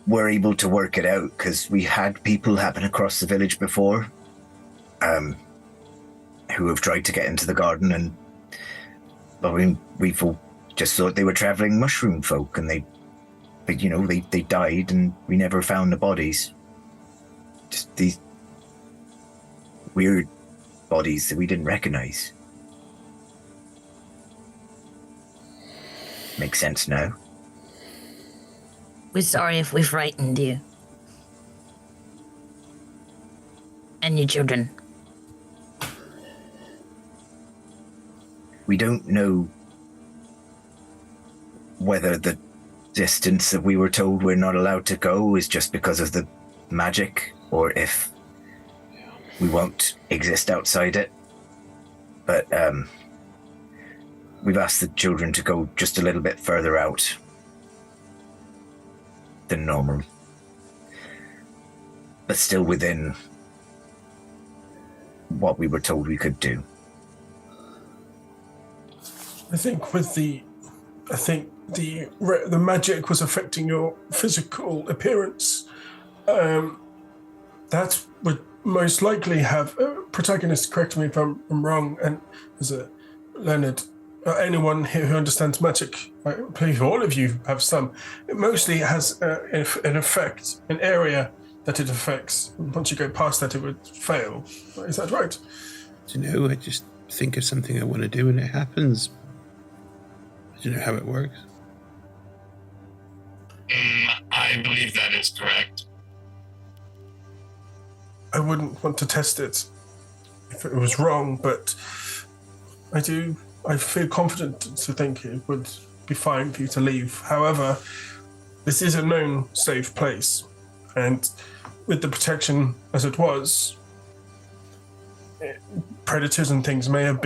were able to work it out because we had people happen across the village before who have tried to get into the garden, and we've all just thought they were traveling mushroom folk, and they died, and we never found the bodies. Just these weird bodies that we didn't recognize. Makes sense now. We're sorry if we frightened you. And your children. We don't know whether the distance that we were told we're not allowed to go is just because of the magic, or if we won't exist outside it. But we've asked the children to go just a little bit further out than normal, but still within what we were told we could do. I think the magic was affecting your physical appearance. That would most likely have protagonist. Correct me if I'm wrong. And as a learned, anyone here who understands magic, I believe all of you have some. It mostly has an effect, an area that it affects. Once you go past that, it would fail. Is that right? I don't know. I just think of something I want to do and it happens. I don't know how it works. I believe that is correct. I wouldn't want to test it if it was wrong, but I feel confident to think it would be fine for you to leave. However, this is a known safe place, and with the protection as it was, predators and things may have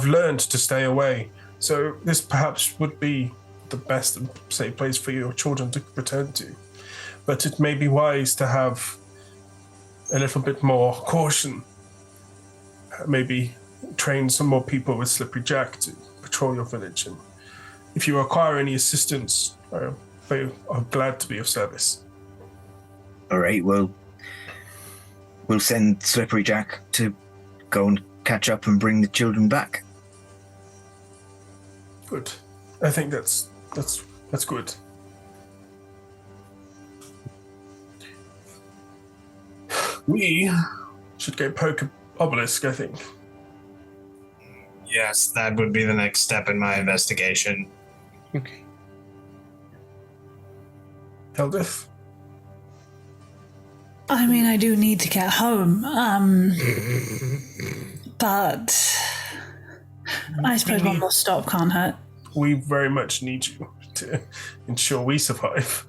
learned to stay away. So this perhaps would be the best and safe place for your children to return to. But it may be wise to have a little bit more caution. Maybe train some more people with Slippery Jack to patrol your village. And if you require any assistance, I'm glad to be of service. All right, well, we'll send Slippery Jack to go and catch up and bring the children back. Good. I think that's good. We should go poke Obelisk, I think. Yes, that would be the next step in my investigation. Okay. Eldith? I mean, I do need to get home, but I suppose one more stop can't hurt. We very much need you to ensure we survive.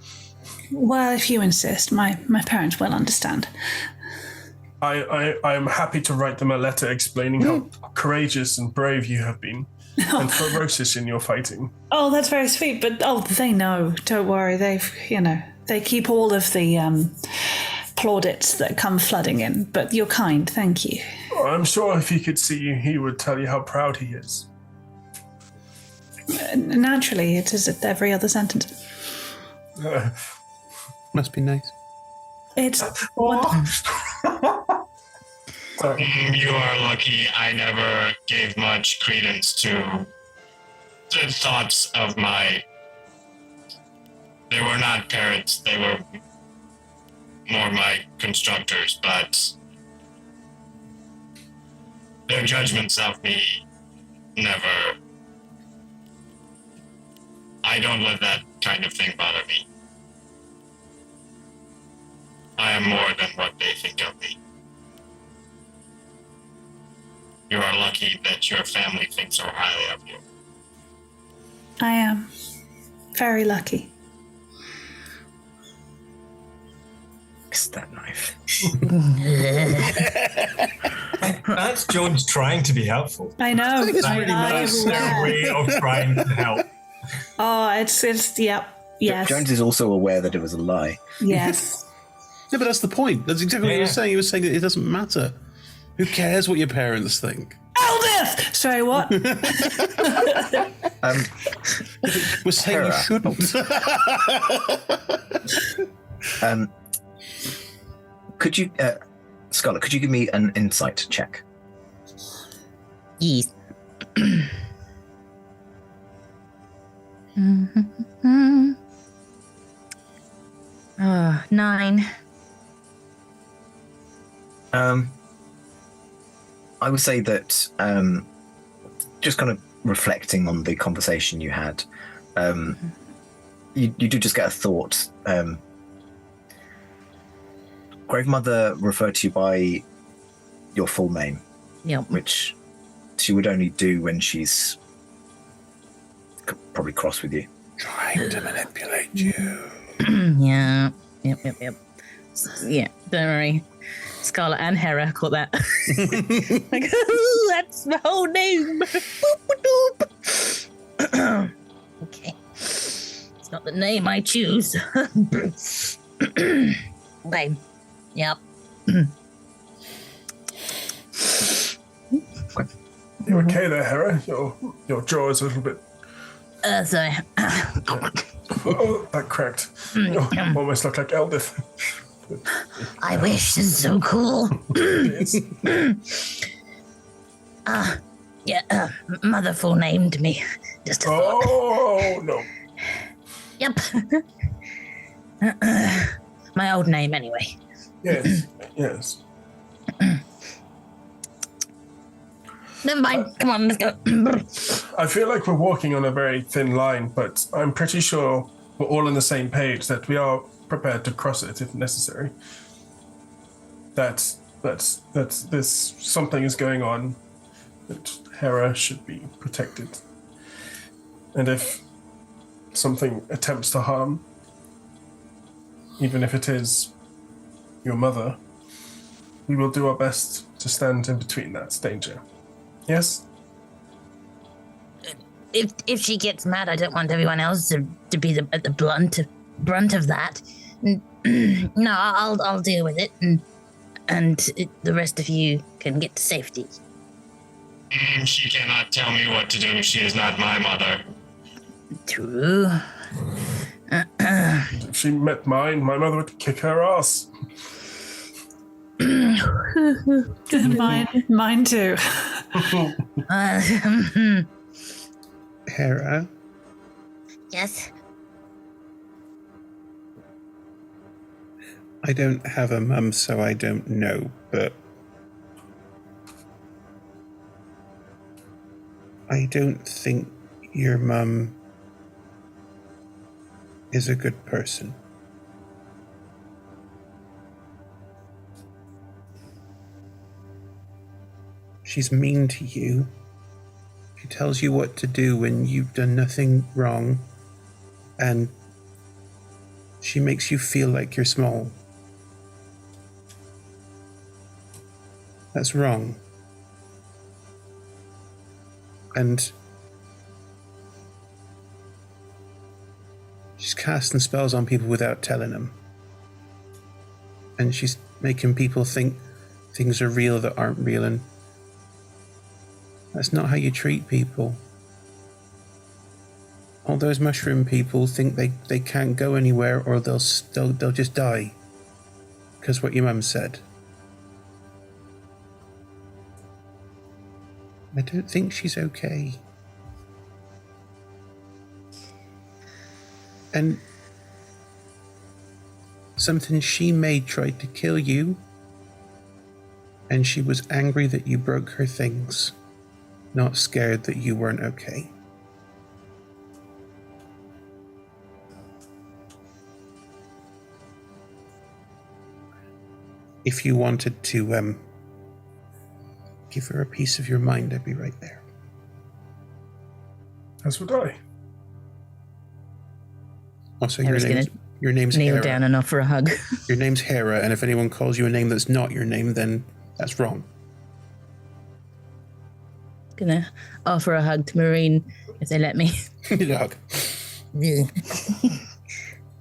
Well, if you insist, my parents will understand. I am happy to write them a letter explaining how courageous and brave you have been, and ferocious in your fighting. Oh, that's very sweet, but they know. Don't worry, they keep all of the plaudits that come flooding in. But you're kind, thank you. Oh, I'm sure if he could see you, he would tell you how proud he is. Naturally, it is at every other sentence. Must be nice. It's You are lucky I never gave much credence to the thoughts of my... They were not parents, they were more my constructors, but their judgments of me never... I don't let that kind of thing bother me. I am more than what they think of me. You are lucky that your family thinks so highly of you. I am very lucky. Kiss that knife. That's Jones trying to be helpful. I know. That's their way of trying to help. Oh, it's yep. Yes. Jones is also aware that it was a lie. Yes. Yeah, but that's the point. That's exactly what he was saying. He was saying that it doesn't matter. Who cares what your parents think? Eldith! Sorry, what? We're saying you shouldn't. Could you, Scarlett, could you give me an insight check? Yes. 9. I would say that just kind of reflecting on the conversation you had, you do just get a thought. Gravemother referred to you by your full name, which she would only do when she's probably cross with you. Trying to manipulate you. Yeah. Yep. Yeah, don't worry. Scarlet and Hera caught that. Like, oh, that's my whole name. Okay. It's not the name I choose. Okay. Yep. You okay there, Hera? Your jaw is a little bit... Sorry. Oh, that cracked. You almost look like Eldith. I wish. This is so cool. Mother full named me. Just a thought. No. Yep. My old name, anyway. Yes. Never mind. Come on, let's go. I feel like we're walking on a very thin line, but I'm pretty sure we're all on the same page that we are prepared to cross it if necessary. That there's something is going on, that Hera should be protected. And if something attempts to harm, even if it is your mother, we will do our best to stand in between that danger. Yes? If she gets mad, I don't want everyone else to be at the brunt of that. No, I'll deal with it, and the rest of you can get to safety. She cannot tell me what to do. She is not my mother. True. If she met mine, my mother would kick her ass. Mine too. Hera? Yes? I don't have a mum, so I don't know, but I don't think your mum is a good person. She's mean to you. She tells you what to do when you've done nothing wrong, and she makes you feel like you're small. That's wrong. And she's casting spells on people without telling them. And she's making people think things are real that aren't real, and that's not how you treat people. All those mushroom people think they can't go anywhere, or they'll just die. Because what your mum said. I don't think she's okay. And something she made tried to kill you, and she was angry that you broke her things, not scared that you weren't okay. If you wanted to give her a piece of your mind, I'd be right there. As would I. Also, I was your name's kneel Hera. down and offer a hug. Your name's Hera, and if anyone calls you a name that's not your name, then that's wrong. Gonna offer a hug to Marine if they let me. Need a hug.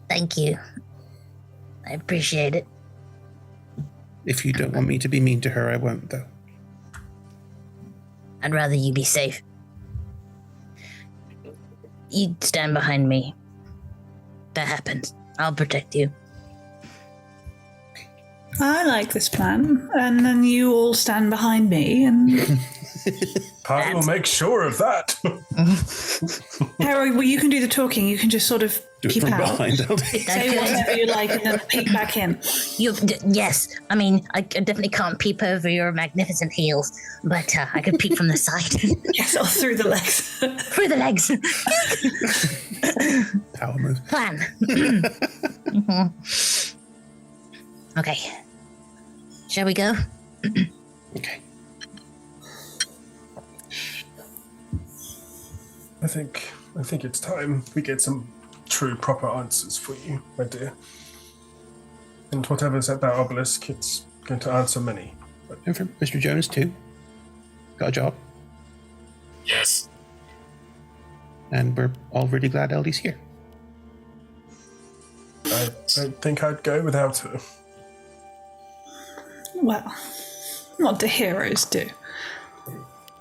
Thank you. I appreciate it. If you don't want me to be mean to her, I won't, though. I'd rather you be safe. You stand behind me. That happens. I'll protect you. I like this plan. And then you all stand behind me and... I will make sure of that. Harry, well, you can do the talking. You can just sort of peep out. Say whatever you like and then peek back in. Yes. I mean, I definitely can't peep over your magnificent heels, but I could peek from the side. Yes, or through the legs. Through the legs. Power move. Plan. Okay. Shall we go? Okay. I think it's time we get some true, proper answers for you, my dear. And whatever's at that obelisk, it's going to answer many. And for Mr. Jones, too. Got a job. Yes. And we're all really glad Eldie's here. I don't think I'd go without her. Well, what do heroes do?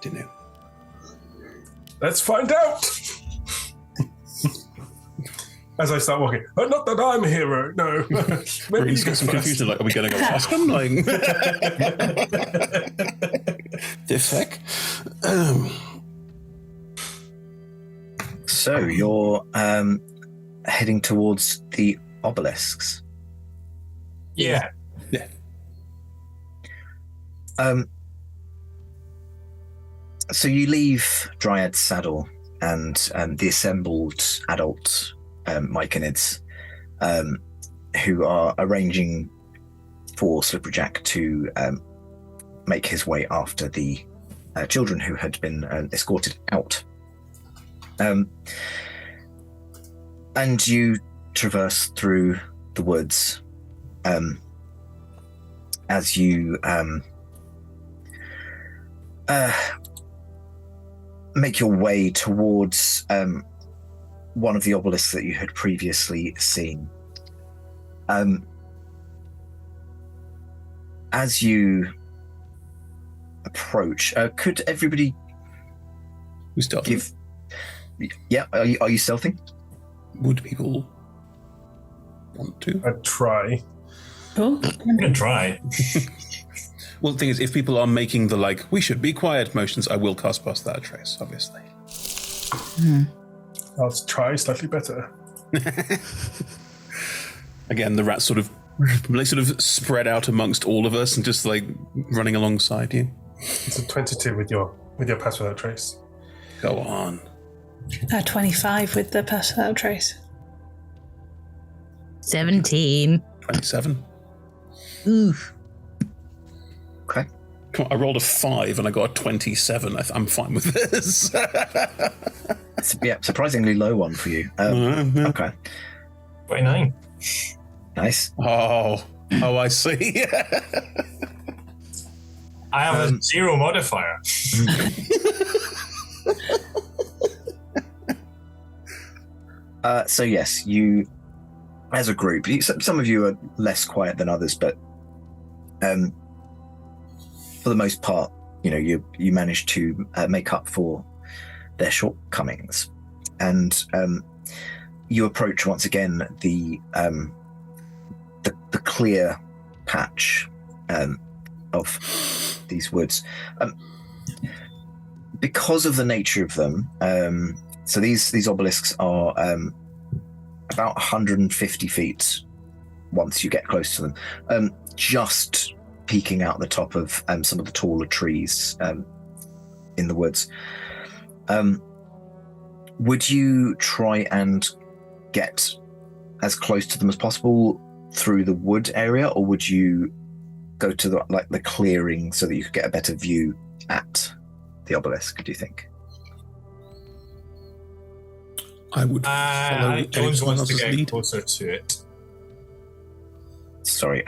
Don't know. Let's find out! As I start walking. Not that I'm a hero, no. Maybe He's got some confusion, like, are we going to go ask him? Like, the heck? So you're heading towards the obelisks. Yeah. Yeah. So you leave Dryad's saddle and the assembled adult Myconids, who are arranging for Slipperjack to make his way after the children who had been escorted out. And you traverse through the woods as you make your way towards one of the obelisks that you had previously seen. As you approach, could everybody give... Yeah, are you stealthing? Would people want to? I'd try. Cool. I'm going to try. Well, the thing is, if people are making the, like, we should be quiet motions, I will cast past that trace, obviously. I'll try slightly better. Again, the rats sort of spread out amongst all of us and just, like, running alongside you. It's a 22 with your pass without trace. Go on. 25 with the pass without trace. 17. 27. Oof. Okay. Come on, I rolled a 5 and I got a 27. I'm fine with this. Yeah, surprisingly low one for you. Okay. 29. Nice. Oh, I see. I have a 0 modifier. So yes, you, as a group, some of you are less quiet than others, but for the most part, you manage to make up for their shortcomings, and you approach once again the clear patch of these woods. because of the nature of them, so these obelisks are about 150 feet once you get close to them, just peeking out the top of some of the taller trees in the woods. Would you try and get as close to them as possible through the wood area, or would you go to the clearing so that you could get a better view at the obelisk, do you think? I would follow Jones wants to get lead. closer to it. Sorry.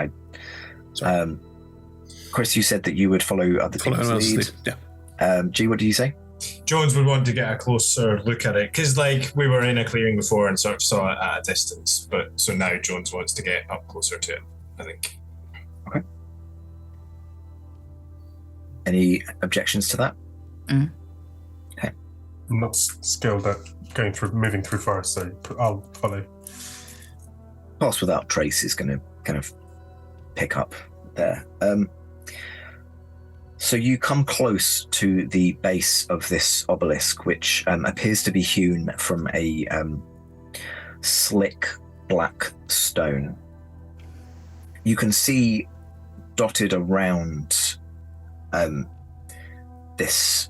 Chris, you said that you would follow other people's lead. Yeah. G, what did you say? Jones would want to get a closer look at it because, we were in a clearing before and sort of saw it at a distance. But so now Jones wants to get up closer to it, I think. Okay. Any objections to that? Okay. I'm not skilled at moving through forest, so I'll follow. Pass Without Trace is going to kind of pick up there. So you come close to the base of this obelisk, which appears to be hewn from a slick black stone. You can see dotted around this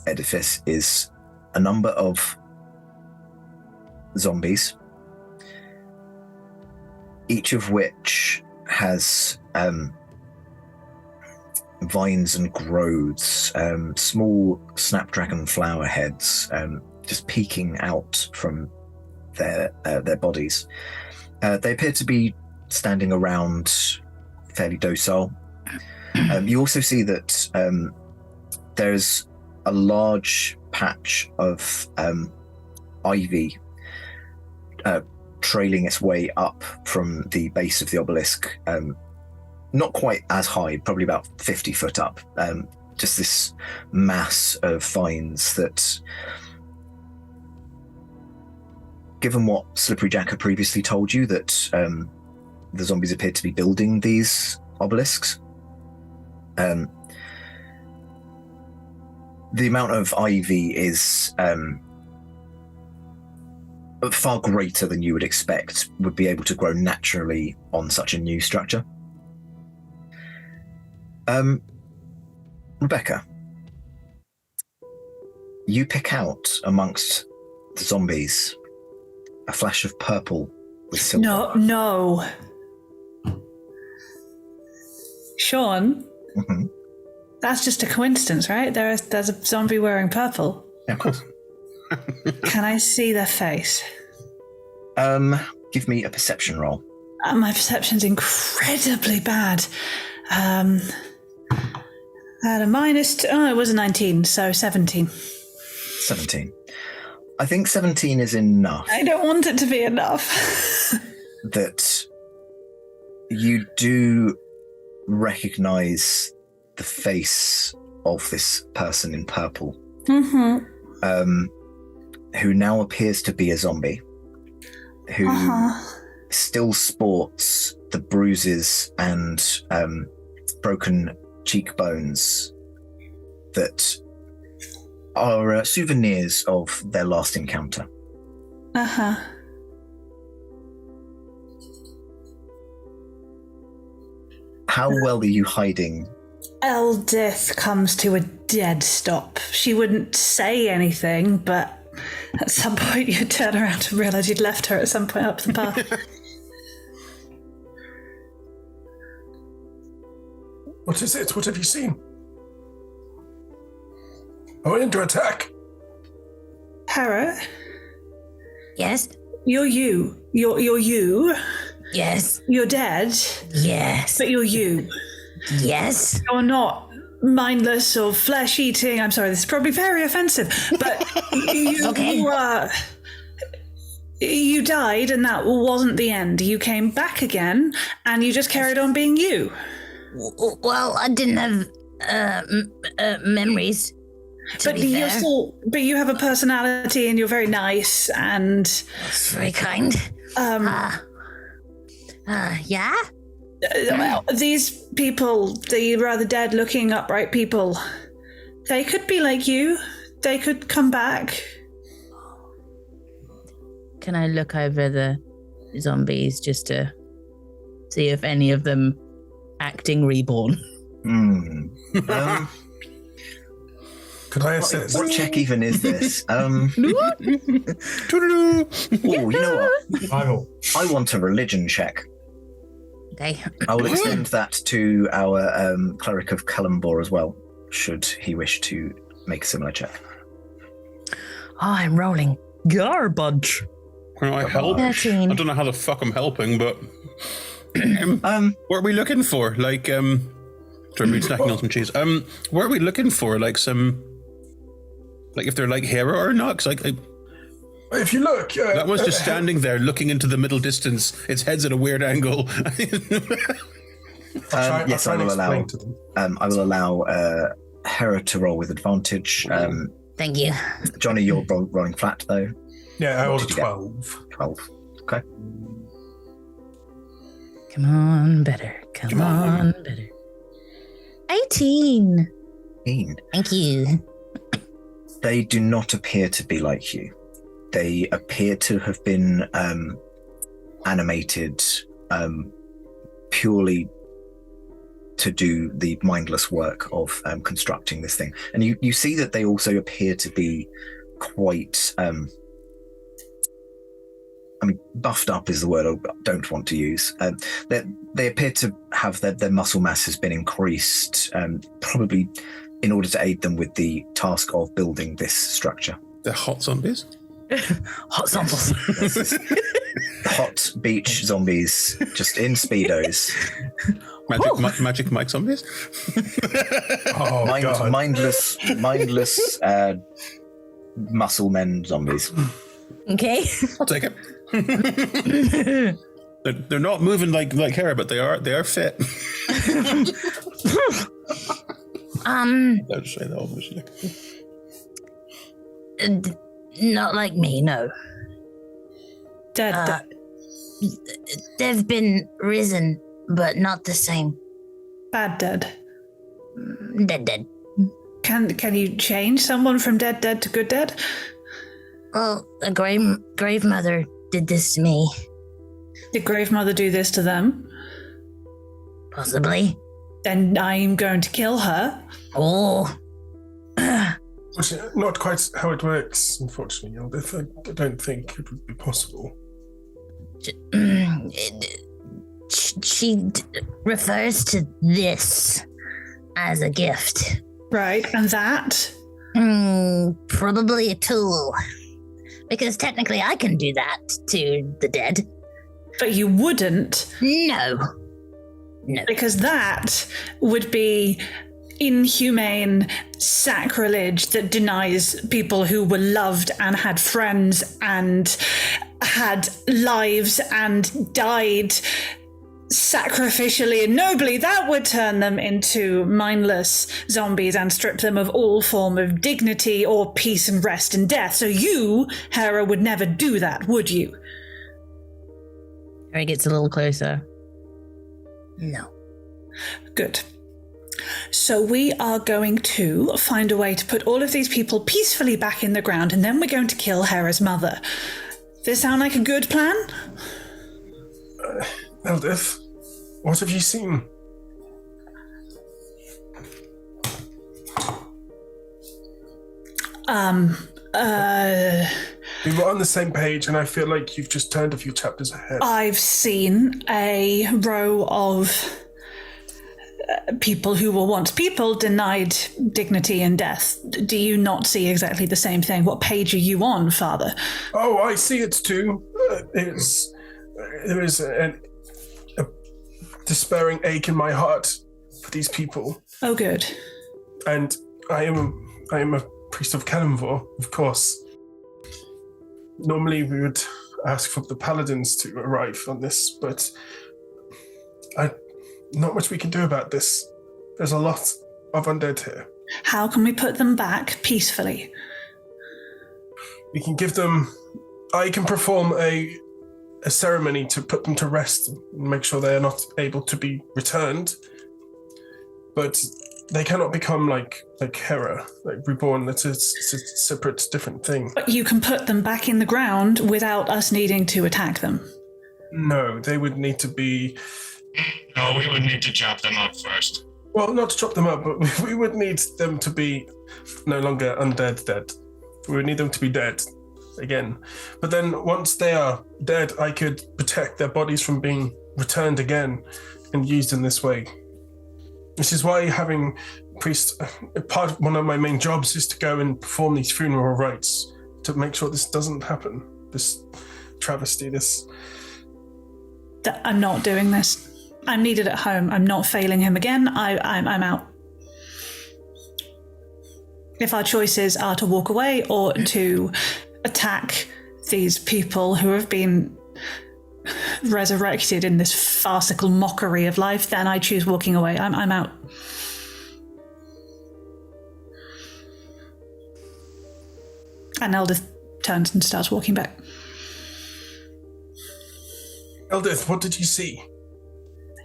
edifice is a number of zombies, each of which has vines and growths, small snapdragon flower heads just peeking out from their bodies. They appear to be standing around fairly docile. You also see that there's a large patch of ivy trailing its way up from the base of the obelisk, not quite as high, probably about 50 foot up. Just this mass of vines that, given what Slippery Jack had previously told you, that the zombies appeared to be building these obelisks. The amount of ivy is far greater than you would expect would be able to grow naturally on such a new structure. Rebecca, you pick out amongst the zombies a flash of purple with silver. No. Sean, that's just a coincidence, right? There's a zombie wearing purple. Yeah, of course. Can I see their face? Give me a perception roll. My perception's incredibly bad. I had a minus. It was a 19, so 17. 17. I think 17 is enough. I don't want it to be enough. That you do recognize the face of this person in purple, who now appears to be a zombie, who still sports the bruises and broken cheekbones that are souvenirs of their last encounter. How well are you hiding? Eldith comes to a dead stop. She wouldn't say anything, but at some point you'd turn around and realise you'd left her at some point up the path. What is it? What have you seen? I went into attack. Hera? Yes? You're you. You're you. Yes. You're dead. Yes. But you're you. Yes. You're not mindless or flesh-eating. I'm sorry, this is probably very offensive, but you died and that wasn't the end. You came back again and you just carried on being you. Well, I didn't have memories. But you have a personality and you're very nice and... That's very kind. Yeah? Well, these people, the rather dead-looking, upright people, They could be like you. They could come back. Can I look over the zombies just to see if any of them acting reborn? Could I assist? What check even is this? Oh, you know what? I want a religion check. Okay. I will extend that to our cleric of Kalambor as well, should he wish to make a similar check. I'm rolling garbage. Can I help? 13. I don't know how the fuck I'm helping, but what are we looking for? Like, sorry, we're snacking on some cheese. What are we looking for? Like some, like if they're like Hera or not? 'Cause like, if you look, that was just standing there looking into the middle distance. Its head's at a weird angle. Yes, I will allow. I will allow Hera to roll with advantage. Thank you. Johnny, you're rolling flat though. Yeah, I rolled 12. 12. Okay. Come on, better. Come on, better. 18. 18. Thank you. They do not appear to be like you. They appear to have been animated purely to do the mindless work of constructing this thing. And you see that they also appear to be quite... buffed up is the word I don't want to use. They appear to have their muscle mass has been increased, probably in order to aid them with the task of building this structure. They're hot zombies? Hot zombies. Hot beach zombies, just in Speedos. Magic Mike zombies? Mindless muscle men zombies. Okay. I'll take it. They're not moving like Hera, but they are fit. Don't say that, obviously. Not like me, no. Dead. They've been risen, but not the same. Bad dead. Dead. Can you change someone from dead to good dead? Well, a grave mother did this to me. Did Grave Mother do this to them? Possibly. Then I'm going to kill her. Oh. Not quite how it works, unfortunately. I don't think it would be possible. She refers to this as a gift. Right, and that? Probably a tool. Because technically I can do that to the dead. But you wouldn't? No. Because that would be inhumane sacrilege that denies people who were loved and had friends and had lives and died sacrificially and nobly. That would turn them into mindless zombies and strip them of all form of dignity or peace and rest in death. So you, Hera, would never do that, would you? Harry gets a little closer. No. Good. So we are going to find a way to put all of these people peacefully back in the ground, and then we're going to kill Hera's mother. This sound like a good plan? Eldith, what have you seen? We were on the same page, and I feel like you've just turned a few chapters ahead. I've seen a row of people who were once people denied dignity and death. Do you not see exactly the same thing? What page are you on, Father? Oh, I see it too. There is a despairing ache in my heart for these people. Oh, good. And I am a priest of Kalambor, of course. Normally we would ask for the paladins to arrive on this, but not much we can do about this. There's a lot of undead here. How can we put them back peacefully? We can give them... I can perform a ceremony to put them to rest and make sure they are not able to be returned. But they cannot become like Hera, like reborn. It's a separate, different thing. But you can put them back in the ground without us needing to attack them. No, they would need to be... No, we would need to chop them up first. Well, not to chop them up, but we would need them to be no longer undead dead. We would need them to be dead again. But then once they are dead, I could protect their bodies from being returned again and used in this way. This is why having priests, one of my main jobs is to go and perform these funeral rites to make sure this doesn't happen. This travesty, this... I'm not doing this. I'm needed at home. I'm not failing him again. I'm out. If our choices are to walk away or to attack these people who have been resurrected in this farcical mockery of life, then I choose walking away. I'm out. And Eldith turns and starts walking back. Eldith, what did you see?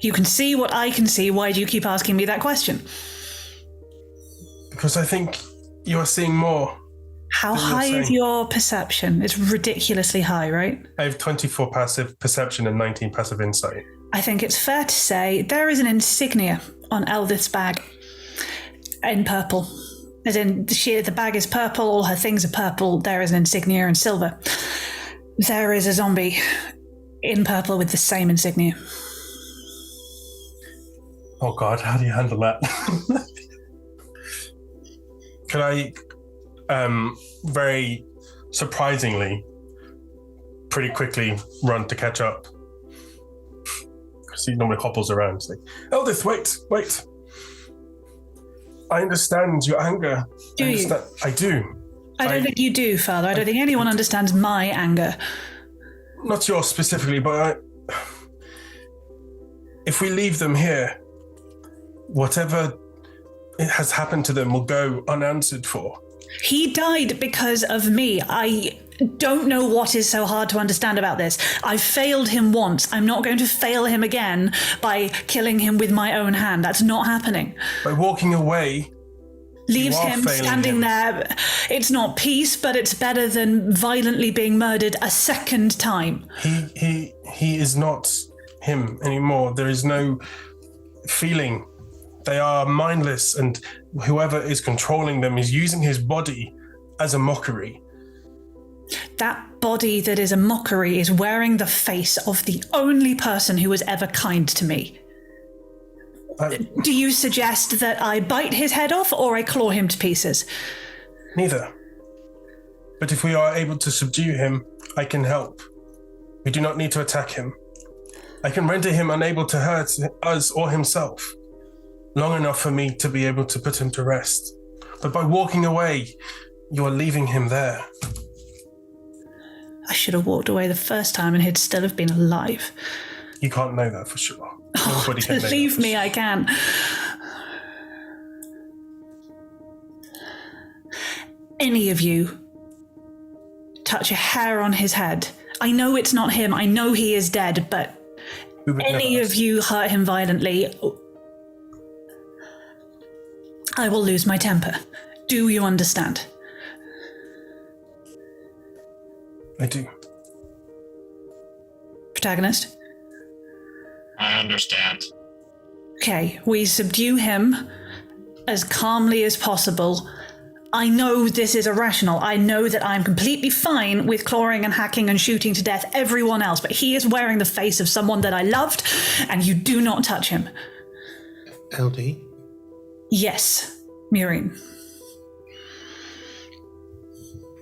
You can see what I can see. Why do you keep asking me that question? Because I think you are seeing more. How high is your perception? It's ridiculously high, right? I have 24 passive perception and 19 passive insight. I think it's fair to say there is an insignia on Eldith's bag in purple. As in, the bag is purple, all her things are purple. There is an insignia in silver. There is a zombie in purple with the same insignia. Oh God, how do you handle that? Can I, very surprisingly, pretty quickly run to catch up? Because he normally hobbles around. Like, Eldith, wait. I understand your anger. Do you? I do. I don't think you do, Father. I don't think anyone understands my anger. Not yours specifically, but if we leave them here, whatever has happened to them will go unanswered for. He died because of me. I don't know what is so hard to understand about this. I failed him once. I'm not going to fail him again by killing him with my own hand. That's not happening. By walking away, leaves him standing there. It's not peace, but it's better than violently being murdered a second time. He is not him anymore. There is no feeling. They are mindless, and whoever is controlling them is using his body as a mockery. That body that is a mockery is wearing the face of the only person who was ever kind to me. Do you suggest that I bite his head off or I claw him to pieces? Neither. But if we are able to subdue him, I can help. We do not need to attack him. I can render him unable to hurt us or himself, long enough for me to be able to put him to rest. But by walking away, you are leaving him there. I should have walked away the first time and he'd still have been alive. You can't know that for sure. Nobody can know that. Believe me, I can. Any of you touch a hair on his head. I know it's not him. I know he is dead, but any of you hurt him violently, I will lose my temper. Do you understand? I do. Protagonist? I understand. Okay, we subdue him as calmly as possible. I know this is irrational. I know that I'm completely fine with clawing and hacking and shooting to death everyone else, but he is wearing the face of someone that I loved, and you do not touch him. LD? Yes, Murine.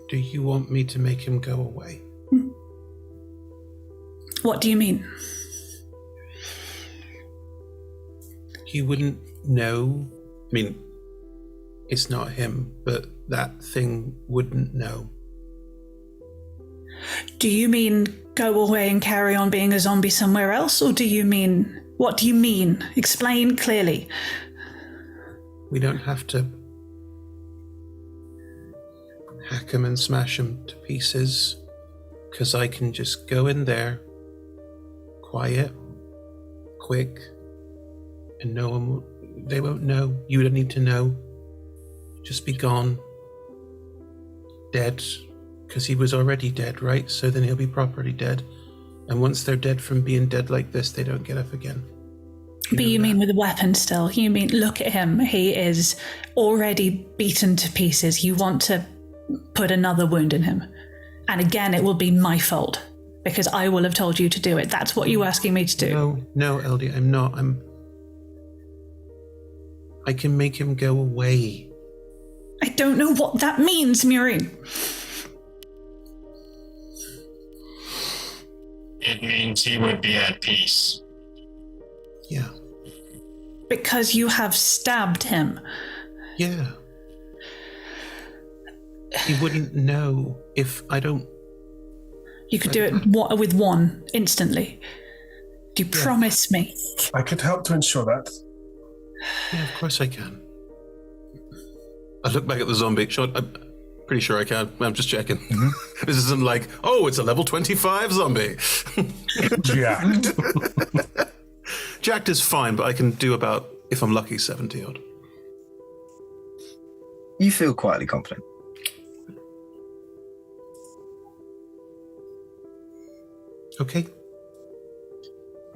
Do you want me to make him go away? What do you mean? He wouldn't know. I mean, it's not him, but that thing wouldn't know. Do you mean go away and carry on being a zombie somewhere else, or do you mean... What do you mean? Explain clearly. We don't have to hack him and smash him to pieces, because I can just go in there, quiet, quick, and no one will... They won't know. You don't need to know. Just be gone. Dead. Because he was already dead, right? So then he'll be properly dead. And once they're dead from being dead like this, they don't get up again. But you mean with a weapon still? You mean, look at him. He is already beaten to pieces. You want to put another wound in him. And again, it will be my fault. Because I will have told you to do it. That's what you're asking me to do. No, Eldie, I'm not. I can make him go away. I don't know what that means, Murine. It means he would be at peace. Yeah. Because you have stabbed him. Yeah. He wouldn't know if I don't... You could do it with one, instantly. Do you promise me? I could help to ensure that. Yeah, of course I can. I look back at the zombie. I'm pretty sure I can. I'm just checking. Mm-hmm. This isn't like, oh, it's a level 25 zombie. Jacked. Jacked is fine, but I can do about, if I'm lucky, 70 odd. You feel quietly confident. Okay.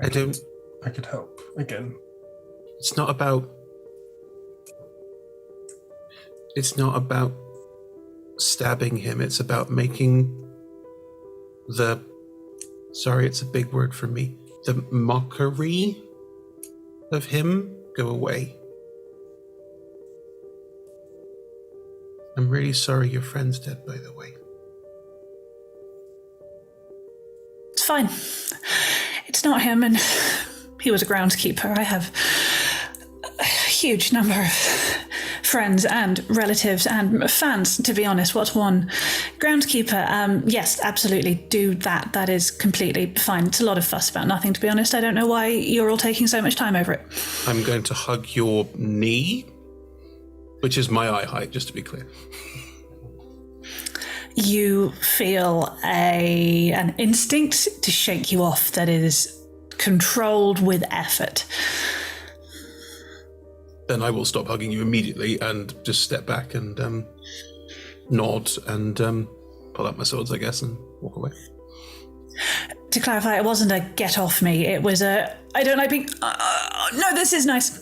I could help again. It's not about stabbing him. It's about making sorry, it's a big word for me, the mockery of him go away. I'm really sorry your friend's dead, by the way. It's fine. It's not him, and he was a groundskeeper. I have a huge number of friends and relatives and fans, to be honest. What's one? Groundskeeper, yes, absolutely, do that. That is completely fine. It's a lot of fuss about nothing, to be honest. I don't know why you're all taking so much time over it. I'm going to hug your knee, which is my eye height, just to be clear. You feel an instinct to shake you off that is controlled with effort. Then I will stop hugging you immediately and just step back and nod and pull out my swords, I guess, and walk away. To clarify, it wasn't a get off me. It was a I don't like being. No, this is nice.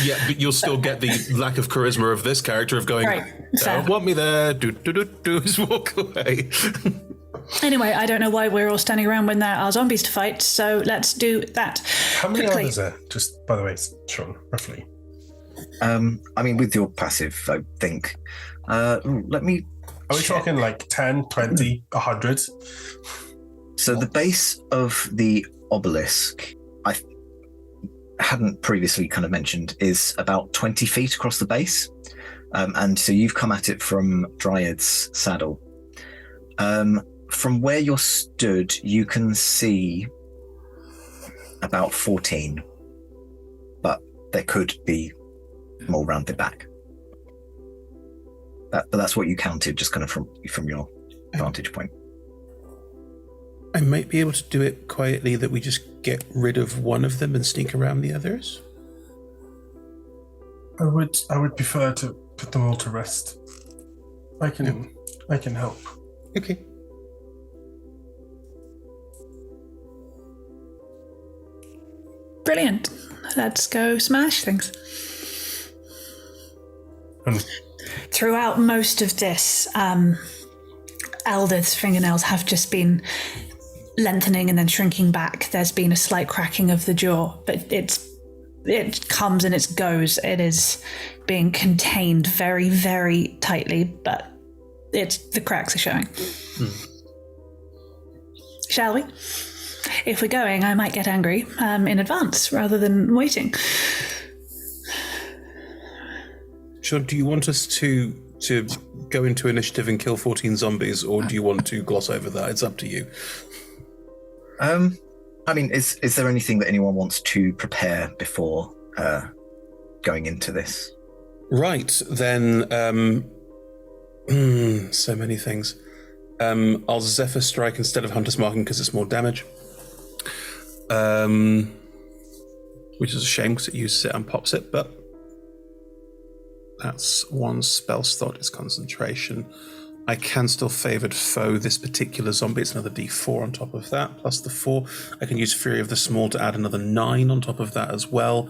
Yeah, but you'll still get the lack of charisma of this character of going, right, don't want me there, just walk away. Anyway, I don't know why we're all standing around when there are zombies to fight, so let's do that. How many quickly. others are, just by the way, Sean, roughly? I mean, with your passive, I think. Let me. Are we talking like 10, 20, 100? So the base of the obelisk, I hadn't previously kind of mentioned, is about 20 feet across the base. And so you've come at it from Dryad's saddle. From where you're stood, you can see about 14. But there could be more round the back. But that's what you counted, just kind of from your vantage point. I might be able to do it quietly, that we just get rid of one of them and sneak around the others. I would prefer to put them all to rest. I can help. Okay. Brilliant. Let's go smash things. Throughout most of this, Eldith's fingernails have just been lengthening and then shrinking back. There's been a slight cracking of the jaw, but it comes and it goes. It is being contained very, very tightly, but the cracks are showing. Shall we? If we're going, I might get angry in advance rather than waiting. Sure. Do you want us to go into initiative and kill 14 zombies, or do you want to gloss over that? It's up to you. I mean, is there anything that anyone wants to prepare before going into this? Right, then, so many things. I'll Zephyr Strike instead of Hunter's Marking because it's more damage. which is a shame because it uses it and pops it, but that's one spell slot, is concentration. I can still favoured foe this particular zombie. It's another d4 on top of that, plus the 4. I can use Fury of the Small to add another 9 on top of that as well.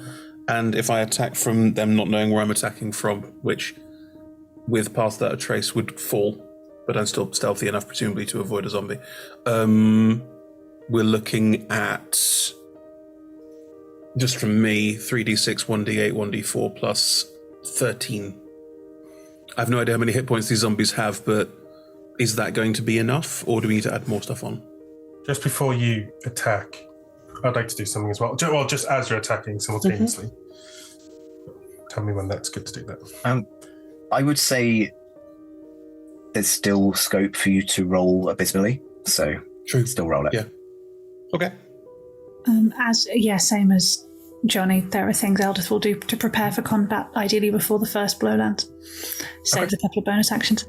And if I attack from them not knowing where I'm attacking from, which with Pass Without a Trace would fall, but I'm still stealthy enough presumably to avoid a zombie, we're looking at, just from me, 3d6, 1d8, 1d4 plus 13. I have no idea how many hit points these zombies have, but is that going to be enough, or do we need to add more stuff on? Just before you attack, I'd like to do something as well. Well, just as you're attacking simultaneously. Tell me when that's good to do that. I would say there's still scope for you to roll abysmally, so still roll it. Yeah. Okay. Same as Johnny, there are things Eldith will do to prepare for combat, ideally before the first blow lands. Saves a couple of bonus actions.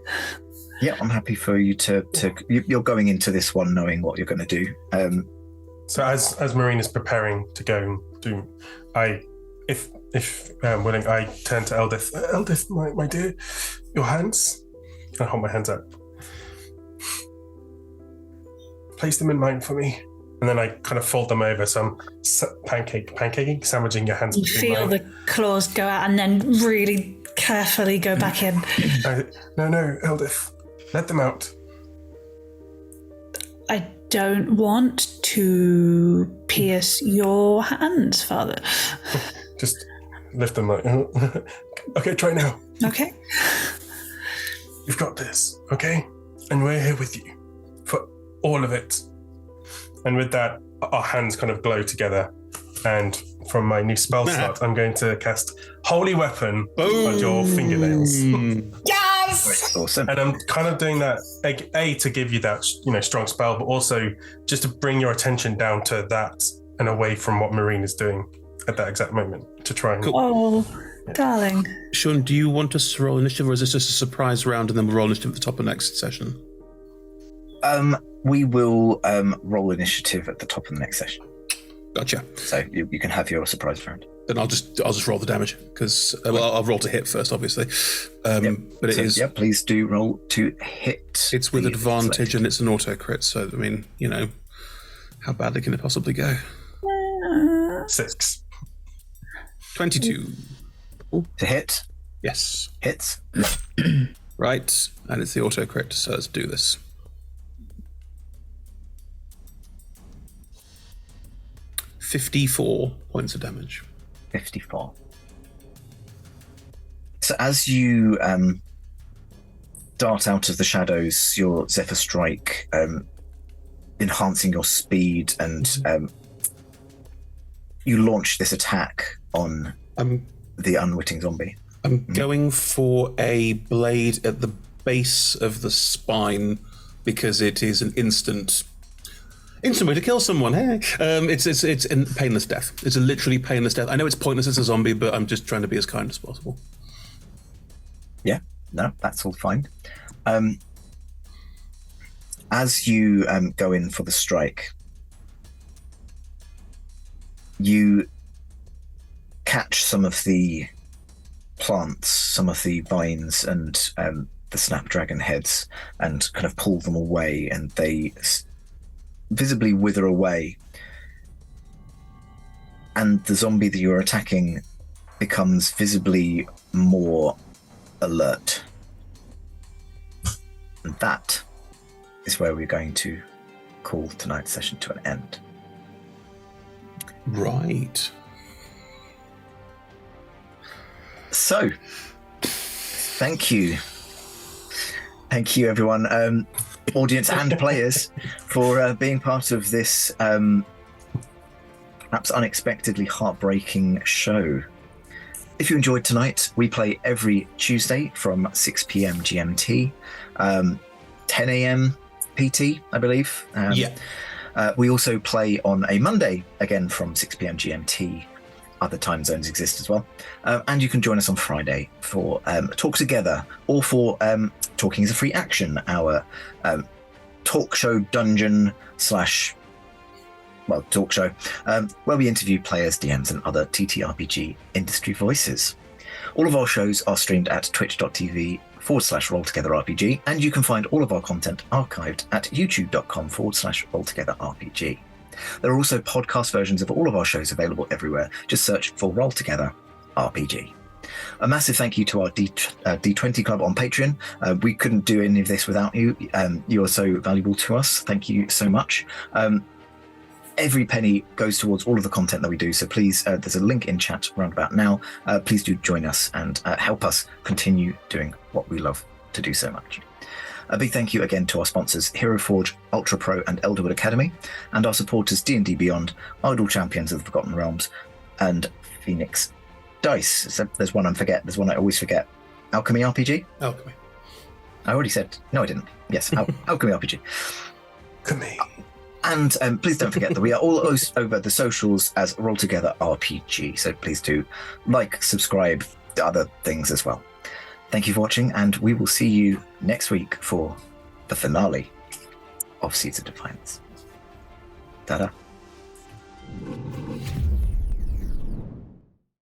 Yeah, I'm happy for you to you're going into this one knowing what you're going to do. So as Marine is preparing to go and do, if willing, I turn to Eldith. Eldith, my dear, your hands. I hold my hands out. Place them in mine for me. And then I kind of fold them over, so I'm pancaking, sandwiching your hands. You feel the claws go out and then really carefully go back in. No, Eldith, let them out. I don't want to pierce your hands, Father. Just lift them like, okay, try now. Okay. You've got this, okay? And we're here with you for all of it. And with that, our hands kind of glow together. And from my new spell slot, I'm going to cast Holy Weapon on your fingernails. Yes! Awesome. And I'm kind of doing that, A, to give you that strong spell, but also just to bring your attention down to that and away from what Marine is doing at that exact moment to try and... Oh, darling. Sean, do you want us to roll initiative, or is this just a surprise round and then we'll roll initiative at the top of next session? We will roll initiative at the top of the next session. Gotcha. So you can have your surprise round. Then I'll just roll the damage because I'll roll to hit first, obviously. But it is. Yeah, please do roll to hit. It's with advantage and it's an auto crit. So I mean, how badly can it possibly go? 6. 22. To hit. Yes. Hits. Right, and it's the auto crit. So let's do this. 54 points of damage. 54. So as you dart out of the shadows, your Zephyr Strike enhancing your speed, and you launch this attack on the unwitting zombie. I'm going for a blade at the base of the spine because it is an instant way to kill someone. Hey, it's a painless death. It's a literally painless death. I know it's pointless as a zombie, but I'm just trying to be as kind as possible. Yeah, no, that's all fine. As you go in for the strike, you catch some of the plants, some of the vines, and the snapdragon heads, and kind of pull them away, and they visibly wither away, and the zombie that you're attacking becomes visibly more alert. And that is where we're going to call tonight's session to an end. Right. So, thank you everyone, audience and players, for being part of this perhaps unexpectedly heartbreaking show. If you enjoyed tonight, we play every Tuesday from 6 p.m. GMT, 10 a.m. PT, I believe. We also play on a Monday, again from 6 p.m. GMT. Other time zones exist as well. And you can join us on Friday for Talk Together, or for Talking is a Free Action, our talk show dungeon / talk show, where we interview players, DMs, and other TTRPG industry voices. All of our shows are streamed at twitch.tv/RollTogetherRPG, and you can find all of our content archived at youtube.com/RollTogetherRPG. There are also podcast versions of all of our shows available everywhere. Just search for Roll Together RPG. A massive thank you to our D20 Club on Patreon. We couldn't do any of this without you. You are so valuable to us. Thank you so much. Every penny goes towards all of the content that we do. So please, there's a link in chat around about now. Please do join us and help us continue doing what we love to do so much. A big thank you again to our sponsors, Hero Forge, Ultra Pro, and Elderwood Academy, and our supporters, D&D Beyond, Idle Champions of the Forgotten Realms, and Phoenix Dice. So there's one there's one I always forget. Alchemy RPG? Alchemy. I already said, no I didn't. Yes, Alchemy RPG. Alchemy. And please don't forget that we are all over the socials as Roll Together RPG. So please do like, subscribe, to other things as well. Thank you for watching, and we will see you next week for the finale of Seeds of Defiance. Ta-da.